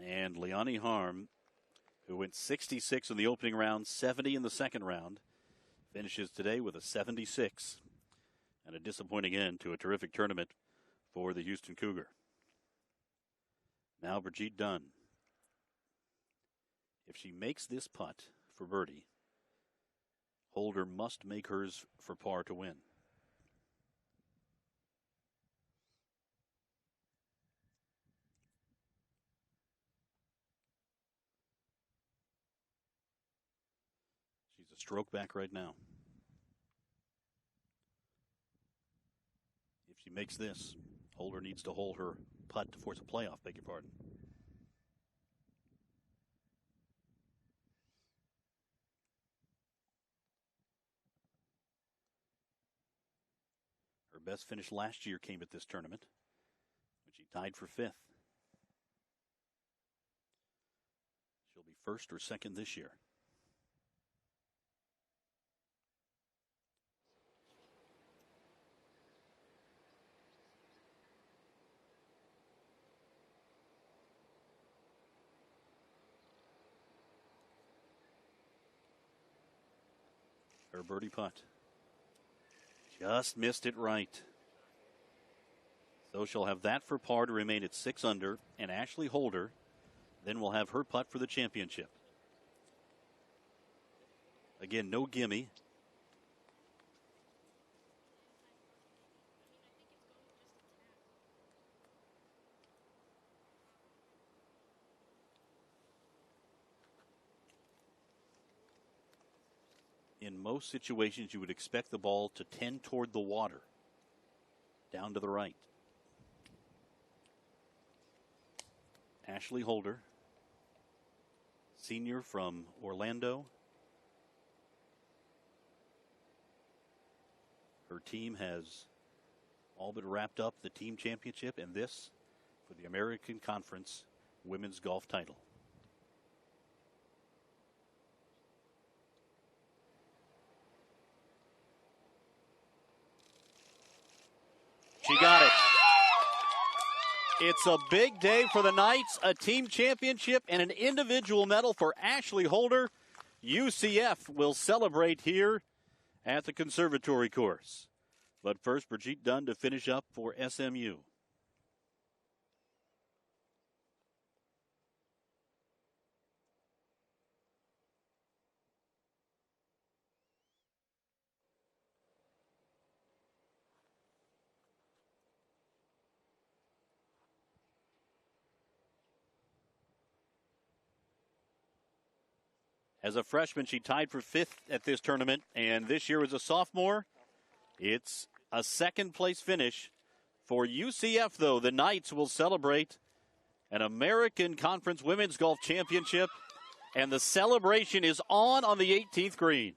And Leonie Harm, who went 66 in the opening round, 70 in the second round, finishes today with a 76. And a disappointing end to a terrific tournament for the Houston Cougar. Now Brigitte Dunn. If she makes this putt for birdie, Holder must make hers for par to win. She's a stroke back right now. If she makes this, Holder needs to hold her putt to force a playoff, beg your pardon. Her best finish last year came at this tournament, when she tied for fifth. She'll be first or second this year. Her birdie putt. Just missed it right. So she'll have that for par to remain at 6 under, and Ashley Holder then will have her putt for the championship. Again, no gimme. In most situations, you would expect the ball to tend toward the water, down to the right. Ashley Holder, senior from Orlando. Her team has all but wrapped up the team championship, and this for the American Conference women's golf title. She got it. It's a big day for the Knights, a team championship and an individual medal for Ashley Holder. UCF will celebrate here at the Conservatory Course. But first, Brigitte Dunn to finish up for SMU. As a freshman, she tied for fifth at this tournament, and this year as a sophomore, it's a second-place finish for UCF, though. The Knights will celebrate an American Conference Women's Golf Championship, and the celebration is on the 18th green.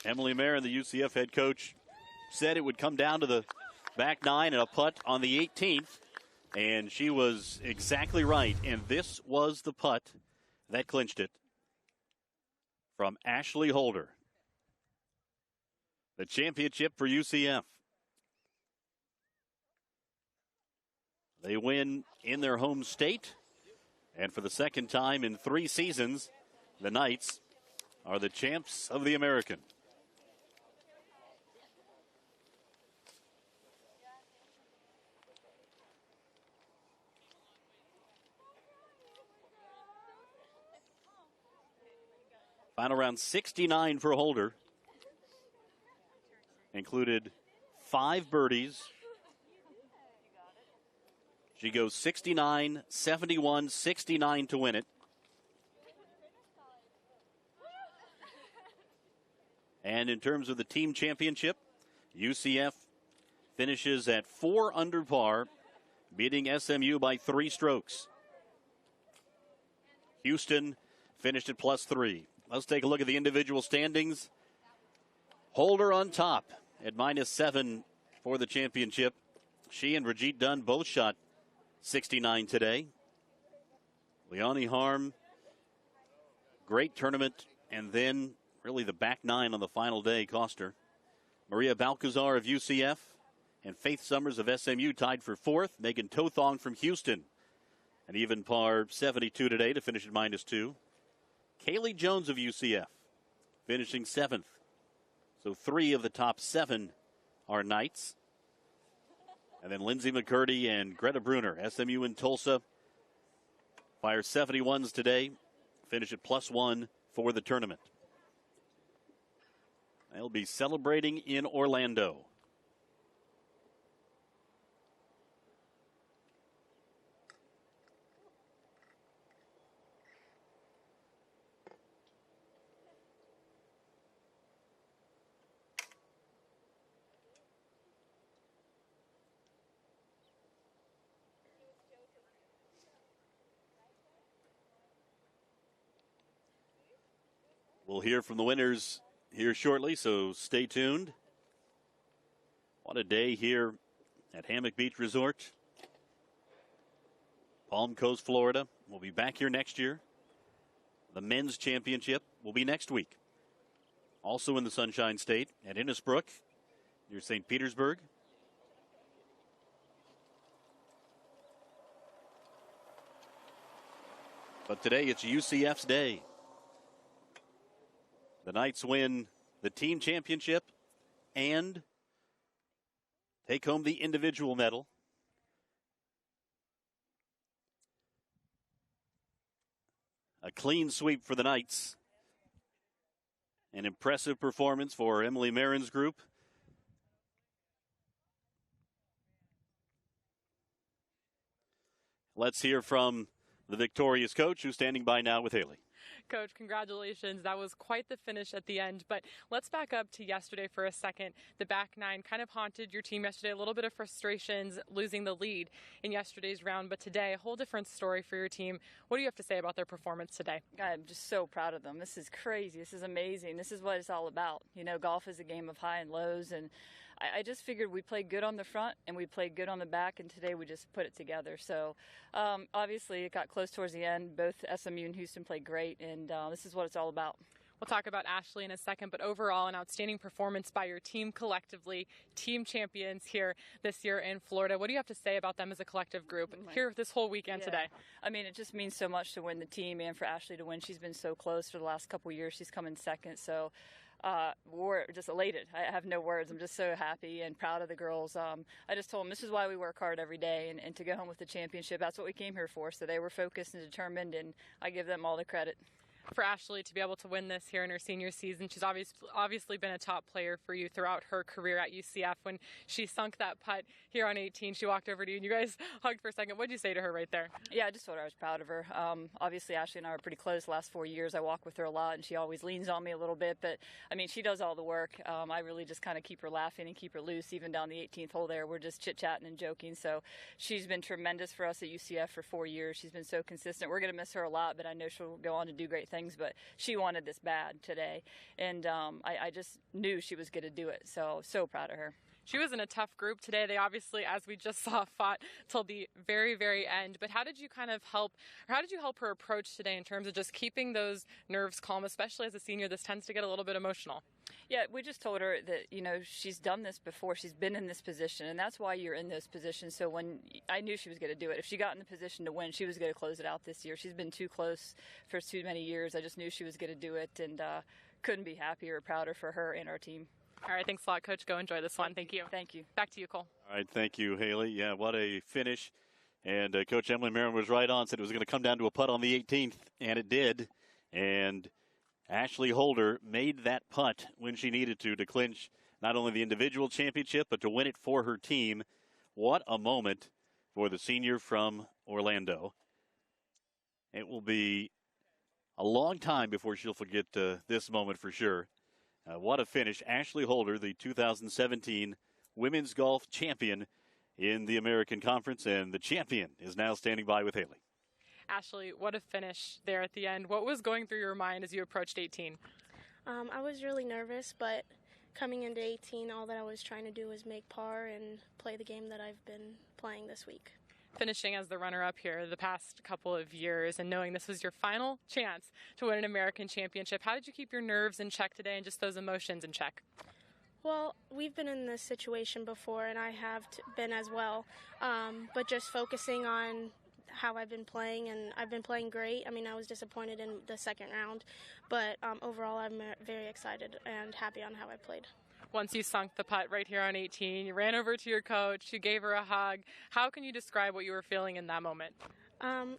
Emily Marin, the UCF head coach, said it would come down to the back nine and a putt on the 18th And she was exactly right. And this was the putt that clinched it from Ashley Holder. The championship for UCF. They win in their home state. And for the second time in 3 seasons, the Knights are the champs of the American. Final round 69 for Holder. Included 5 birdies. She goes 69, 71, 69 to win it. And in terms of the team championship, UCF finishes at 4 under par, beating SMU by 3 strokes. Houston finished at +3. Let's take a look at the individual standings. Holder on top at -7 for the championship. She and Rajit Dunn both shot 69 today. Leonie Harm, great tournament, and then really the back 9 on the final day cost her. Maria Balcazar of UCF and Faith Summers of SMU tied for 4th. Megan Tothong from Houston, an even par 72 today to finish at -2. Kaylee Jones of UCF finishing 7th. So 3 of the top 7 are Knights. And then Lindsay McCurdy and Greta Bruner, SMU and Tulsa, fire 71s today, finish at +1 for the tournament. They'll be celebrating in Orlando. We'll hear from the winners here shortly, so stay tuned. What a day here at Hammock Beach Resort, Palm Coast, Florida. We'll be back here next year. The men's championship will be next week. Also in the Sunshine State at Innisbrook near St. Petersburg. But today it's UCF's day. The Knights win the team championship and take home the individual medal. A clean sweep for the Knights. An impressive performance for Emily Marin's group. Let's hear from the victorious coach, who's standing by now with Haley. Coach, congratulations. That was quite the finish at the end. But let's back up to yesterday for a second. The back 9 kind of haunted your team yesterday. A little bit of frustrations losing the lead in yesterday's round. But today, a whole different story for your team. What do you have to say about their performance today? I'm just so proud of them. This is crazy. This is amazing. This is what it's all about. You know, golf is a game of high and lows. And I just figured we played good on the front and we played good on the back, and today we just put it together. So obviously it got close towards the end. Both SMU and Houston played great, and this is what it's all about. We'll talk about Ashley in a second, but overall an outstanding performance by your team collectively, team champions here this year in Florida. What do you have to say about them as a collective group here this whole weekend today? I mean, it just means so much to win the team and for Ashley to win. She's been so close for the last couple of years. She's come in second, so we're just elated. I have no words. I'm just so happy and proud of the girls. I just told them this is why we work hard every day, and to go home with the championship, that's what we came here for. So they were focused and determined, and I give them all the credit. For Ashley to be able to win this here in her senior season, she's obviously been a top player for you throughout her career at UCF. When she sunk that putt here on 18, she walked over to you and you guys hugged for a second. What did you say to her right there? Yeah, I just told her I was proud of her. Obviously, Ashley and I are pretty close the last 4 years. I walk with her a lot, and she always leans on me a little bit. But, I mean, she does all the work. I really just kind of keep her laughing and keep her loose. Even down the 18th hole there, we're just chit-chatting and joking. So she's been tremendous for us at UCF for 4 years. She's been so consistent. We're going to miss her a lot, but I know she'll go on to do great things. things, but she wanted this bad today. And I just knew she was going to do it. So proud of her. She was in a tough group today. They obviously, as we just saw, fought till the very, very end. But how did you help her approach today in terms of just keeping those nerves calm, especially as a senior? This tends to get a little bit emotional. Yeah, we just told her that, she's done this before. She's been in this position, and that's why you're in those positions. So when I knew she was going to do it, if she got in the position to win, she was going to close it out this year. She's been too close for too many years. I just knew she was going to do it, and couldn't be happier or prouder for her and our team. All right, thanks a lot, Coach. Go enjoy this one. Thank you. Thank you. Back to you, Cole. All right, thank you, Haley. Yeah, what a finish. And Coach Emily Marin was right on, said it was going to come down to a putt on the 18th, and it did. And Ashley Holder made that putt when she needed to clinch not only the individual championship, but to win it for her team. What a moment for the senior from Orlando. It will be a long time before she'll forget this moment for sure. What a finish. Ashley Holder, the 2017 Women's Golf Champion in the American Conference, and the champion is now standing by with Haley. Ashley, what a finish there at the end. What was going through your mind as you approached 18? I was really nervous, but coming into 18, all that I was trying to do was make par and play the game that I've been playing this week. Finishing as the runner-up here the past couple of years and knowing this was your final chance to win an American championship, how did you keep your nerves in check today and just those emotions in check? Well, we've been in this situation before, and I have been as well, but just focusing on how I've been playing, and I've been playing great. I mean, I was disappointed in the second round, but overall I'm very excited and happy on how I played. Once you sunk the putt right here on 18, you ran over to your coach, you gave her a hug. How can you describe what you were feeling in that moment?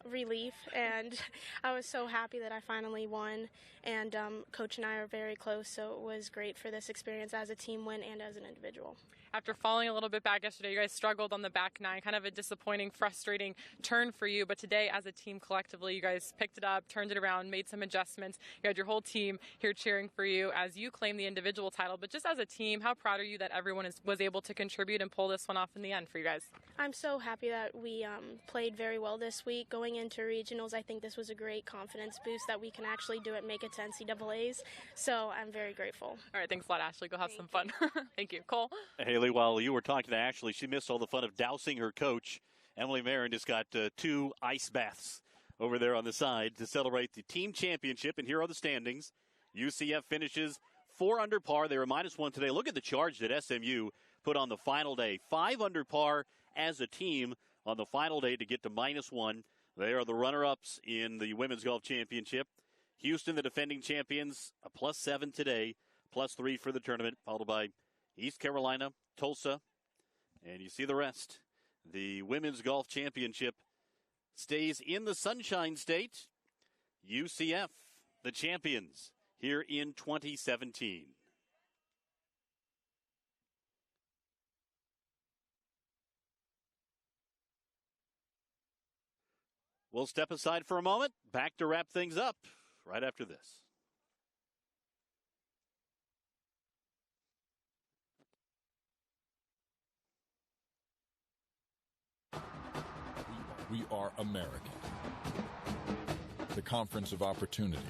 Relief, and I was so happy that I finally won, and Coach and I are very close, so it was great for this experience as a team win and as an individual. After falling a little bit back yesterday, you guys struggled on the back nine, kind of a disappointing, frustrating turn for you. But today, as a team collectively, you guys picked it up, turned it around, made some adjustments. You had your whole team here cheering for you as you claim the individual title. But just as a team, how proud are you that everyone was able to contribute and pull this one off in the end for you guys? I'm so happy that we played very well this week. Going into regionals, I think this was a great confidence boost that we can actually do it, make it to NCAAs. So I'm very grateful. All right, thanks a lot, Ashley. Go have some fun. Thank you. Cole? Haley, while you were talking to Ashley, she missed all the fun of dousing her coach. Emily Marin just got 2 ice baths over there on the side to celebrate the team championship. And here are the standings. UCF finishes 4 under par. They were -1 today. Look at the charge that SMU put on the final day. 5 under par as a team on the final day to get to -1. They are the runner-ups in the Women's Golf Championship. Houston, the defending champions, a +7 today, +3 for the tournament, followed by East Carolina, Tulsa, and you see the rest. The Women's Golf Championship stays in the Sunshine State. UCF, the champions, here in 2017. We'll step aside for a moment. Back to wrap things up right after this. We are American. The conference of opportunity.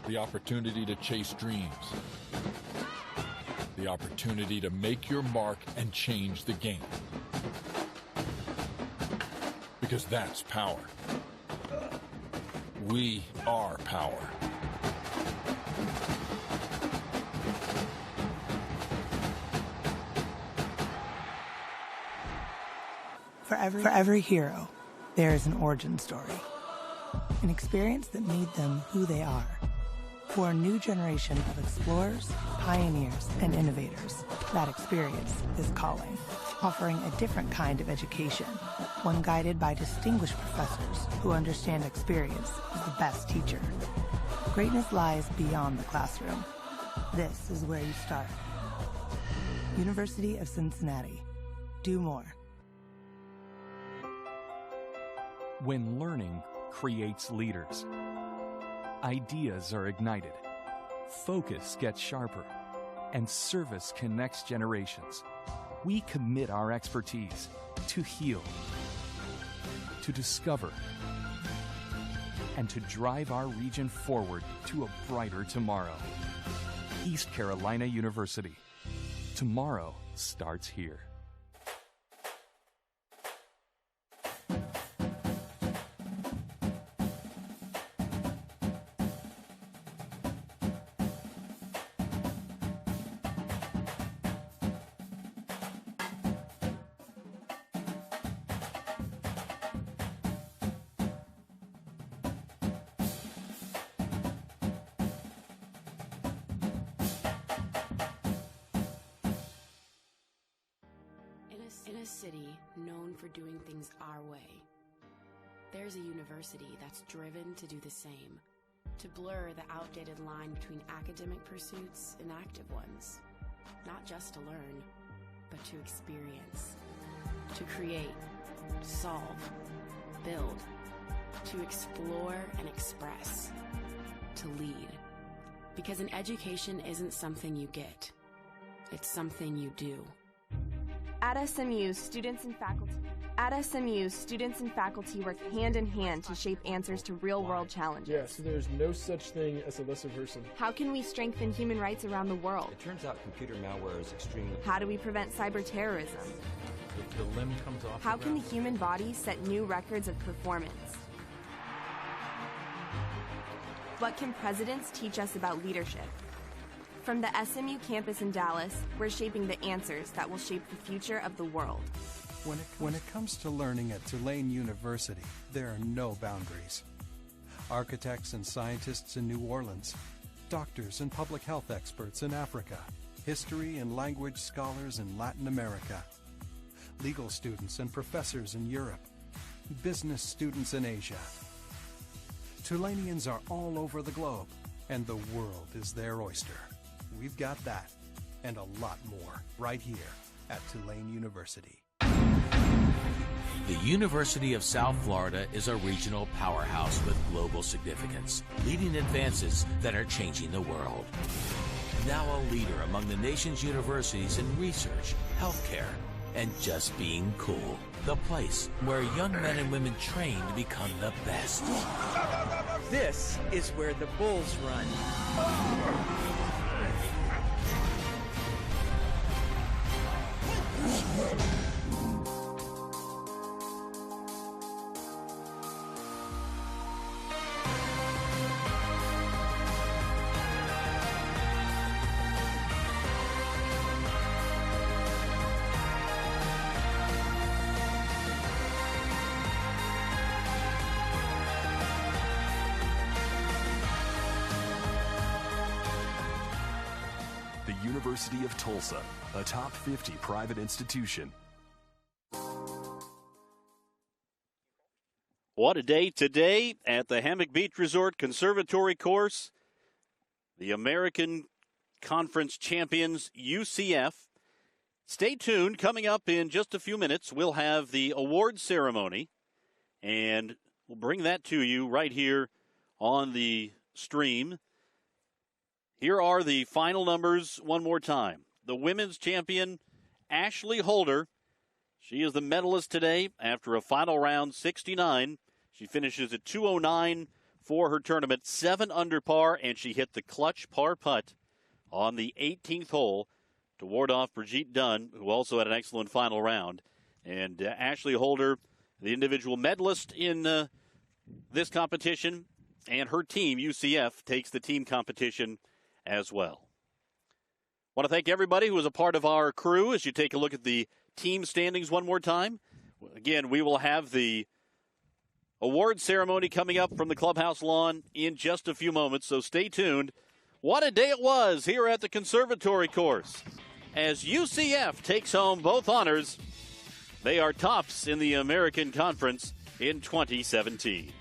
The opportunity to chase dreams. The opportunity to make your mark and change the game. Because that's power. We are power. For every hero, there is an origin story. An experience that made them who they are. For a new generation of explorers, pioneers, and innovators, that experience is calling. Offering a different kind of education, one guided by distinguished professors who understand experience is the best teacher. Greatness lies beyond the classroom. This is where you start. University of Cincinnati. Do more. When learning creates leaders, ideas are ignited, focus gets sharper, and service connects generations. We commit our expertise to heal, to discover, and to drive our region forward to a brighter tomorrow. East Carolina University. Tomorrow starts here. In a city known for doing things our way, there's a university that's driven to do the same, to blur the outdated line between academic pursuits and active ones, not just to learn, but to experience, to create, solve, build, to explore and express, to lead. Because an education isn't something you get, it's something you do. At SMU, students and faculty work hand in hand to shape answers to real-world challenges. Yes, there's no such thing as a lesser person. How can we strengthen human rights around the world? It turns out computer malware is extremely... How do we prevent cyber terrorism? If the limb comes off... How can the human body set new records of performance? What can presidents teach us about leadership? From the SMU campus in Dallas, we're shaping the answers that will shape the future of the world. When it comes to learning at Tulane University, there are no boundaries. Architects and scientists in New Orleans, doctors and public health experts in Africa, history and language scholars in Latin America, legal students and professors in Europe, business students in Asia. Tulaneans are all over the globe, and the world is their oyster. We've got that, and a lot more, right here at Tulane University. The University of South Florida is a regional powerhouse with global significance, leading advances that are changing the world. Now a leader among the nation's universities in research, healthcare, and just being cool. The place where young men and women train to become the best. This is where the bulls run. University of Tulsa, a top 50 private institution. What a day today at the Hammock Beach Resort Conservatory Course. The American Conference champions, UCF. Stay tuned. Coming up in just a few minutes, we'll have the award ceremony, and we'll bring that to you right here on the stream. Here are the final numbers one more time. The women's champion, Ashley Holder. She is the medalist today after a final round 69. She finishes at 209 for her tournament, 7 under par, and she hit the clutch par putt on the 18th hole to ward off Brigitte Dunn, who also had an excellent final round. And Ashley Holder, the individual medalist in this competition, and her team, UCF, takes the team competition as well. Want to thank everybody who was a part of our crew as you take a look at the team standings one more time. Again, we will have the award ceremony coming up from the clubhouse lawn in just a few moments, so stay tuned. What a day it was here at the Conservatory Course as UCF takes home both honors. They are tops in the American Conference in 2017.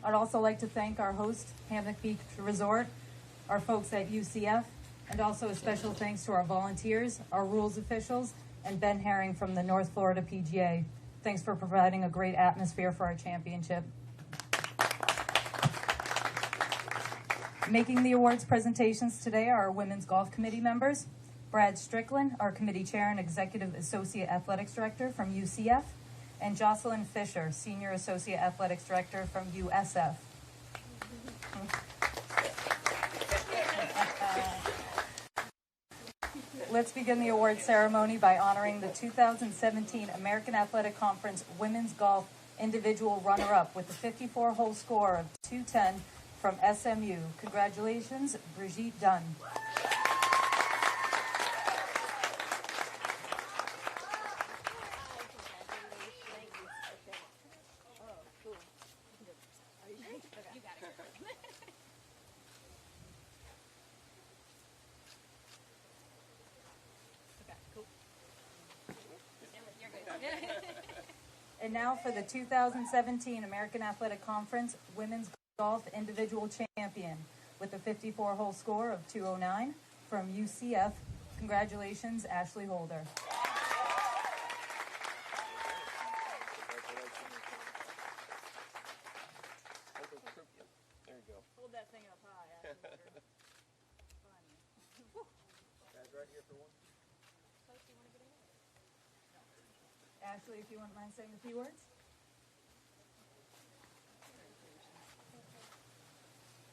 I'd also like to thank our host, Hammock Beach Resort, our folks at UCF, and also a special thanks to our volunteers, our rules officials, and Ben Herring from the North Florida PGA. Thanks for providing a great atmosphere for our championship. Making the awards presentations today are our Women's Golf Committee members, Brad Strickland, our committee chair and Executive Associate Athletics Director from UCF, and Jocelyn Fisher, Senior Associate Athletics Director from USF. Let's begin the award ceremony by honoring the 2017 American Athletic Conference Women's Golf Individual Runner-Up with a 54-hole score of 210 from SMU. Congratulations, Brigitte Dunn. And now for the 2017 American Athletic Conference Women's Golf Individual Champion with a 54-hole score of 209 from UCF. Congratulations, Ashley Holder. There you go. Hold that thing up high, Ashley Holder. Guys, right here for one. Ashley, if you wouldn't mind saying a few words.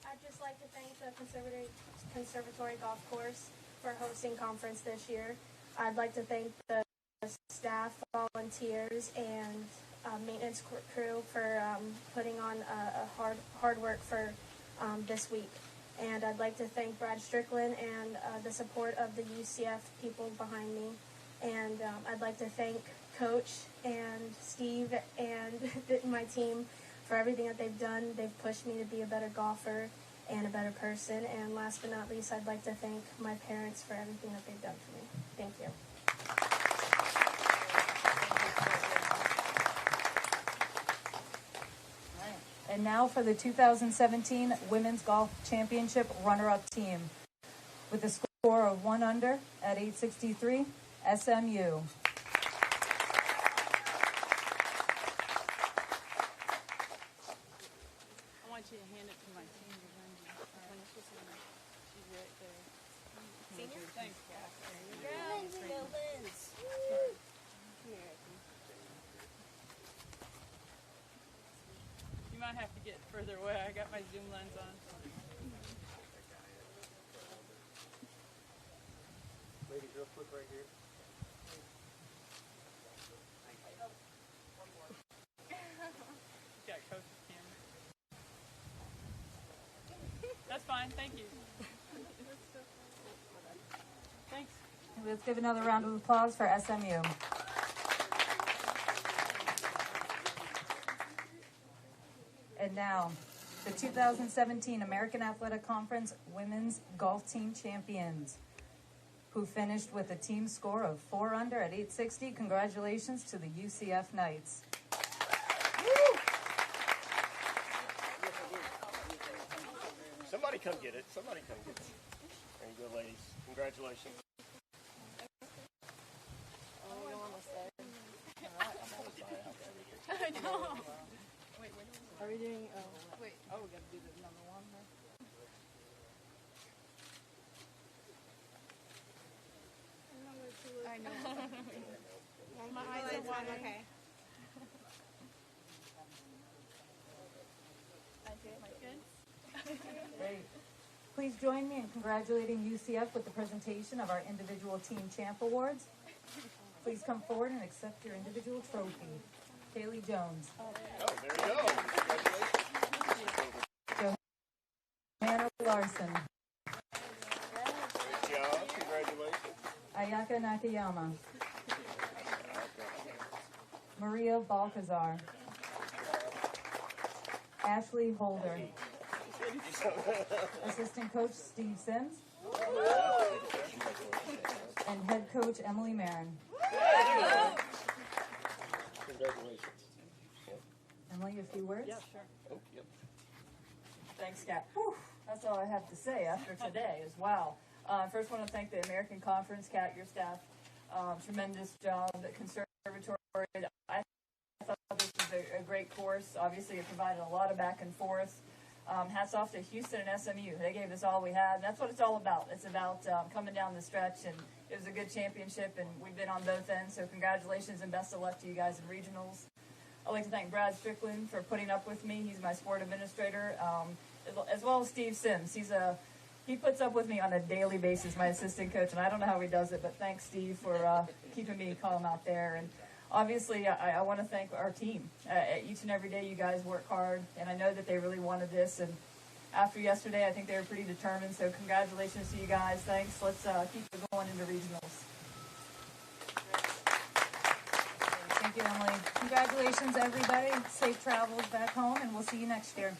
I'd just like to thank the Conservatory Golf Course for hosting conference this year. I'd like to thank the staff, volunteers, and maintenance crew for putting on a hard work for this week. And I'd like to thank Brad Strickland and the support of the UCF people behind me. And I'd like to thank Coach and Steve and my team for everything that they've done. They've pushed me to be a better golfer and a better person. And last but not least, I'd like to thank my parents for everything that they've done for me. Thank you. And now for the 2017 Women's Golf Championship runner-up team. With a score of 1 under at 863, SMU. I want you to hand it to my senior. She's right there. Senior? Thanks, Kat. There you go. You might have to get further away. I got my zoom lens on. Ladies, real quick right here. Got Coach's camera. That's fine, thank you. Thanks. Let's give another round of applause for SMU. And now, the 2017 American Athletic Conference Women's Golf Team Champions, who finished with a team score of 4 under at 860. Congratulations to the UCF Knights. Somebody come get it. Somebody come get it. There you go, ladies. Congratulations. I know. Wait, are we doing, wait, we gotta do the number 1, huh? I know. My eyes are watering. Okay. Great. Please join me in congratulating UCF with the presentation of our individual team champ awards. Please come forward and accept your individual trophy. Kaylee Jones. Oh, there you go. Congratulations. Johanna Larson. Great job. Congratulations. Ayaka Nakayama. Maria Balcazar. Ashley Holder. Assistant Coach Steve Sims. And Head Coach Emily Marin. Congratulations. Emily, a few words? Yeah, sure. Oh, yep. Thanks, Kat. Whew, that's all I have to say after today is wow. First, I want to thank the American Conference, Kat, your staff. Tremendous job at Conservatory. I thought this was a great course. Obviously, it provided a lot of back and forth. Hats off to Houston and SMU. They gave us all we had. That's what it's all about. It's about coming down the stretch, and it was a good championship, and we've been on both ends. So congratulations and best of luck to you guys in regionals. I'd like to thank Brad Strickland for putting up with me. He's my sport administrator, as well as Steve Sims. He puts up with me on a daily basis, my assistant coach, and I don't know how he does it, but thanks, Steve, for keeping me calm out there. And obviously, I want to thank our team. Each and every day, you guys work hard, and I know that they really wanted this. And after yesterday, I think they were pretty determined. So congratulations to you guys. Thanks. Let's keep it going into regionals. Thank you, Emily. Congratulations, everybody. Safe travels back home, and we'll see you next year.